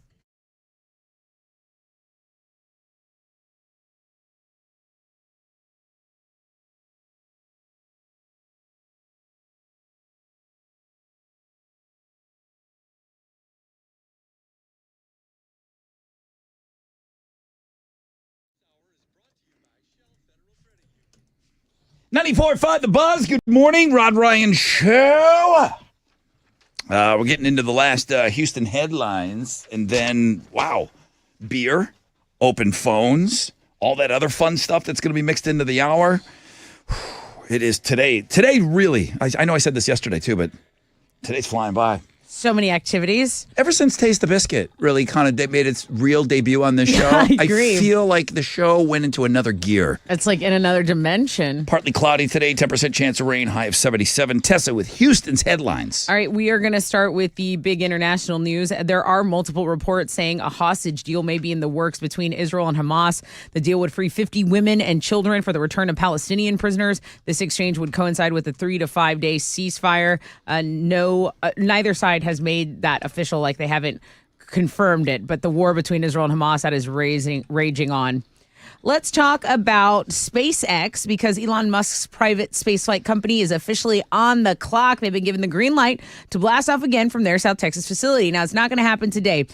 [SPEAKER 2] .94.5 The Buzz. Good morning, Rod Ryan Show. We're getting into the last Houston headlines, and then, wow, beer, open phones, all that other fun stuff that's going to be mixed into the hour. It is today. Today, really, I know I said this yesterday, too, but today's flying by.
[SPEAKER 1] So many activities.
[SPEAKER 2] Ever since Taste the Biscuit really kind of made its real debut on this show,
[SPEAKER 1] I agree.
[SPEAKER 2] I feel like the show went into another gear.
[SPEAKER 1] It's like in another dimension.
[SPEAKER 2] Partly cloudy today, 10% chance of rain, high of 77. Tessa with Houston's headlines.
[SPEAKER 1] All right, we are going to start with the big international news. There are multiple reports saying a hostage deal may be in the works between Israel and Hamas. The deal would free 50 women and children for the return of Palestinian prisoners. This exchange would coincide with a 3 to 5 day ceasefire. Neither side has made that official, like they haven't confirmed it, but the war between Israel and Hamas that is raging on. Let's talk about SpaceX because Elon Musk's private spaceflight company is officially on the clock. They've been given the green light to blast off again from their South Texas facility. Now, it's not going to happen today.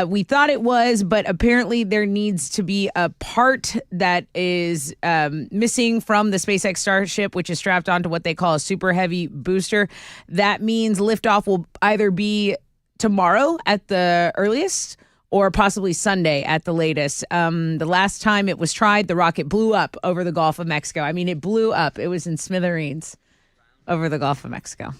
[SPEAKER 1] We thought it was, but apparently there needs to be a part that is missing from the SpaceX Starship, which is strapped onto what they call a super heavy booster. That means liftoff will either be tomorrow at the earliest or possibly Sunday at the latest. The last time it was tried, the rocket blew up over the Gulf of Mexico. I mean, it blew up. It was in smithereens over the Gulf of Mexico.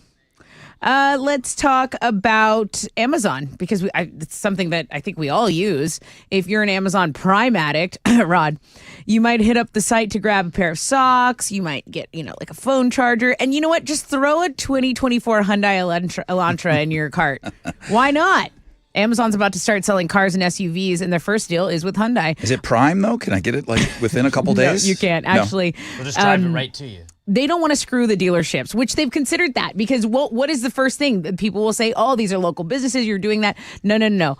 [SPEAKER 1] Let's talk about Amazon because it's something that I think we all use. If you're an Amazon Prime addict, Rod, you might hit up the site to grab a pair of socks. You might get, like a phone charger. And you know what? Just throw a 2024 Hyundai Elantra in your cart. Why not? Amazon's about to start selling cars and SUVs, and their first deal is with Hyundai.
[SPEAKER 2] Is it Prime, though? Can I get it within a couple days?
[SPEAKER 1] No, you can't. Actually,
[SPEAKER 3] we'll just drive it right to you.
[SPEAKER 1] They don't want to screw the dealerships, which they've considered that because what is the first thing? People will say, oh, these are local businesses. You're doing that. No.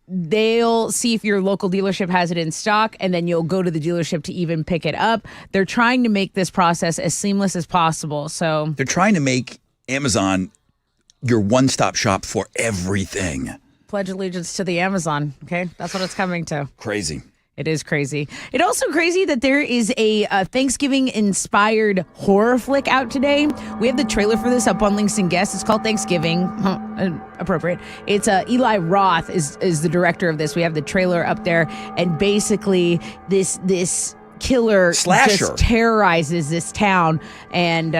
[SPEAKER 1] They'll see if your local dealership has it in stock, and then you'll go to the dealership to even pick it up. They're trying to make this process as seamless as possible. So
[SPEAKER 2] they're trying to make Amazon your one-stop shop for everything.
[SPEAKER 1] Pledge allegiance to the Amazon. Okay, that's what it's coming to.
[SPEAKER 2] Crazy.
[SPEAKER 1] It is crazy. It's also crazy that there is a Thanksgiving-inspired horror flick out today. We have the trailer for this up on Links and Guests. It's called Thanksgiving. Appropriate. It's Eli Roth is the director of this. We have the trailer up there, and basically this killer
[SPEAKER 2] slasher
[SPEAKER 1] just terrorizes this town, and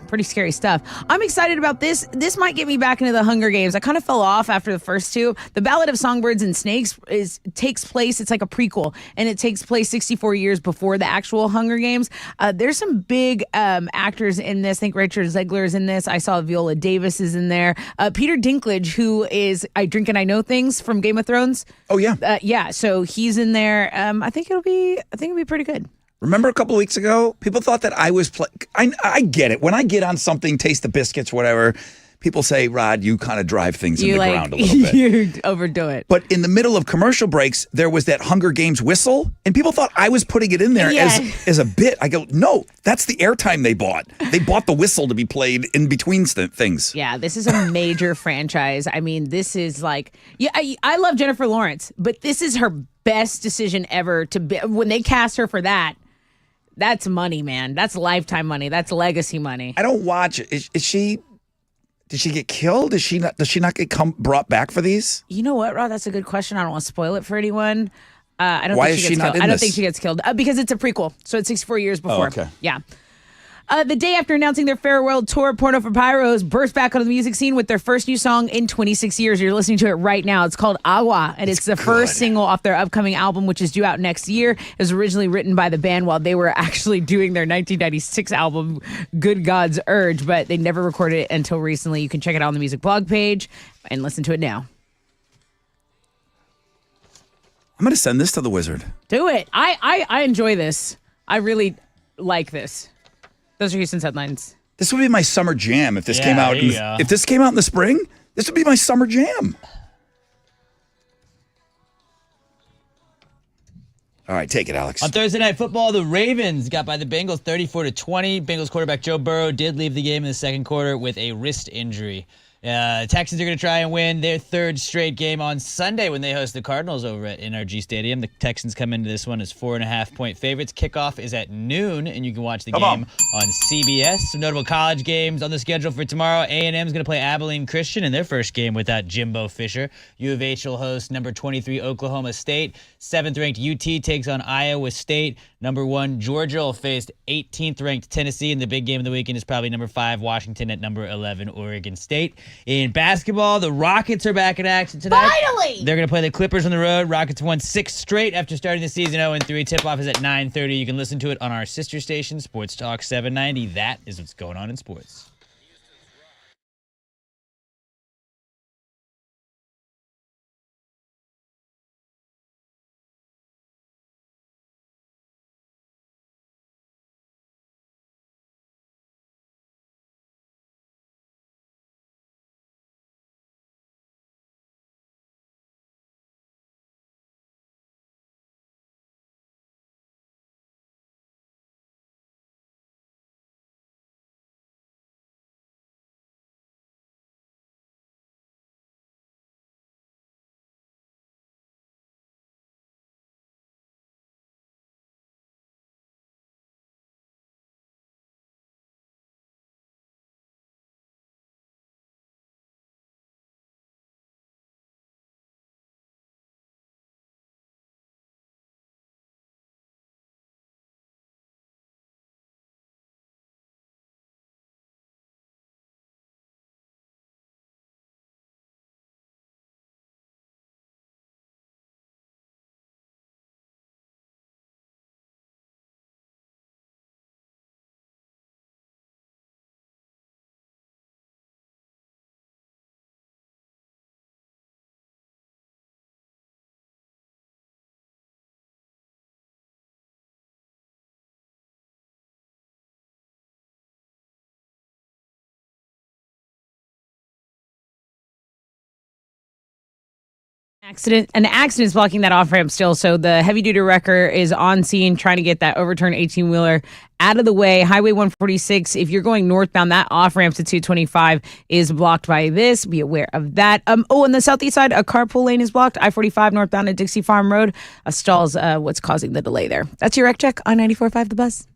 [SPEAKER 1] pretty scary stuff. I'm excited about this. This might get me back into the Hunger Games. I kind of fell off after the first two. The Ballad of Songbirds and Snakes takes place, it's like a prequel, and it takes place 64 years before the actual Hunger Games. There's some big actors in this. I think Richard Zegler is in this. I saw Viola Davis is in there. Peter Dinklage, who is I Drink and I Know Things from Game of Thrones.
[SPEAKER 2] Oh yeah.
[SPEAKER 1] So he's in there. I think it'll be pretty good.
[SPEAKER 2] Remember a couple of weeks ago, people thought that I was I get it. When I get on something, Taste the Biscuits, whatever, people say, Rod, you kind of drive things in the ground a little bit.
[SPEAKER 1] You overdo it.
[SPEAKER 2] But in the middle of commercial breaks, there was that Hunger Games whistle, and people thought I was putting it in there as a bit. I go, no, that's the airtime they bought. They bought the whistle to be played in between things.
[SPEAKER 1] Yeah, this is a major franchise. I mean, this is like, I love Jennifer Lawrence, but this is her best decision ever to be. When they cast her for that, that's money, man. That's lifetime money. That's legacy money.
[SPEAKER 2] I don't watch. Is she? Did she get killed? Does she not get brought back for these?
[SPEAKER 1] You know what, Rod? That's a good question. I don't want to spoil it for anyone. I don't
[SPEAKER 2] Why
[SPEAKER 1] think
[SPEAKER 2] is
[SPEAKER 1] she
[SPEAKER 2] she
[SPEAKER 1] gets
[SPEAKER 2] not
[SPEAKER 1] killed.
[SPEAKER 2] in
[SPEAKER 1] I don't
[SPEAKER 2] this?
[SPEAKER 1] think she gets killed because it's a prequel, so it's 64 years before.
[SPEAKER 2] Oh, okay.
[SPEAKER 1] Yeah. The day after announcing their farewell tour, Porno for Pyros burst back onto the music scene with their first new song in 26 years. You're listening to it right now. It's called Agua, and it's the first single off their upcoming album, which is due out next year. It was originally written by the band while they were actually doing their 1996 album, Good God's Urge, but they never recorded it until recently. You can check it out on the music blog page and listen to it now.
[SPEAKER 2] I'm going to send this to the wizard.
[SPEAKER 1] Do it. I enjoy this. I really like this. Those are Houston's headlines.
[SPEAKER 2] This would be my summer jam if this
[SPEAKER 3] Yeah,
[SPEAKER 2] came out.
[SPEAKER 3] there you go.
[SPEAKER 2] If this came out in the spring, this would be my summer jam. All right, take it, Alex.
[SPEAKER 3] On Thursday Night Football, the Ravens got by the Bengals 34-20. Bengals quarterback Joe Burrow did leave the game in the second quarter with a wrist injury. Texans are going to try and win their third straight game on Sunday when they host the Cardinals over at NRG Stadium. The Texans come into this one as 4.5-point favorites. Kickoff is at noon, and you can watch the game on CBS. Some notable college games on the schedule for tomorrow. A&M is going to play Abilene Christian in their first game without Jimbo Fisher. U of H will host number 23 Oklahoma State. 7th-ranked UT takes on Iowa State. Number 1 Georgia will face 18th-ranked Tennessee, and the big game of the weekend is probably number 5 Washington at number 11 Oregon State. In basketball, the Rockets are back in action tonight.
[SPEAKER 1] Finally!
[SPEAKER 3] They're going to play the Clippers on the road. Rockets won 6 straight after starting the season 0-3. Tip-off is at 9:30. You can listen to it on our sister station, Sports Talk 790. That is what's going on in sports.
[SPEAKER 1] An accident is blocking that off ramp still. So the heavy duty wrecker is on scene trying to get that overturned 18-wheeler out of the way. Highway 146, if you're going northbound, that off ramp to 225 is blocked by this. Be aware of that. On the southeast side, a carpool lane is blocked. I-45 northbound at Dixie Farm Road. A stall's what's causing the delay there. That's your wreck check on 94.5 The Buzz.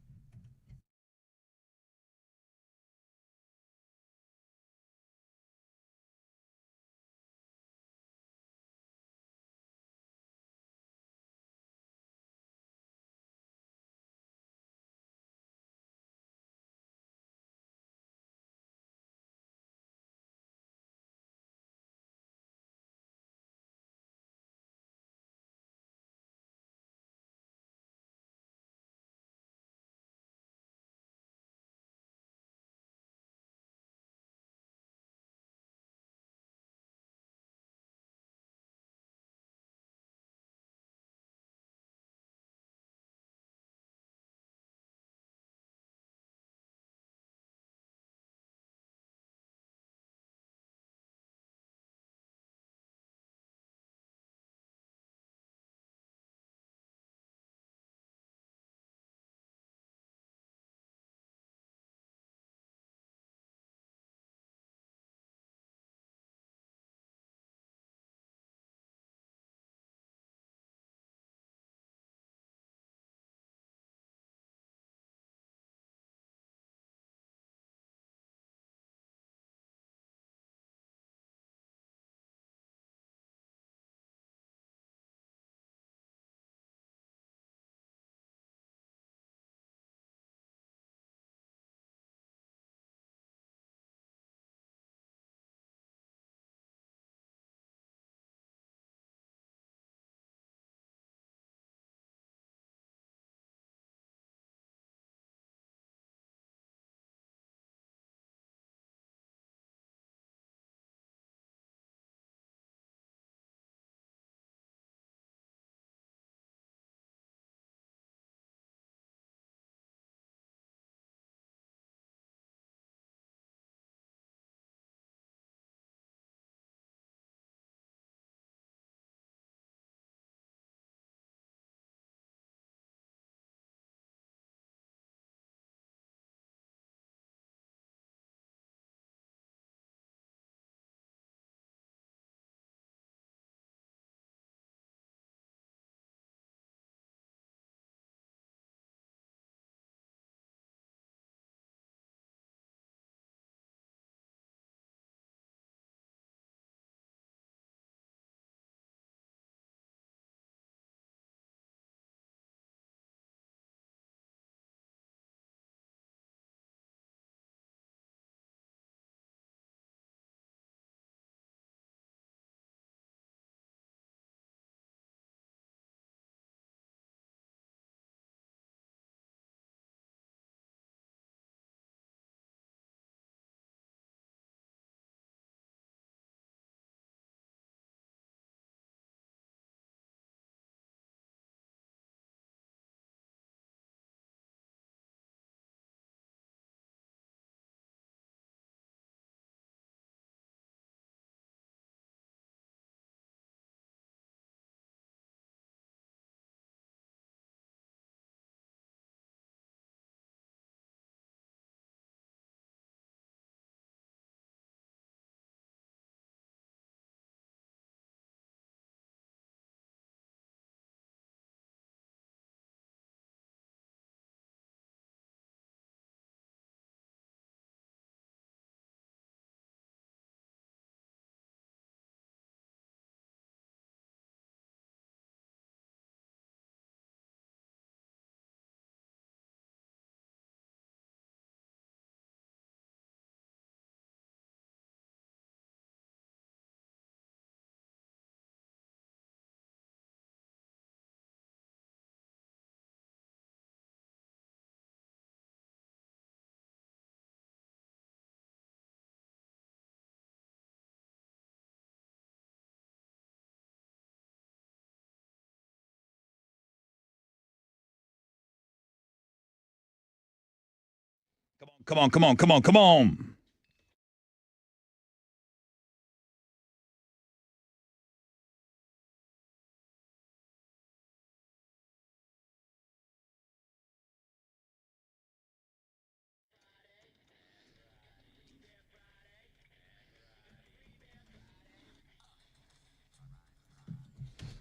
[SPEAKER 2] Come on, come on, come on, come on.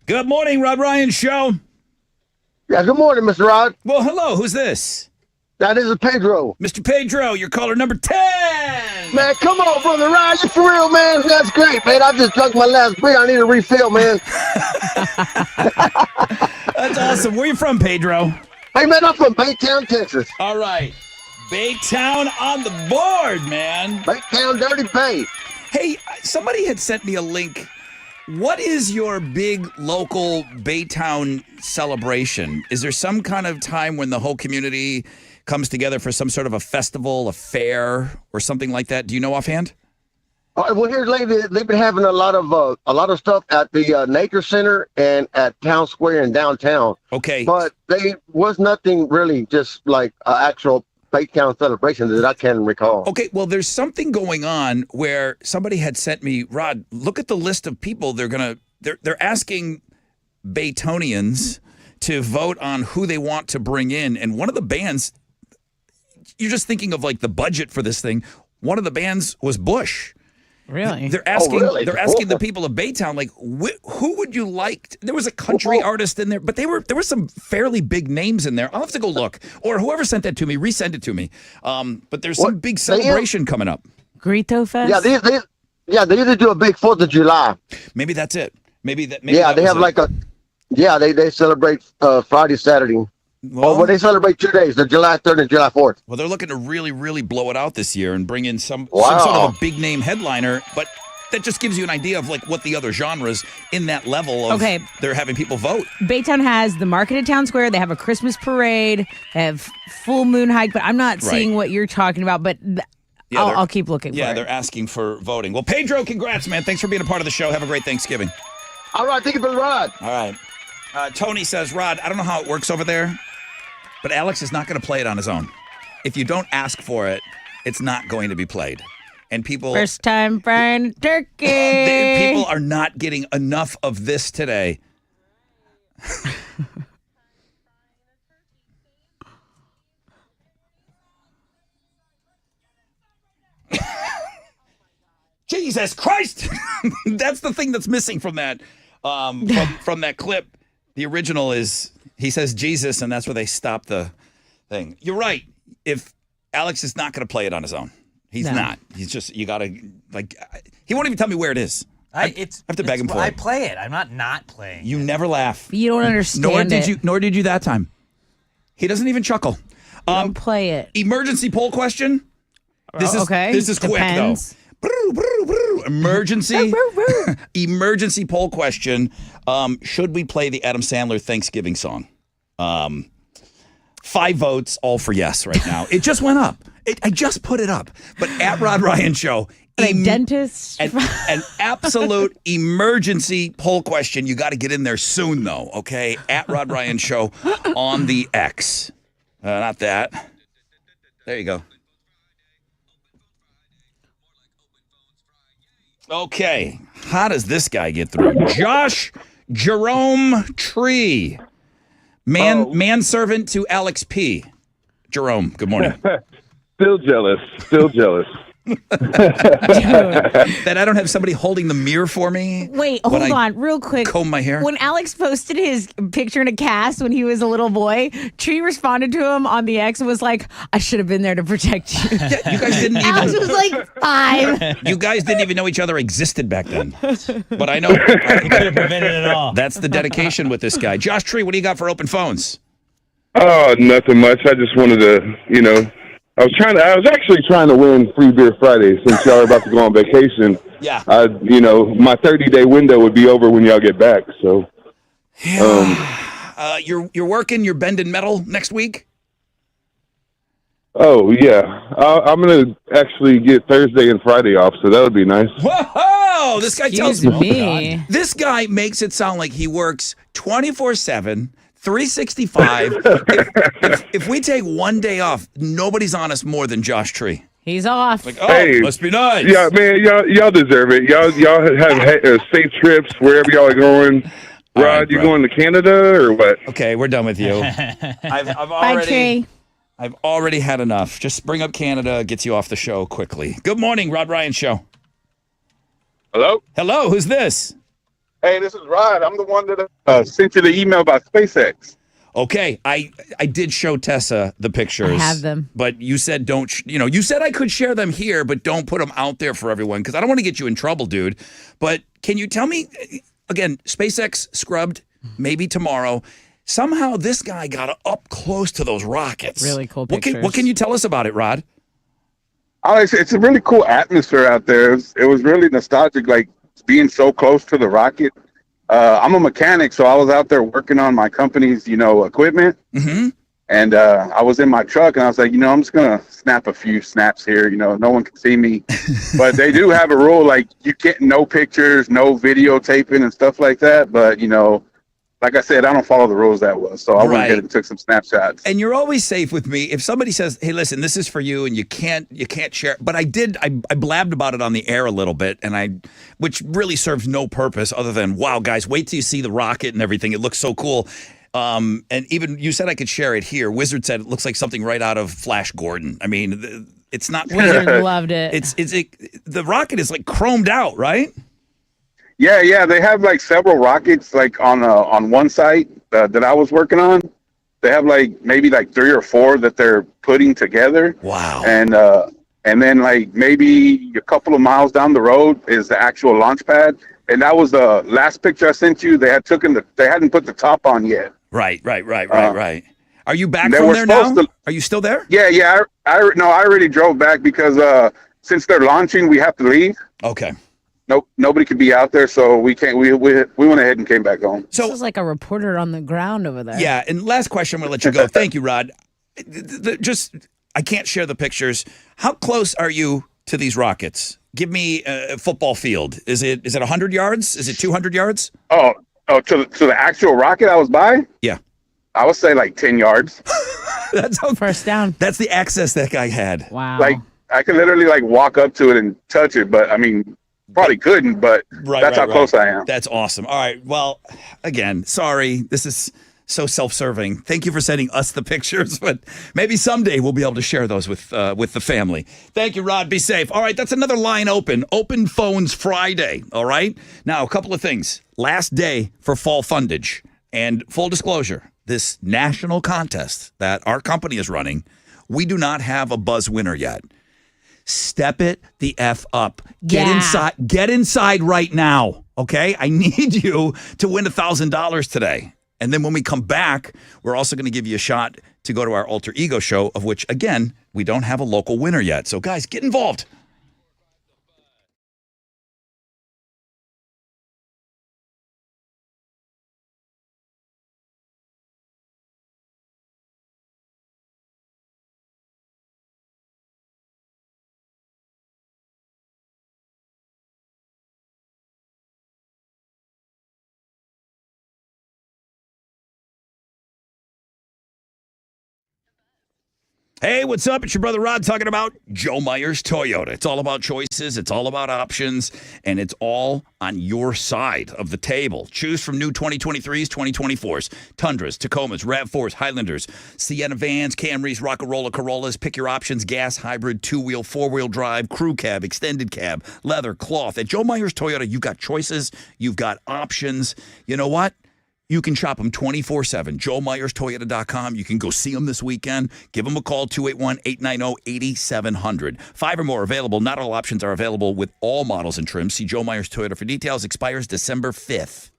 [SPEAKER 2] Good morning, Rod Ryan Show.
[SPEAKER 12] Yeah, good morning, Mr. Rod.
[SPEAKER 2] Well, hello. Who's this?
[SPEAKER 12] That is Pedro.
[SPEAKER 2] Mr. Pedro, you're caller number 10.
[SPEAKER 12] Man, come on, brother Rod. You for real, man? That's great, man. I just drunk my last beer. I need a refill, man.
[SPEAKER 2] That's awesome. Where you from, Pedro?
[SPEAKER 12] Hey, man, I'm from Baytown, Texas.
[SPEAKER 2] All right. Baytown on the board, man.
[SPEAKER 12] Baytown, Dirty Bay.
[SPEAKER 2] Hey, somebody had sent me a link. What is your big local Baytown celebration? Is there some kind of time when the whole community comes together for some sort of a festival, a fair, or something like that? Do you know offhand?
[SPEAKER 12] Well, here lately, they've been having a lot of stuff at the Nature Center and at Town Square in downtown.
[SPEAKER 2] Okay.
[SPEAKER 12] But they was nothing really just like an actual Baytown celebration that I can recall.
[SPEAKER 2] Okay, well, there's something going on where somebody had sent me, Rod, look at the list of people they're asking Baytonians to vote on who they want to bring in. And one of the bands, you're just thinking of like the budget for this thing. One of the bands was Bush.
[SPEAKER 1] Really?
[SPEAKER 2] They're asking they're asking the people of Baytown, like, who would you like? There was a country artist in there, but there were some fairly big names in there. I'll have to go look. Or whoever sent that to me, resend it to me. But there's some big celebration coming up.
[SPEAKER 1] Grito Fest?
[SPEAKER 12] Yeah, they either do a big 4th of July.
[SPEAKER 2] Maybe that's it. Maybe
[SPEAKER 12] they
[SPEAKER 2] have
[SPEAKER 12] they celebrate Friday, Saturday. Well, they celebrate 2 days, the July 3rd and July 4th.
[SPEAKER 2] Well, they're looking to really, really blow it out this year and bring in some sort of a big name headliner, but that just gives you an idea of like what the other genres in that level of they're having people vote.
[SPEAKER 1] Baytown has the market at Town Square. They have a Christmas parade. They have full moon hike, but I'm not seeing what you're talking about, but I'll keep looking for it.
[SPEAKER 2] Yeah, they're asking for voting. Well, Pedro, congrats, man. Thanks for being a part of the show. Have a great Thanksgiving.
[SPEAKER 12] All right, thank you for the ride.
[SPEAKER 2] All right. Tony says, Rod, I don't know how it works over there, but Alex is not going to play it on his own. If you don't ask for it, it's not going to be played. And people...
[SPEAKER 1] First time frying turkey.
[SPEAKER 2] People are not getting enough of this today. Jesus Christ! That's the thing that's missing from that from that clip. The original is he says Jesus, and that's where they stop the thing. You're right. If Alex is not going to play it on his own, he's not. He's just he won't even tell me where it is. I have to beg him for it.
[SPEAKER 3] I play it. I'm not playing.
[SPEAKER 2] You never laugh.
[SPEAKER 1] You don't understand
[SPEAKER 2] Nor did you that time. He doesn't even chuckle.
[SPEAKER 1] Don't play it.
[SPEAKER 2] Emergency poll question. This is quick though. Emergency emergency poll question. Should we play the Adam Sandler Thanksgiving song? 5 votes, all for yes right now. It just went up. I just put it up. But at Rod Ryan Show,
[SPEAKER 1] dentist,
[SPEAKER 2] an absolute emergency poll question. You got to get in there soon, though. Okay, at Rod Ryan Show on the X. Not that. There you go. Okay, how does this guy get through? Josh Jerome Tree, manservant to Alex P. Jerome, good morning.
[SPEAKER 6] Still jealous.
[SPEAKER 2] That I don't have somebody holding the mirror for me.
[SPEAKER 1] Wait, hold on, real quick.
[SPEAKER 2] Comb my hair.
[SPEAKER 1] When Alex posted his picture in a cast when he was a little boy, Tree responded to him on the X and was like, "I should have been there to protect you."
[SPEAKER 2] Yeah, you guys didn't even.
[SPEAKER 1] Alex was like 5.
[SPEAKER 2] You guys didn't even know each other existed back then. But I know.
[SPEAKER 3] He could have prevented it all.
[SPEAKER 2] That's the dedication with this guy. Josh Tree, what do you got for open phones?
[SPEAKER 6] Oh, nothing much. I just wanted to, I was actually trying to win Free Beer Friday since y'all are about to go on vacation.
[SPEAKER 2] Yeah.
[SPEAKER 6] My 30-day window would be over when y'all get back. So,
[SPEAKER 2] you're working. You're bending metal next week.
[SPEAKER 6] Oh yeah, I'm gonna actually get Thursday and Friday off, so that would be nice.
[SPEAKER 2] Whoa! This guy tells
[SPEAKER 1] me.
[SPEAKER 2] This guy makes it sound like he works 24/7, 365. If we take one day off, nobody's on us more than Josh Tree.
[SPEAKER 1] He's off.
[SPEAKER 2] Like, oh, must be nice.
[SPEAKER 6] Yeah, man, y'all deserve it. Y'all have safe trips wherever y'all are going.
[SPEAKER 2] All
[SPEAKER 6] Rod,
[SPEAKER 2] right,
[SPEAKER 6] you
[SPEAKER 2] bro.
[SPEAKER 6] going to Canada or what?
[SPEAKER 2] Okay, we're done with you. I've already had enough. Just bring up Canada, gets you off the show quickly. Good morning, Rod Ryan Show.
[SPEAKER 6] Hello?
[SPEAKER 2] Hello, who's this?
[SPEAKER 6] Hey, this is Rod. I'm the one that sent you the email about SpaceX.
[SPEAKER 2] Okay, I did show Tessa the pictures.
[SPEAKER 1] I have them.
[SPEAKER 2] But you said don't, you said I could share them here, but don't put them out there for everyone because I don't want to get you in trouble, dude. But can you tell me, again, SpaceX scrubbed, maybe tomorrow. Somehow this guy got up close to those rockets.
[SPEAKER 1] Really cool
[SPEAKER 2] What
[SPEAKER 1] pictures.
[SPEAKER 2] can you tell us about it, Rod?
[SPEAKER 6] It's a really cool atmosphere out there. It was really nostalgic, like being so close to the rocket. I'm a mechanic, so I was out there working on my company's, equipment.
[SPEAKER 2] Mm-hmm.
[SPEAKER 6] And I was in my truck, and I was like, I'm just going to snap a few snaps here. No one can see me. But they do have a rule, like you can't, no pictures, no videotaping and stuff like that. But, like I said, I don't follow the rules that well. So I went ahead and took some snapshots.
[SPEAKER 2] And you're always safe with me. If somebody says, hey, listen, this is for you and you can't share it. But I blabbed about it on the air a little bit, which really serves no purpose other than, wow, guys, wait till you see the rocket and everything. It looks so cool. And even you said I could share it here. Wizard said it looks like something right out of Flash Gordon. I mean, it's not.
[SPEAKER 1] Wizard loved it.
[SPEAKER 2] The rocket is like chromed out, right?
[SPEAKER 6] Yeah. They have like several rockets like on one site that I was working on. They have like maybe like 3 or 4 that they're putting together.
[SPEAKER 2] Wow.
[SPEAKER 6] And then like maybe a couple of miles down the road is the actual launch pad. And that was the last picture I sent you. They hadn't put the top on yet.
[SPEAKER 2] Right. Are you back from there now? Are you still there?
[SPEAKER 6] Yeah. I already drove back because since they're launching, we have to leave.
[SPEAKER 2] Okay.
[SPEAKER 6] Nobody could be out there, so we can't. We went ahead and came back home.
[SPEAKER 1] So this is like a reporter on the ground over there.
[SPEAKER 2] Yeah, and last question, I'm going to let you go. Thank you, Rod. I can't share the pictures. How close are you to these rockets? Give me a football field. Is it 100 yards? Is it 200 yards?
[SPEAKER 6] Oh, to the actual rocket I was by?
[SPEAKER 2] Yeah.
[SPEAKER 6] I would say like 10 yards.
[SPEAKER 2] That's how
[SPEAKER 1] first down.
[SPEAKER 2] That's the access that guy had.
[SPEAKER 1] Wow.
[SPEAKER 6] Like I could literally like walk up to it and touch it, but I mean, probably couldn't, but that's how close I am.
[SPEAKER 2] That's awesome. All right. Well, again, sorry. This is so self-serving. Thank you for sending us the pictures, but maybe someday we'll be able to share those with the family. Thank you, Rod. Be safe. All right. That's another line open. Open Phones Friday. All right. Now, a couple of things. Last day for fall fundage. And full disclosure, this national contest that our company is running, we do not have a buzz winner yet. Step it the F up. Get inside right now. Okay. I need you to win $1,000 today. And then when we come back, we're also going to give you a shot to go to our alter ego show, of which, again, we don't have a local winner yet. So guys, get involved. Hey, what's up? It's your brother Rod talking about Joe Myers Toyota. It's all about choices. It's all about options. And it's all on your side of the table. Choose from new 2023s, 2024s, Tundras, Tacomas, RAV4s, Highlanders, Sienna vans, Camrys, Rockarola, Corollas. Pick your options. Gas, hybrid, 2-wheel, 4-wheel drive, crew cab, extended cab, leather, cloth. At Joe Myers Toyota, you've got choices. You've got options. You know what? You can shop them 24/7. JoeMyersToyota.com. You can go see them this weekend. Give them a call, 281-890-8700. 5 or more available. Not all options are available with all models and trims. See Joe Myers Toyota for details. Expires December 5th.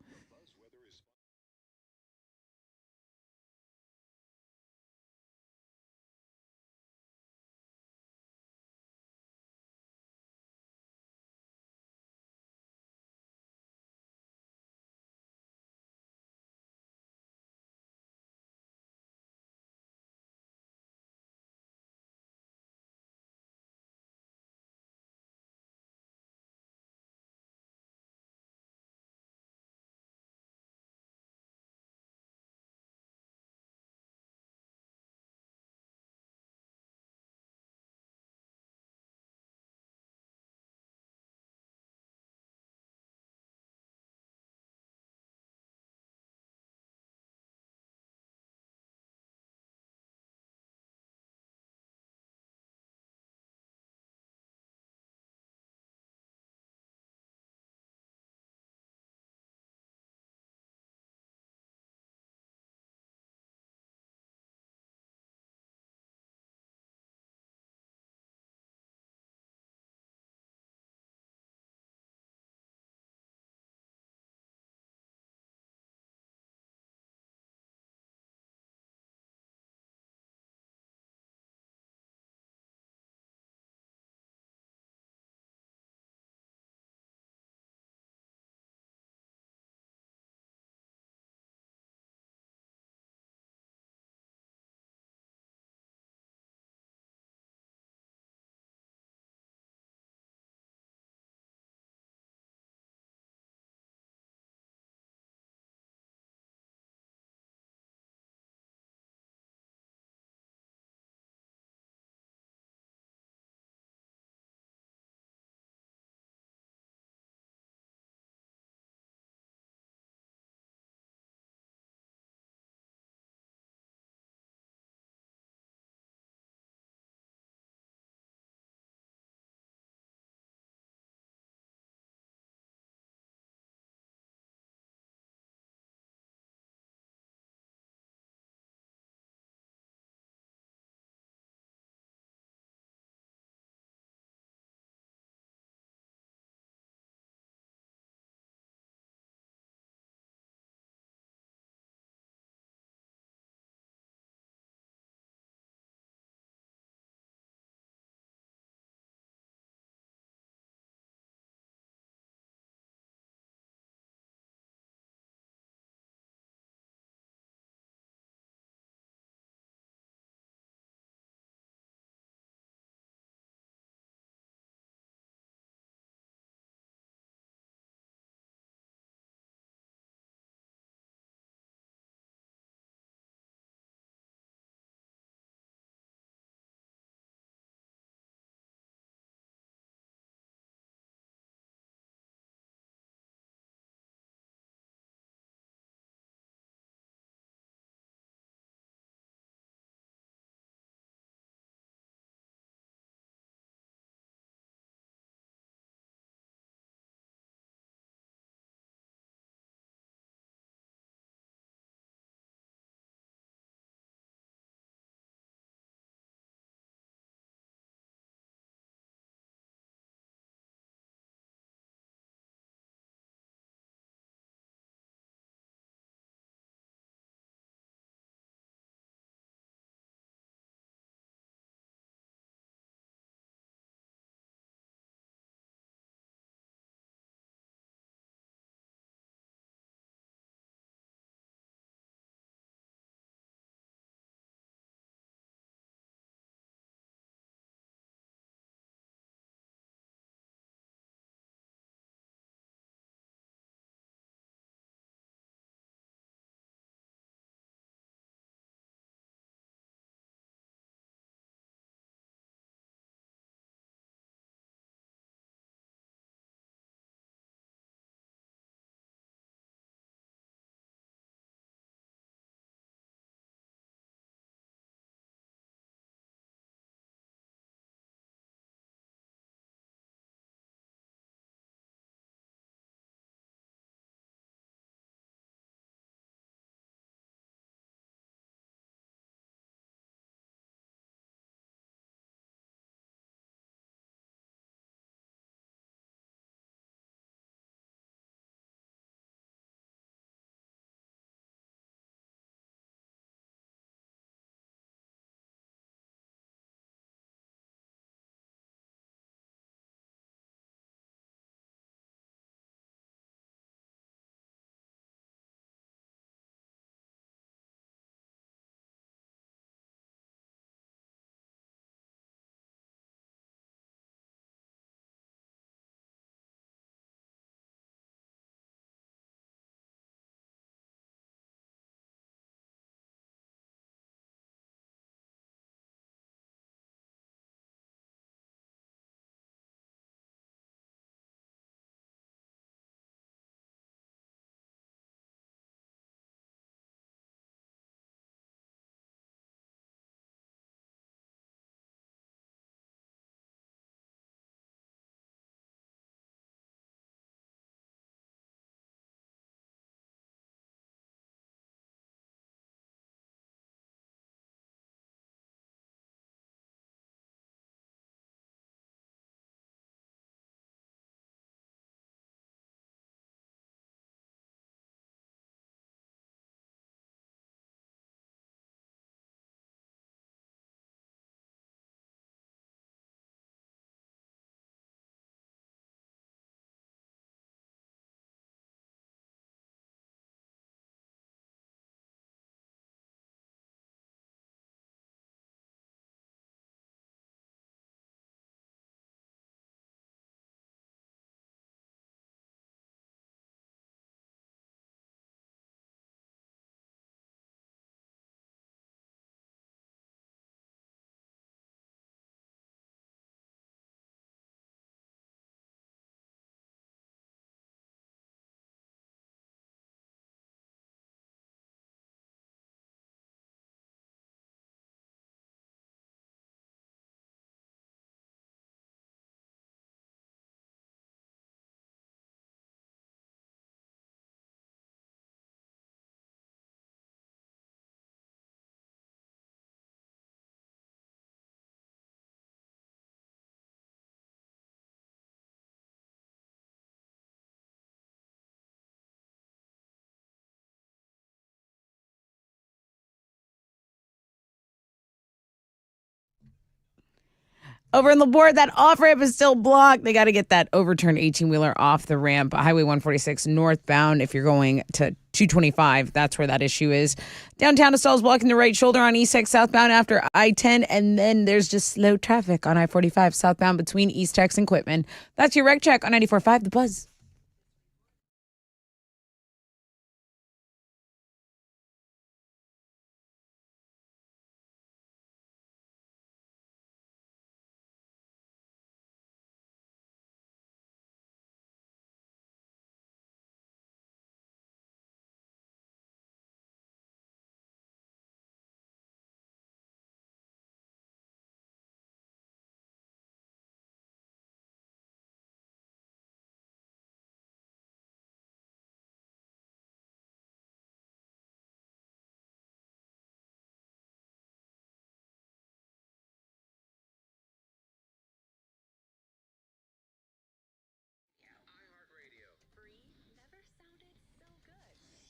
[SPEAKER 1] Over in LaPorte, that off-ramp is still blocked. They got to get that overturned 18-wheeler off the ramp. Highway 146 northbound, if you're going to 225, that's where that issue is. Downtown is stalls blocking the right shoulder on East Tech southbound after I-10, and then there's just slow traffic on I-45 southbound between East Tex and Quitman. That's your Rec Check on 94.5 The Buzz.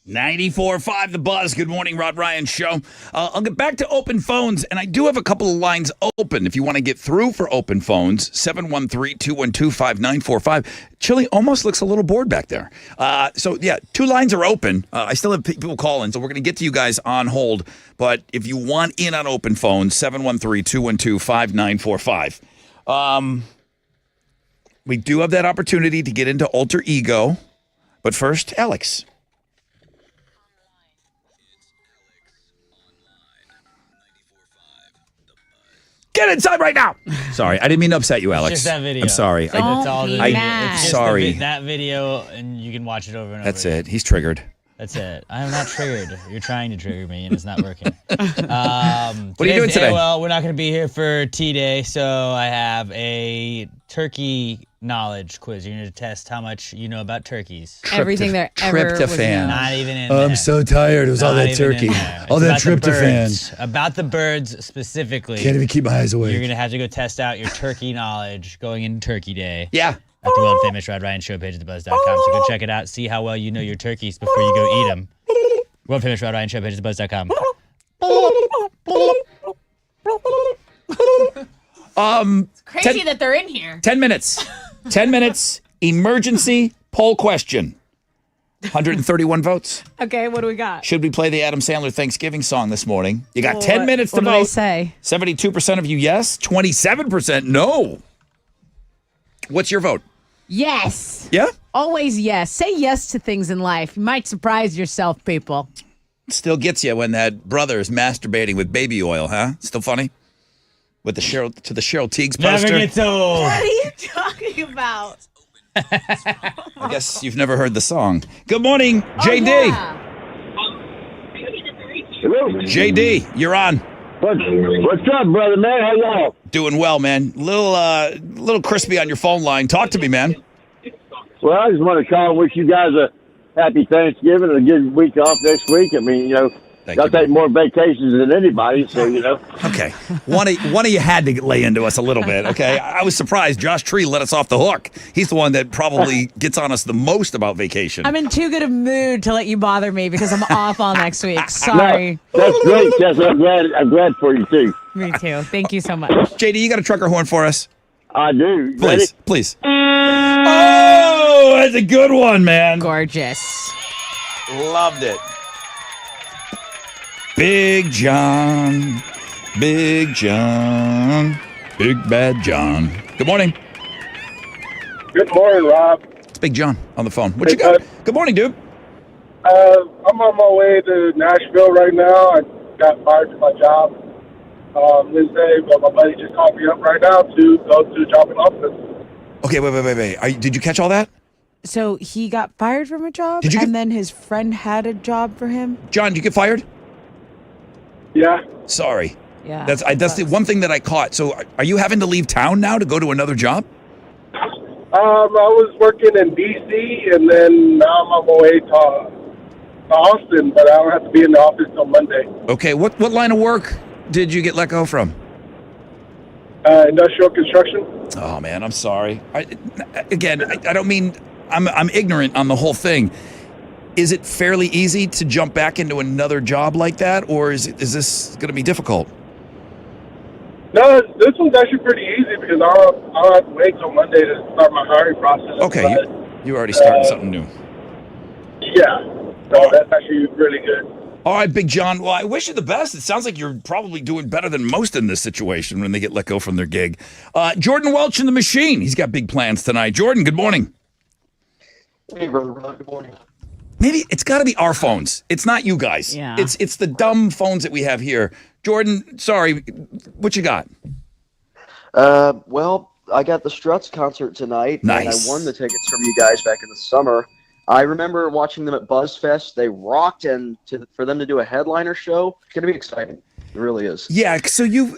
[SPEAKER 2] .94.5 The Buzz. Good morning, Rod Ryan Show. I'll get back to open phones, and I do have a couple of lines open. If you want to get through for open phones, 713-212-5945. Chili almost looks a little bored back there. So, yeah, 2 lines are open. I still have people calling, so we're going to get to you guys on hold. But if you want in on open phones, 713-212-5945. We do have that opportunity to get into Alter Ego. But first, Alex. Get inside right now. Sorry, I didn't mean to upset you, Alex.
[SPEAKER 3] It's just that video.
[SPEAKER 2] I'm sorry.
[SPEAKER 1] Don't be
[SPEAKER 3] I'm
[SPEAKER 2] sorry.
[SPEAKER 3] That video, and you can watch it over and over.
[SPEAKER 2] That's it. He's triggered.
[SPEAKER 3] That's it. I am not triggered. You're trying to trigger me, and it's not working.
[SPEAKER 2] What are you doing today?
[SPEAKER 3] Well, we're not going to be here for Tea Day, so I have a turkey knowledge quiz. You're going to test how much you know about turkeys.
[SPEAKER 1] Everything there ever was known.
[SPEAKER 3] Not even in there.
[SPEAKER 13] I'm so tired. It was all that turkey. All that tryptophan.
[SPEAKER 3] About the birds specifically.
[SPEAKER 13] Can't even keep my eyes awake.
[SPEAKER 3] You're going to have to go test out your turkey knowledge going into Turkey Day.
[SPEAKER 2] Yeah.
[SPEAKER 3] At the world famous Rod Ryan Show page at thebuzz.com. So go check it out. See how well you know your turkeys before you go eat them. World famous Rod Ryan Show page at thebuzz.com.
[SPEAKER 1] It's crazy that they're in here.
[SPEAKER 2] 10 minutes. 10 minutes. Emergency poll question. 131 votes.
[SPEAKER 1] Okay, what do we got?
[SPEAKER 2] Should we play the Adam Sandler Thanksgiving song this morning? You got 10 minutes to
[SPEAKER 1] vote.
[SPEAKER 2] vote.
[SPEAKER 1] What do I say?
[SPEAKER 2] 72% of you yes, 27% no. What's your vote?
[SPEAKER 1] Yes.
[SPEAKER 2] Yeah?
[SPEAKER 1] Always yes. Say yes to things in life. You might surprise yourself, people.
[SPEAKER 2] Still gets you when that brother is masturbating with baby oil, huh? Still funny? With the Cheryl Tiegs poster.
[SPEAKER 3] Never gets old.
[SPEAKER 1] What are you talking about?
[SPEAKER 2] I guess you've never heard the song. Good morning, JD.
[SPEAKER 1] Yeah.
[SPEAKER 14] Hello.
[SPEAKER 2] JD, you're on.
[SPEAKER 14] What's up, brother, man? How y'all?
[SPEAKER 2] Doing well, man. Little crispy on your phone line. Talk to me, man.
[SPEAKER 14] Well, I just want to call and wish you guys a happy Thanksgiving and a good week off next week. I mean, y'all take more vacations than anybody, so,
[SPEAKER 2] Okay. One of you had to lay into us a little bit, okay? I was surprised Josh Tree let us off the hook. He's the one that probably gets on us the most about vacation.
[SPEAKER 1] I'm in too good a mood to let you bother me because I'm off all next week. Sorry.
[SPEAKER 14] No, that's great, Jess. I'm glad for you, too.
[SPEAKER 1] Me too. Thank you so much.
[SPEAKER 2] JD, you got a trucker horn for us?
[SPEAKER 14] I do.
[SPEAKER 2] Please, please. Oh, that's a good one, man.
[SPEAKER 1] Gorgeous.
[SPEAKER 2] Loved it. Big John, Big John, Big Bad John. Good morning.
[SPEAKER 15] Good morning, Rob.
[SPEAKER 2] It's Big John on the phone. What you got? Good morning, dude.
[SPEAKER 15] I'm on my way to Nashville right now. I got fired from my job this day, but my buddy just called me up right now to go to the job in office.
[SPEAKER 2] Okay, wait. Did you catch all that?
[SPEAKER 1] So he got fired from a job,
[SPEAKER 2] and
[SPEAKER 1] then his friend had a job for him?
[SPEAKER 2] John, did you get fired?
[SPEAKER 15] Yeah.
[SPEAKER 2] Sorry.
[SPEAKER 1] Yeah.
[SPEAKER 2] That's the one thing that I caught. So are you having to leave town now to go to another job?
[SPEAKER 15] I was working in D.C., and then now I'm on my way to Austin, but I don't have to be in the office till Monday.
[SPEAKER 2] Okay, what line of work did you get let go from?
[SPEAKER 15] Industrial construction.
[SPEAKER 2] Oh, man, I'm sorry. I don't mean I'm ignorant on the whole thing. Is it fairly easy to jump back into another job like that, or is this going to be difficult?
[SPEAKER 15] No, this one's actually pretty easy because I'll have to wait till Monday to start my hiring process.
[SPEAKER 2] Okay,
[SPEAKER 15] but,
[SPEAKER 2] you already started something new.
[SPEAKER 15] Yeah, so that's actually really good.
[SPEAKER 2] All right, Big John. Well, I wish you the best. It sounds like you're probably doing better than most in this situation when they get let go from their gig. Jordan Welch in the machine. He's got big plans tonight. Jordan, good morning.
[SPEAKER 16] Hey, brother. Good morning.
[SPEAKER 2] Maybe it's got to be our phones. It's not you guys.
[SPEAKER 1] Yeah.
[SPEAKER 2] It's the dumb phones that we have here. Jordan, sorry. What you got?
[SPEAKER 16] Well, I got the Struts concert tonight,
[SPEAKER 2] Nice.
[SPEAKER 16] and I won the tickets from you guys back in the summer. I remember watching them at BuzzFest. They rocked, and for them to do a headliner show, it's going to be exciting. It really is.
[SPEAKER 2] Yeah, so you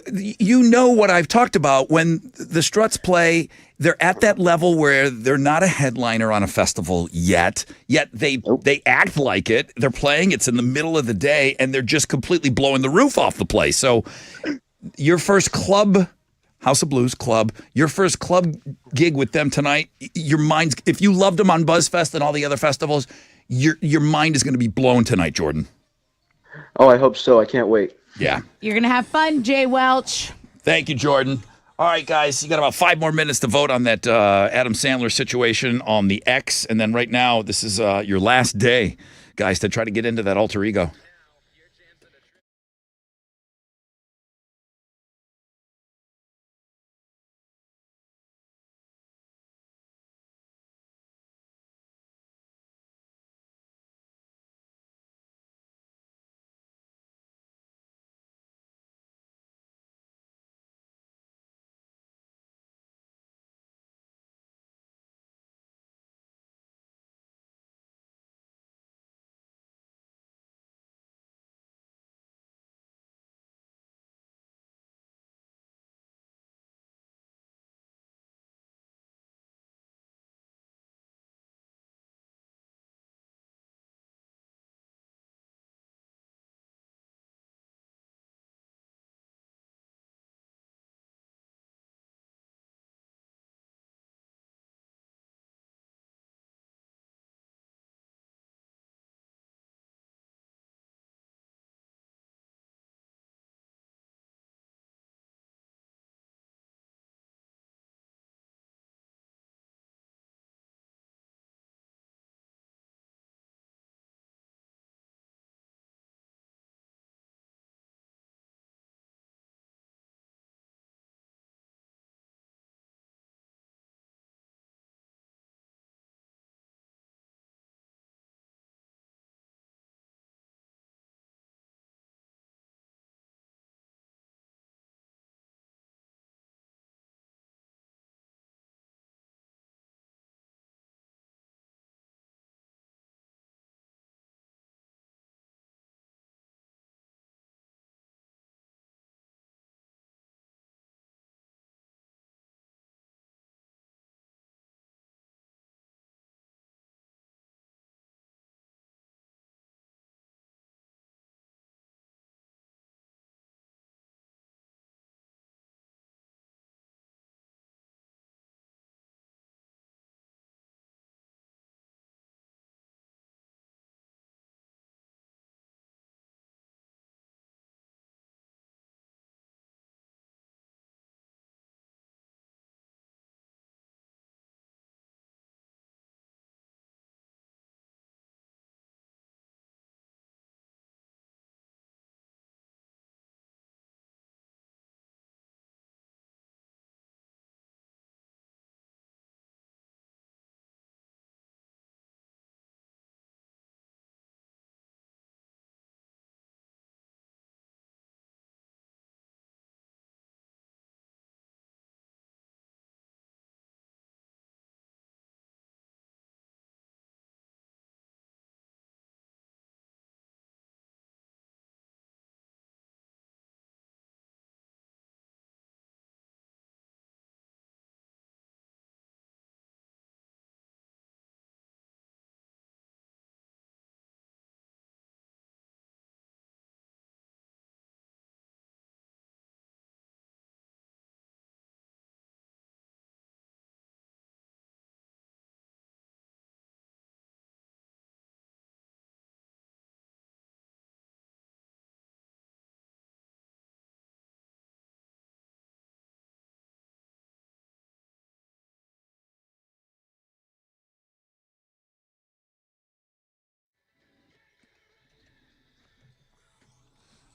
[SPEAKER 2] know what I've talked about. When the Struts play, they're at that level where they're not a headliner on a festival yet they act like it. They're playing, it's in the middle of the day, and they're just completely blowing the roof off the place. So your first club, House of Blues Club, your first club gig with them tonight, your mind's, if you loved them on BuzzFest and all the other festivals, your mind is going to be blown tonight, Jordan.
[SPEAKER 16] Oh, I hope so. I can't wait.
[SPEAKER 2] Yeah.
[SPEAKER 1] You're going to have fun, Jay Welch.
[SPEAKER 2] Thank you, Jordan. All right, guys, you got about 5 more minutes to vote on that Adam Sandler situation on the X. And then right now, this is your last day, guys, to try to get into that alter ego.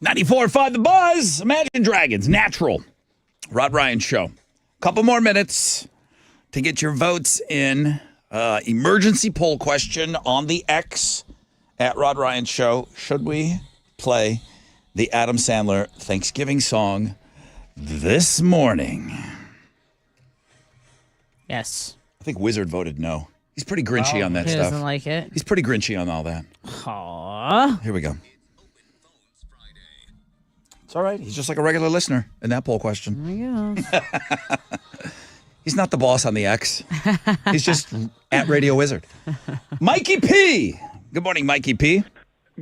[SPEAKER 2] 94.5 The Buzz. Imagine Dragons. Natural. Rod Ryan Show. Couple more minutes to get your votes in. Emergency poll question on the X at Rod Ryan Show. Should we play the Adam Sandler Thanksgiving song this morning?
[SPEAKER 1] Yes.
[SPEAKER 2] I think Wizard voted no. He's pretty grinchy on that
[SPEAKER 1] He
[SPEAKER 2] stuff.
[SPEAKER 1] doesn't like it.
[SPEAKER 2] He's pretty grinchy on all that.
[SPEAKER 1] Aww.
[SPEAKER 2] Here we go. It's all right. He's just like a regular listener in that poll question. He's not the boss on the X. He's just at Radio Wizard. Mikey P. Good morning, Mikey P.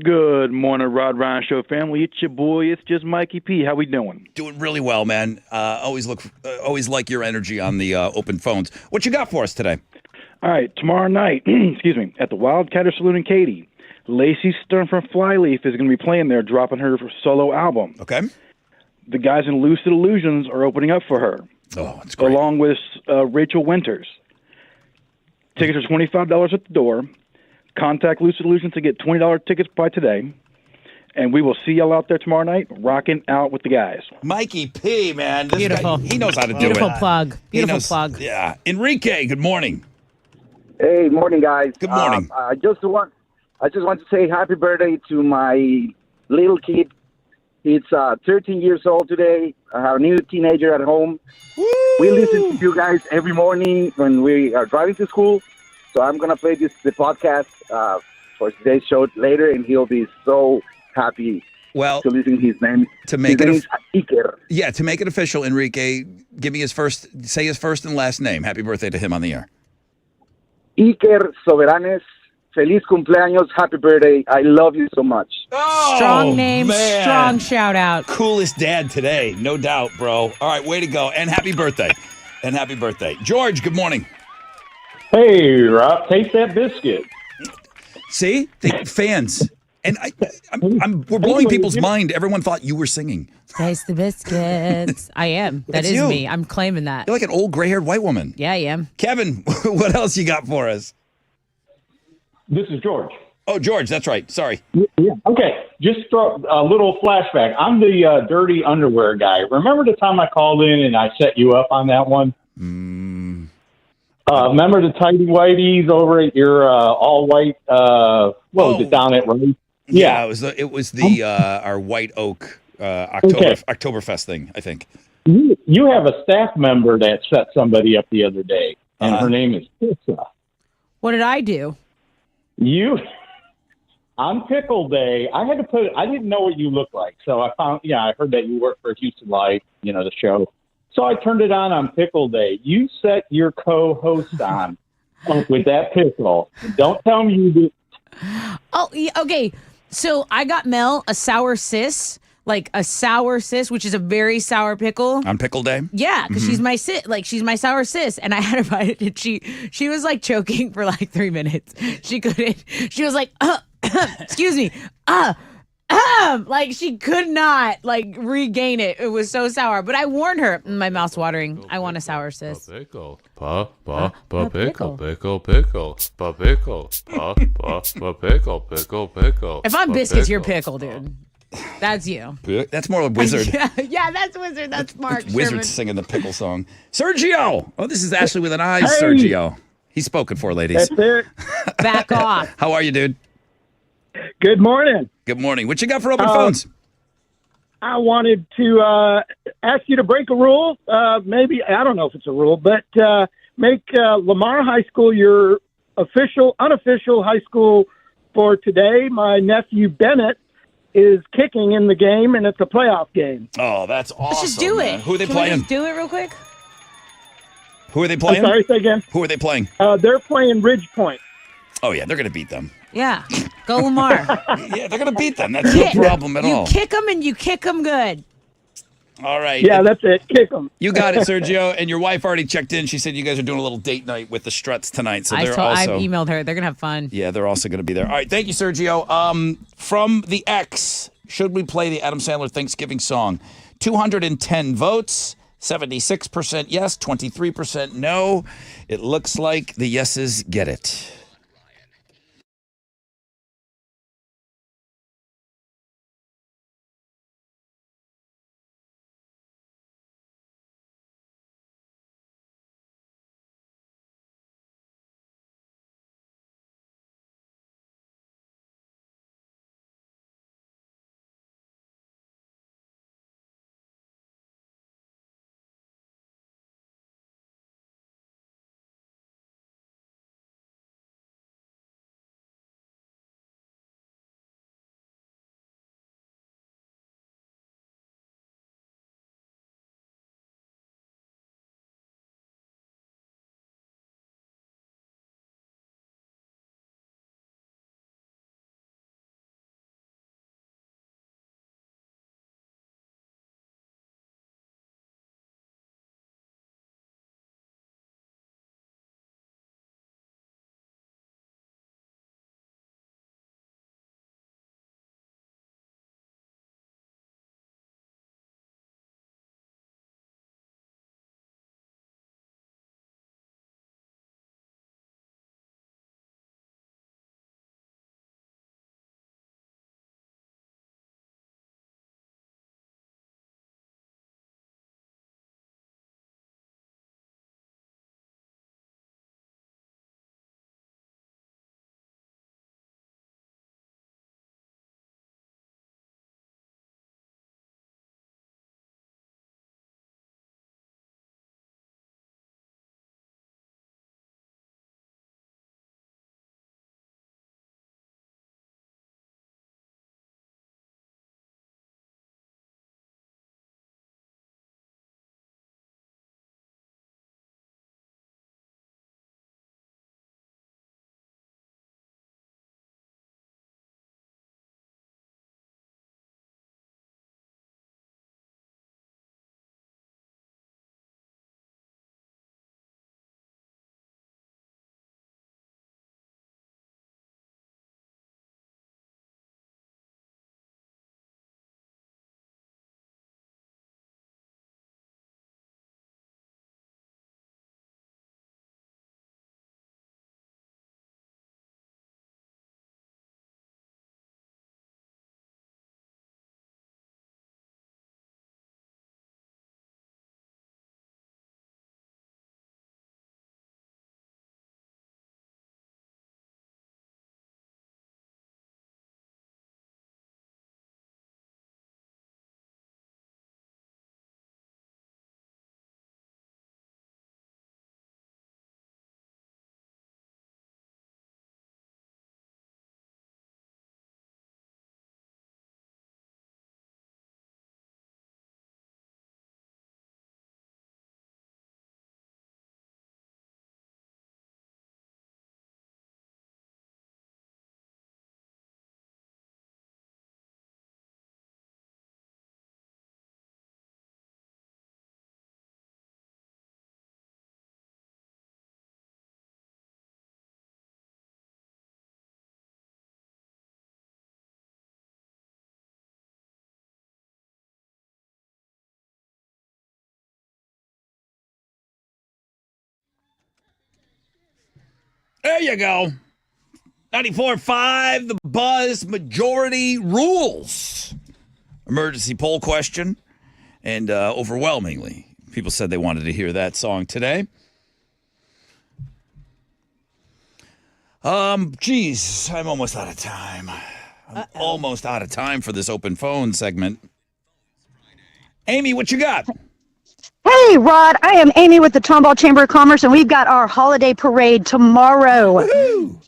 [SPEAKER 17] Good morning, Rod Ryan Show family. It's your boy. It's just Mikey P. How we doing?
[SPEAKER 2] Doing really well, man. Always like your energy on the open phones. What you got for us today?
[SPEAKER 17] All right, tomorrow night, excuse me, at the Wildcatter Saloon in Katy, Lacey Stern from Flyleaf is going to be playing there, dropping her solo album.
[SPEAKER 2] Okay.
[SPEAKER 17] The guys in Lucid Illusions are opening up for her.
[SPEAKER 2] Oh, that's great.
[SPEAKER 17] Along with Rachel Winters. Tickets are $25 at the door. Contact Lucid Illusions to get $20 tickets by today. And we will see y'all out there tomorrow night, rocking out with the guys.
[SPEAKER 2] Mikey P, man. This
[SPEAKER 1] Beautiful.
[SPEAKER 2] Guy, he knows how to do
[SPEAKER 1] Beautiful
[SPEAKER 2] it.
[SPEAKER 1] plug. Beautiful
[SPEAKER 2] knows,
[SPEAKER 1] plug.
[SPEAKER 2] Yeah. Enrique, good morning.
[SPEAKER 18] Hey, morning, guys.
[SPEAKER 2] Good morning.
[SPEAKER 18] I just want to say happy birthday to my little kid. He's 13 years old today. I have a new teenager at home.
[SPEAKER 2] Woo!
[SPEAKER 18] We listen to you guys every morning when we are driving to school. So I'm gonna play the podcast for today's show later, and he'll be so happy.
[SPEAKER 2] Well,
[SPEAKER 18] to listen to his name.
[SPEAKER 2] To make
[SPEAKER 18] his
[SPEAKER 2] it
[SPEAKER 18] name is Iker.
[SPEAKER 2] Yeah, to make it official, Enrique, say his first and last name. Happy birthday to him on the air.
[SPEAKER 18] Iker Soberanes. Feliz cumpleaños, happy birthday. I love you so much.
[SPEAKER 1] Strong name,
[SPEAKER 2] man.
[SPEAKER 1] strong shout out.
[SPEAKER 2] Coolest dad today, no doubt, bro. All right, way to go. And happy birthday. And happy birthday. George, good morning.
[SPEAKER 19] Hey, Rob, taste that biscuit.
[SPEAKER 2] See? Fans. And we're blowing people's mind. Everyone thought you were singing.
[SPEAKER 1] Taste the biscuits. I am. That
[SPEAKER 2] That's
[SPEAKER 1] is
[SPEAKER 2] you.
[SPEAKER 1] me. I'm claiming that.
[SPEAKER 2] You're like an old gray-haired white woman.
[SPEAKER 1] Yeah, I am.
[SPEAKER 2] Kevin, what else you got for us?
[SPEAKER 19] This is George.
[SPEAKER 2] Oh, George, that's right. Sorry.
[SPEAKER 19] Yeah. Okay, just throw a little flashback. I'm the dirty underwear guy. Remember the time I called in and I set you up on that one? Remember the tighty whities over at your all white? What was it down at Rice?
[SPEAKER 2] Yeah, it was the our White Oak Oktoberfest thing, I think.
[SPEAKER 19] You have a staff member that set somebody up the other day, and her name is Tissa.
[SPEAKER 1] What did I do?
[SPEAKER 19] On Pickle Day, I didn't know what you looked like. So I heard that you work for Houston Life, the show. So I turned it on Pickle Day. You set your co-host on with that pickle. Don't tell me you did.
[SPEAKER 1] Oh, okay. So I got Mel a sour sis, which is a very sour pickle.
[SPEAKER 2] On Pickle Day?
[SPEAKER 1] Yeah, because she's my she's my sour sis, and I had her bite it, and she was like choking for like 3 minutes. She couldn't. She was like, excuse me, like she could not regain it. It was so sour. But I warned her. My mouth's watering. I want a sour sis.
[SPEAKER 20] Pickle, pickle, pickle.
[SPEAKER 1] If I'm biscuits, you're pickle, dude. That's you.
[SPEAKER 2] That's more like Wizard.
[SPEAKER 1] Yeah, that's Wizard. That's Mark.
[SPEAKER 2] Wizard singing the pickle song. Sergio. Oh, this is Ashley with an I. Hey. Sergio. He's spoken for, ladies.
[SPEAKER 21] That's it.
[SPEAKER 1] Back off.
[SPEAKER 2] How are you, dude?
[SPEAKER 21] Good morning.
[SPEAKER 2] Good morning. What you got for open phones?
[SPEAKER 21] I wanted to ask you to break a rule. Maybe, I don't know if it's a rule, but make Lamar High School your unofficial high school for today. My nephew Bennett is kicking in the game, and it's a playoff game.
[SPEAKER 2] Oh, that's awesome.
[SPEAKER 1] Let's just do it.
[SPEAKER 2] Who are they
[SPEAKER 1] Can
[SPEAKER 2] playing?
[SPEAKER 1] We just do it real quick?
[SPEAKER 2] Who are they playing?
[SPEAKER 21] I'm sorry, say again.
[SPEAKER 2] Who are they playing?
[SPEAKER 21] They're playing Ridge Point.
[SPEAKER 2] Oh, yeah, they're going to beat them.
[SPEAKER 1] Yeah. Go Lamar.
[SPEAKER 2] Yeah, they're going to beat them. That's no problem at all.
[SPEAKER 1] You kick them, and you kick them good.
[SPEAKER 2] All right.
[SPEAKER 21] Yeah, that's it. Kick them.
[SPEAKER 2] You got it, Sergio. And your wife already checked in. She said you guys are doing a little date night with the Struts tonight. So
[SPEAKER 1] I
[SPEAKER 2] they're also...
[SPEAKER 1] I've emailed her. They're going to have fun.
[SPEAKER 2] Yeah, they're also going to be there. All right, thank you, Sergio. From the X, should we play the Adam Sandler Thanksgiving song? 210 votes, 76% yes, 23% no. It looks like the yeses get it. There you go. 94.5, the Buzz majority rules. Emergency poll question. And overwhelmingly, people said they wanted to hear that song today. Geez, I'm almost out of time. I'm almost out of time for this open phone segment. Amy, what you got?
[SPEAKER 4] Hey, Rod, I am Amy with the Tomball Chamber of Commerce, and we've got our holiday parade tomorrow.
[SPEAKER 2] Woo-hoo!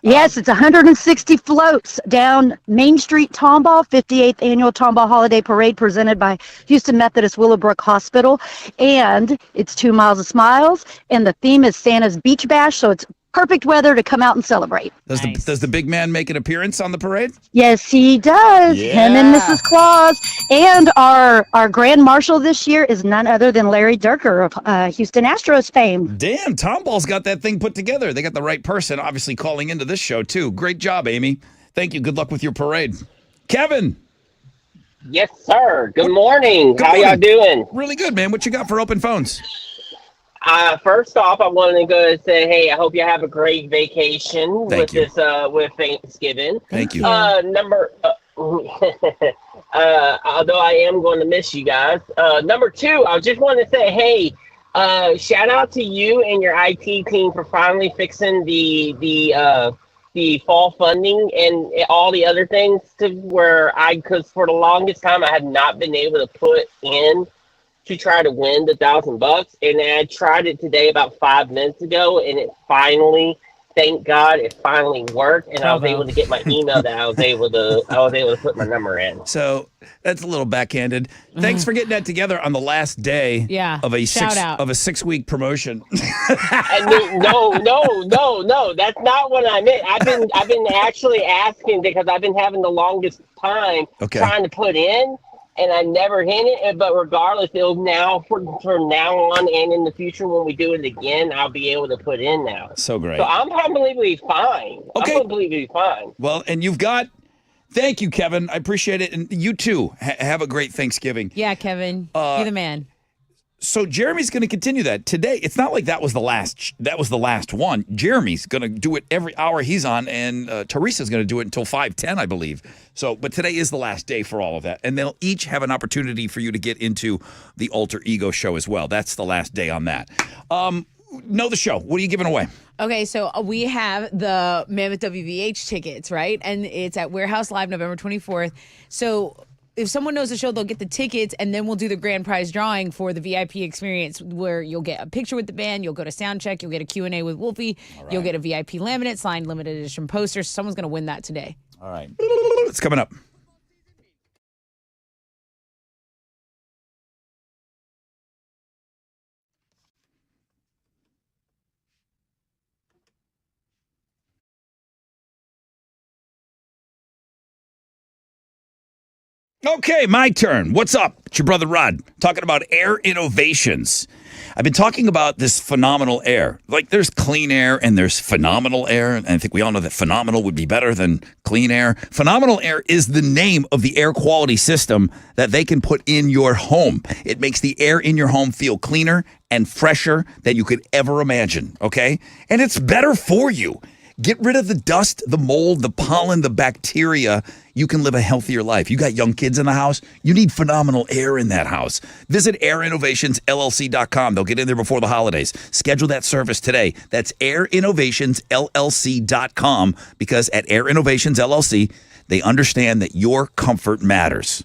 [SPEAKER 4] Yes, it's 160 floats down Main Street, Tomball, 58th Annual Tomball Holiday Parade presented by Houston Methodist Willowbrook Hospital. And it's 2 miles of smiles, and the theme is Santa's Beach Bash, so it's perfect weather to come out and celebrate.
[SPEAKER 2] Does the big man make an appearance on the parade?
[SPEAKER 4] Yes, he does.
[SPEAKER 2] Yeah.
[SPEAKER 4] Him and Mrs. Claus. And our Grand Marshal this year is none other than Larry Durker of Houston Astros fame.
[SPEAKER 2] Damn, Tomball's got that thing put together. They got the right person, obviously, calling into this show, too. Great job, Amy. Thank you. Good luck with your parade. Kevin.
[SPEAKER 22] Yes, sir. Good morning.
[SPEAKER 2] Good
[SPEAKER 22] How
[SPEAKER 2] morning.
[SPEAKER 22] y'all doing?
[SPEAKER 2] Really good, man. What you got for open phones?
[SPEAKER 22] First off, I wanted to go and say, hey, I hope you have a great vacation with Thanksgiving.
[SPEAKER 2] Thank you.
[SPEAKER 22] Although I am going to miss you guys. Number two, I just wanted to say, hey, shout out to you and your IT team for finally fixing the fall funding and all the other things because for the longest time I had not been able to put in to try to win the $1,000, and I tried it today about 5 minutes ago, and it finally, thank God, it finally worked, and I was able to get my email that I was able to put my number in.
[SPEAKER 2] So that's a little backhanded. Thanks for getting that together on the last day of a
[SPEAKER 1] shout out.
[SPEAKER 2] 6-week promotion.
[SPEAKER 22] No, that's not what I meant. I've been actually asking because I've been having the longest time trying to put in. And I never hit it, but regardless, it'll now from now on and in the future when we do it again, I'll be able to put in now.
[SPEAKER 2] So great.
[SPEAKER 22] So I'm completely fine.
[SPEAKER 2] Okay.
[SPEAKER 22] I'm completely fine.
[SPEAKER 2] Well, and thank you, Kevin. I appreciate it. And you too. Have a great Thanksgiving.
[SPEAKER 1] Yeah, Kevin. You're the man.
[SPEAKER 2] So Jeremy's going to continue that today. It's not like that was the last one. Jeremy's going to do it every hour he's on, and Teresa's going to do it until 5:10, I believe. So, but today is the last day for all of that, and they'll each have an opportunity for you to get into the Alter Ego show as well. That's the last day on that. Know the show. What are you giving away?
[SPEAKER 1] Okay, so we have the Mammoth WVH tickets, right? And it's at Warehouse Live November 24th. So if someone knows the show, they'll get the tickets, and then we'll do the grand prize drawing for the VIP experience where you'll get a picture with the band, you'll go to sound check, you'll get a Q&A with Wolfie, you'll get a VIP laminate, signed limited edition poster. Someone's going to win that today.
[SPEAKER 2] All right. It's coming up. Okay, my turn. What's up? It's your brother Rod talking about air innovations. I've been talking about this phenomenal air. Like there's clean air and there's phenomenal air. And I think we all know that phenomenal would be better than clean air. Phenomenal air is the name of the air quality system that they can put in your home. It makes the air in your home feel cleaner and fresher than you could ever imagine, okay? And it's better for you. Get rid of the dust, the mold, the pollen, the bacteria. You can live a healthier life. You got young kids in the house. You need phenomenal air in that house. Visit airinnovationsllc.com. They'll get in there before the holidays. Schedule that service today. That's airinnovationsllc.com because at Air Innovations LLC, they understand that your comfort matters.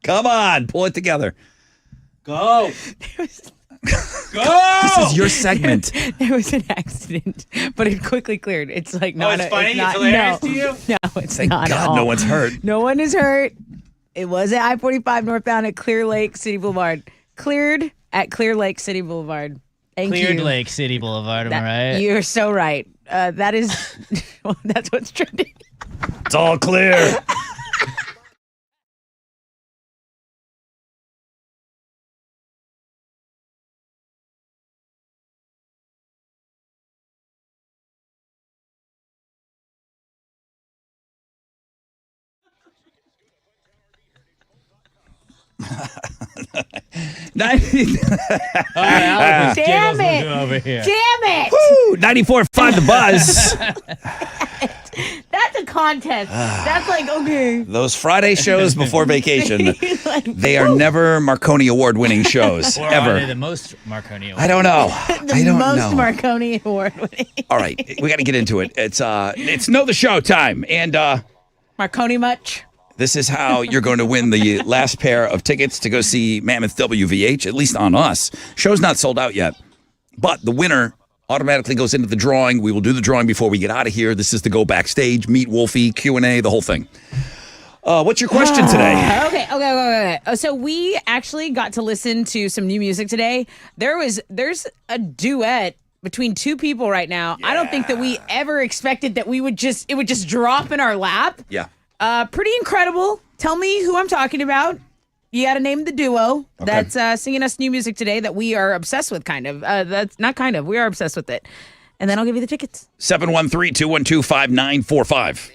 [SPEAKER 2] Come on, pull it together.
[SPEAKER 3] Go.
[SPEAKER 2] Go. This is your segment.
[SPEAKER 1] There was an accident, but it quickly cleared. It's like not.
[SPEAKER 3] It's funny.
[SPEAKER 1] It's, not,
[SPEAKER 3] it's hilarious to you.
[SPEAKER 1] No, it's
[SPEAKER 2] Thank
[SPEAKER 1] not.
[SPEAKER 2] God
[SPEAKER 1] at all.
[SPEAKER 2] no one's hurt.
[SPEAKER 1] No one is hurt. It was at I-45 northbound at Clear Lake City Boulevard. Cleared at Clear Lake City Boulevard. Thank
[SPEAKER 3] Cleared
[SPEAKER 1] you.
[SPEAKER 3] Lake City Boulevard. Am I right?
[SPEAKER 1] You're so right. That is. That's what's trending.
[SPEAKER 2] It's all clear.
[SPEAKER 1] Damn it!
[SPEAKER 3] Over here.
[SPEAKER 1] Damn it!
[SPEAKER 2] Woo, 94.5 The Buzz.
[SPEAKER 1] That's a contest. That's like, okay.
[SPEAKER 2] Those Friday shows before vacation,
[SPEAKER 1] Like,
[SPEAKER 2] they are never Marconi Award winning shows,
[SPEAKER 3] Or are
[SPEAKER 2] ever.
[SPEAKER 3] they the most Marconi Award?
[SPEAKER 2] I don't know.
[SPEAKER 1] the
[SPEAKER 2] I don't
[SPEAKER 1] most
[SPEAKER 2] know.
[SPEAKER 1] Marconi Award winning.
[SPEAKER 2] All right, we got to get into it. It's Know the Show time. And
[SPEAKER 1] Marconi much?
[SPEAKER 2] this is how you're going to win the last pair of tickets to go see Mammoth WVH, at least on us. Show's not sold out yet, but the winner automatically goes into the drawing. We will do the drawing before we get out of here. This is the go backstage, meet Wolfie, Q&A, the whole thing. What's your question today?
[SPEAKER 1] Okay. So we actually got to listen to some new music today. There's a duet between two people right now. I don't think that we ever expected that it would just drop in our lap.
[SPEAKER 2] Yeah.
[SPEAKER 1] Pretty incredible. Tell me who I'm talking about. You got to name the duo that's singing us new music today that we are obsessed with, kind of. That's not kind of. We are obsessed with it. And then I'll give you the tickets.
[SPEAKER 2] 713-212-5945.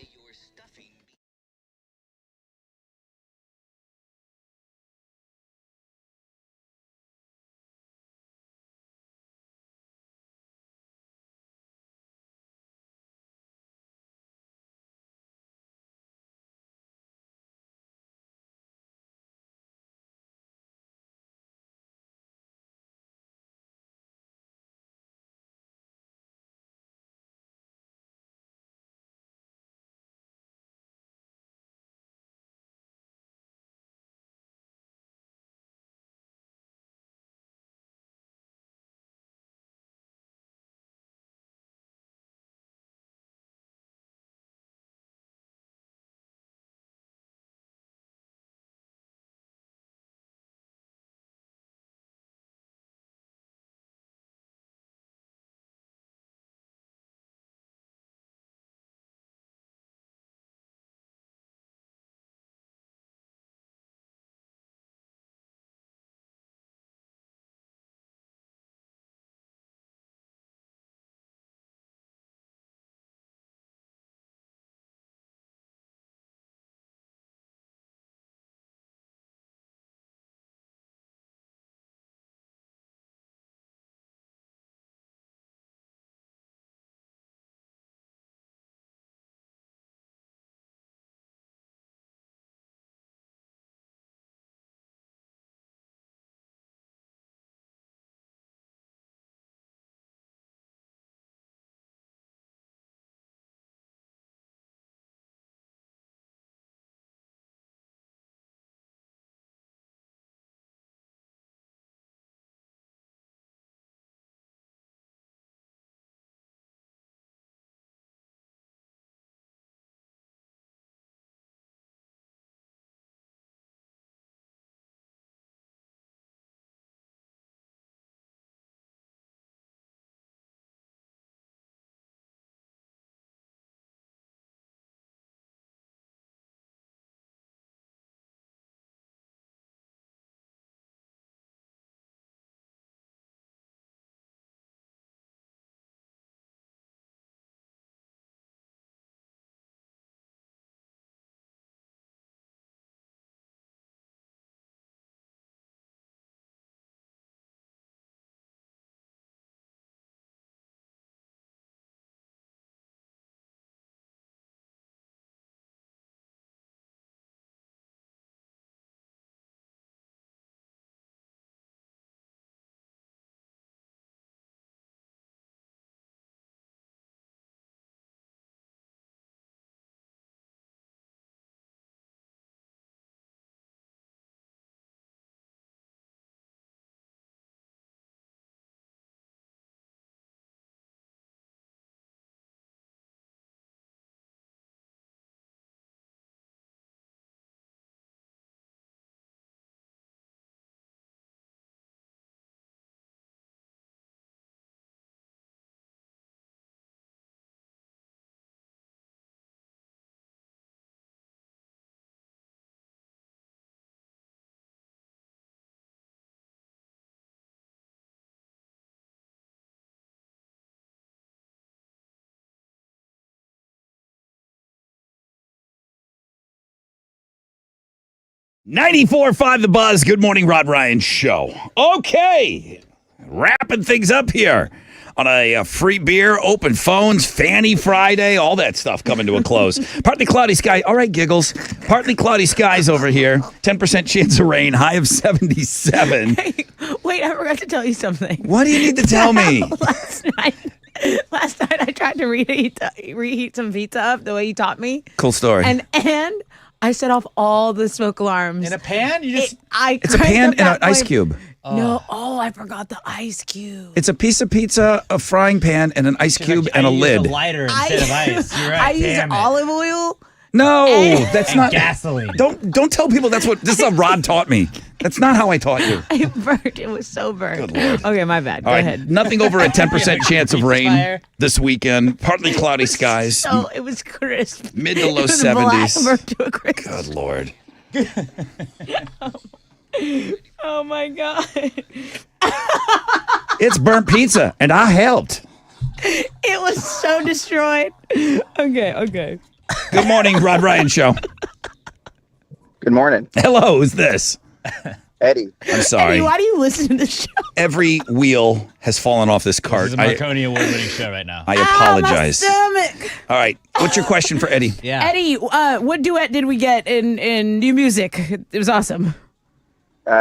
[SPEAKER 2] 94.5 The Buzz. Good morning, Rod Ryan Show. Okay, wrapping things up here on a free beer, open phones, Fanny Friday, all that stuff coming to a close. Partly cloudy sky. All right, giggles. Partly cloudy skies over here. 10% chance of rain. High of 77.
[SPEAKER 1] Hey, wait, I forgot to tell you something.
[SPEAKER 2] What do you need to tell me?
[SPEAKER 1] Last night I tried to reheat some pizza up the way you taught me.
[SPEAKER 2] Cool story.
[SPEAKER 1] And I set off all the smoke alarms.
[SPEAKER 3] In a pan?
[SPEAKER 2] It's a pan and an ice cube.
[SPEAKER 1] No, I forgot the ice cube.
[SPEAKER 2] It's a piece of pizza, a frying pan, and an ice cube and a lid.
[SPEAKER 3] A lighter instead of ice. You're right.
[SPEAKER 1] I used olive oil.
[SPEAKER 2] No, that's
[SPEAKER 3] and
[SPEAKER 2] not
[SPEAKER 3] gasoline.
[SPEAKER 2] Don't tell people this is what Rod taught me. That's not how I taught you.
[SPEAKER 1] It burned. It was so burned.
[SPEAKER 2] Good Lord.
[SPEAKER 1] Okay, my bad.
[SPEAKER 2] All
[SPEAKER 1] Go
[SPEAKER 2] right,
[SPEAKER 1] ahead.
[SPEAKER 2] nothing over a 10% chance of rain this weekend. Partly cloudy skies.
[SPEAKER 1] So it was crisp.
[SPEAKER 2] Mid to low
[SPEAKER 1] It was
[SPEAKER 2] 70s.
[SPEAKER 1] black burnt to a crisp.
[SPEAKER 2] Good Lord.
[SPEAKER 1] Oh my God.
[SPEAKER 2] It's burnt pizza, and I helped.
[SPEAKER 1] It was so destroyed. Okay.
[SPEAKER 2] Good morning, Rod Ryan Show.
[SPEAKER 5] Good morning.
[SPEAKER 2] Hello, who's this?
[SPEAKER 5] Eddie.
[SPEAKER 2] I'm sorry.
[SPEAKER 1] Eddie, why do you listen to the show?
[SPEAKER 2] Every wheel has fallen off this cart.
[SPEAKER 3] This is a Marconi Award-winning show right now.
[SPEAKER 2] I apologize.
[SPEAKER 1] My stomach.
[SPEAKER 2] All right, what's your question for Eddie?
[SPEAKER 3] Yeah.
[SPEAKER 1] Eddie, what duet did we get in new music? It was awesome.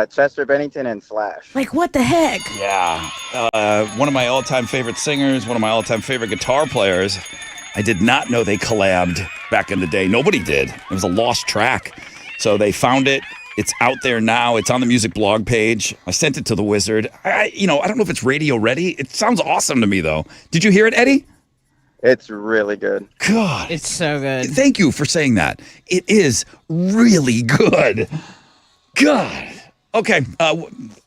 [SPEAKER 5] Chester Bennington and Slash.
[SPEAKER 1] Like, what the heck?
[SPEAKER 2] Yeah. One of my all-time favorite singers, one of my all-time favorite guitar players. I did not know they collabed back in the day. Nobody did. It was a lost track. So they found it. It's out there now. It's on the music blog page. I sent it to the Wizard. I don't know if it's radio ready. It sounds awesome to me, though. Did you hear it, Eddie?
[SPEAKER 5] It's really good.
[SPEAKER 2] God.
[SPEAKER 1] It's so good.
[SPEAKER 2] Thank you for saying that. It is really good. God. Okay,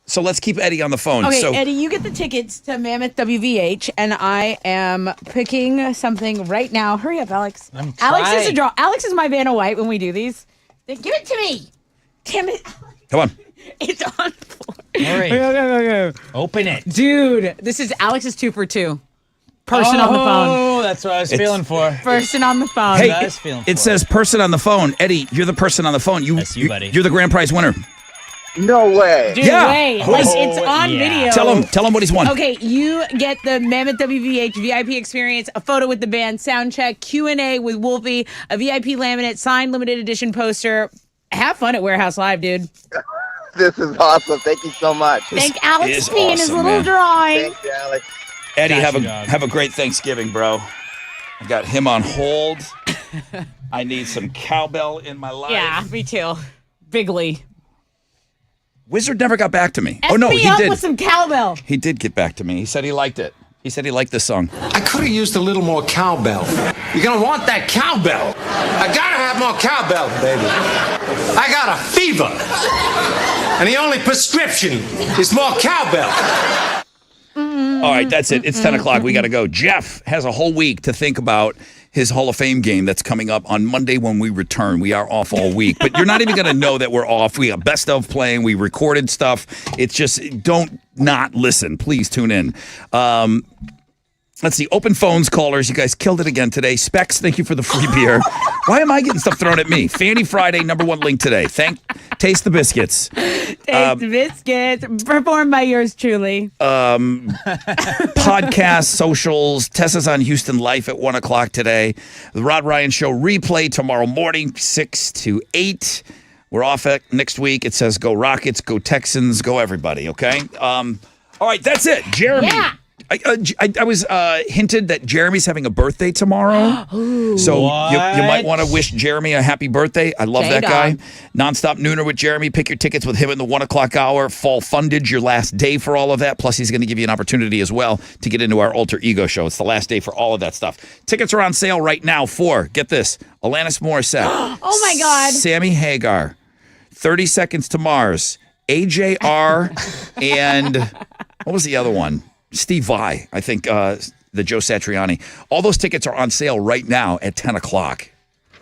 [SPEAKER 2] so let's keep Eddie on the phone.
[SPEAKER 1] Okay,
[SPEAKER 2] so,
[SPEAKER 1] Eddie, you get the tickets to Mammoth WVH, and I am picking something right now. Hurry up, Alex. Alex is a draw. Alex is my Vanna White when we do these. Then give it to me. Damn it.
[SPEAKER 2] Come on.
[SPEAKER 1] It's on the floor.
[SPEAKER 3] Hurry.
[SPEAKER 1] Go.
[SPEAKER 3] Open it.
[SPEAKER 1] Dude, this is Alex's 2 for 2. Person on the phone.
[SPEAKER 3] Oh, that's what I was feeling for.
[SPEAKER 1] Person on the phone.
[SPEAKER 2] Hey,
[SPEAKER 3] I was feeling
[SPEAKER 2] it says person on the phone. Eddie, you're the person on the phone.
[SPEAKER 3] That's you, buddy.
[SPEAKER 2] You're the grand prize winner.
[SPEAKER 5] No way.
[SPEAKER 1] Dude,
[SPEAKER 2] Yeah.
[SPEAKER 1] wait. Like, it's on video.
[SPEAKER 2] Tell him what he's won.
[SPEAKER 1] Okay, you get the Mammoth WVH VIP experience, a photo with the band, sound check, Q&A with Wolfie, a VIP laminate, signed limited edition poster. Have fun at Warehouse Live, dude.
[SPEAKER 5] This is awesome. Thank you so much.
[SPEAKER 1] Thank Alex
[SPEAKER 2] is
[SPEAKER 1] P and his
[SPEAKER 2] awesome,
[SPEAKER 1] little
[SPEAKER 2] man.
[SPEAKER 1] drawing.
[SPEAKER 5] Thank you, Alex.
[SPEAKER 2] Eddie,
[SPEAKER 3] Got you, dog.
[SPEAKER 2] have a great Thanksgiving, bro. I got him on hold. I need some cowbell in my life.
[SPEAKER 1] Yeah, me too. Bigly.
[SPEAKER 2] Wizard never got back to me.
[SPEAKER 1] S
[SPEAKER 2] Oh, no,
[SPEAKER 1] me
[SPEAKER 2] he
[SPEAKER 1] up
[SPEAKER 2] did.
[SPEAKER 1] with some cowbell.
[SPEAKER 2] He did get back to me. He said he liked it. He said he liked this song.
[SPEAKER 11] I could have used a little more cowbell. You're gonna want that cowbell. I gotta have more cowbell, baby. I got a fever. And the only prescription is more cowbell.
[SPEAKER 2] All right, that's it. It's 10 o'clock. We got to go. Jeff has a whole week to think about his Hall of Fame game that's coming up on Monday when we return. We are off all week, but you're not even going to know that we're off. We got best of playing. We recorded stuff. It's just, don't not listen. Please tune in. Let's see. Open phones, callers. You guys killed it again today. Specs, thank you for the free beer. Why am I getting stuff thrown at me? Fanny Friday, #1 link today. Taste the biscuits.
[SPEAKER 1] Taste the biscuits. Performed by yours truly.
[SPEAKER 2] Podcasts, socials. Tessa's on Houston Life at 1 o'clock today. The Rod Ryan Show replay tomorrow morning, 6 to 8. We're off next week. It says go Rockets, go Texans, go everybody, okay? All right, that's it. Jeremy.
[SPEAKER 1] Yeah.
[SPEAKER 2] I was hinted that Jeremy's having a birthday tomorrow. So you might want to wish Jeremy a happy birthday. I love that guy. Nonstop Nooner with Jeremy. Pick your tickets with him in the 1 o'clock hour. Fall Fundage, your last day for all of that. Plus, he's going to give you an opportunity as well to get into our Alter Ego show. It's the last day for all of that stuff. Tickets are on sale right now for, get this, Alanis Morissette.
[SPEAKER 1] Oh, my God.
[SPEAKER 2] Sammy Hagar. 30 Seconds to Mars. AJR. And what was the other one? Steve Vai, I think, the Joe Satriani. All those tickets are on sale right now at 10 o'clock.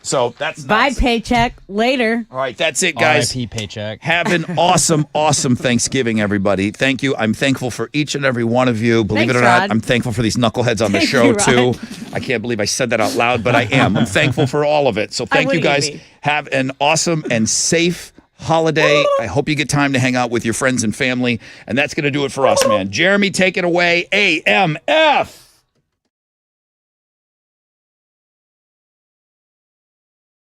[SPEAKER 2] So that's
[SPEAKER 1] Bye, paycheck. Later.
[SPEAKER 2] All right, that's it, guys.
[SPEAKER 3] RIP paycheck.
[SPEAKER 2] Have an awesome, awesome Thanksgiving, everybody. Thank you. I'm thankful for each and every one of you. Believe
[SPEAKER 1] Thanks,
[SPEAKER 2] it or not,
[SPEAKER 1] Rod.
[SPEAKER 2] I'm thankful for these knuckleheads on the
[SPEAKER 1] Thank
[SPEAKER 2] show,
[SPEAKER 1] you, Rod.
[SPEAKER 2] too. I can't believe I said that out loud, but I am. I'm thankful for all of it. So thank you,
[SPEAKER 1] wouldn't
[SPEAKER 2] guys.
[SPEAKER 1] be.
[SPEAKER 2] Have an awesome and safe holiday. I hope you get time to hang out with your friends and family. And that's going to do it for us, man. Jeremy, take it away. AMF.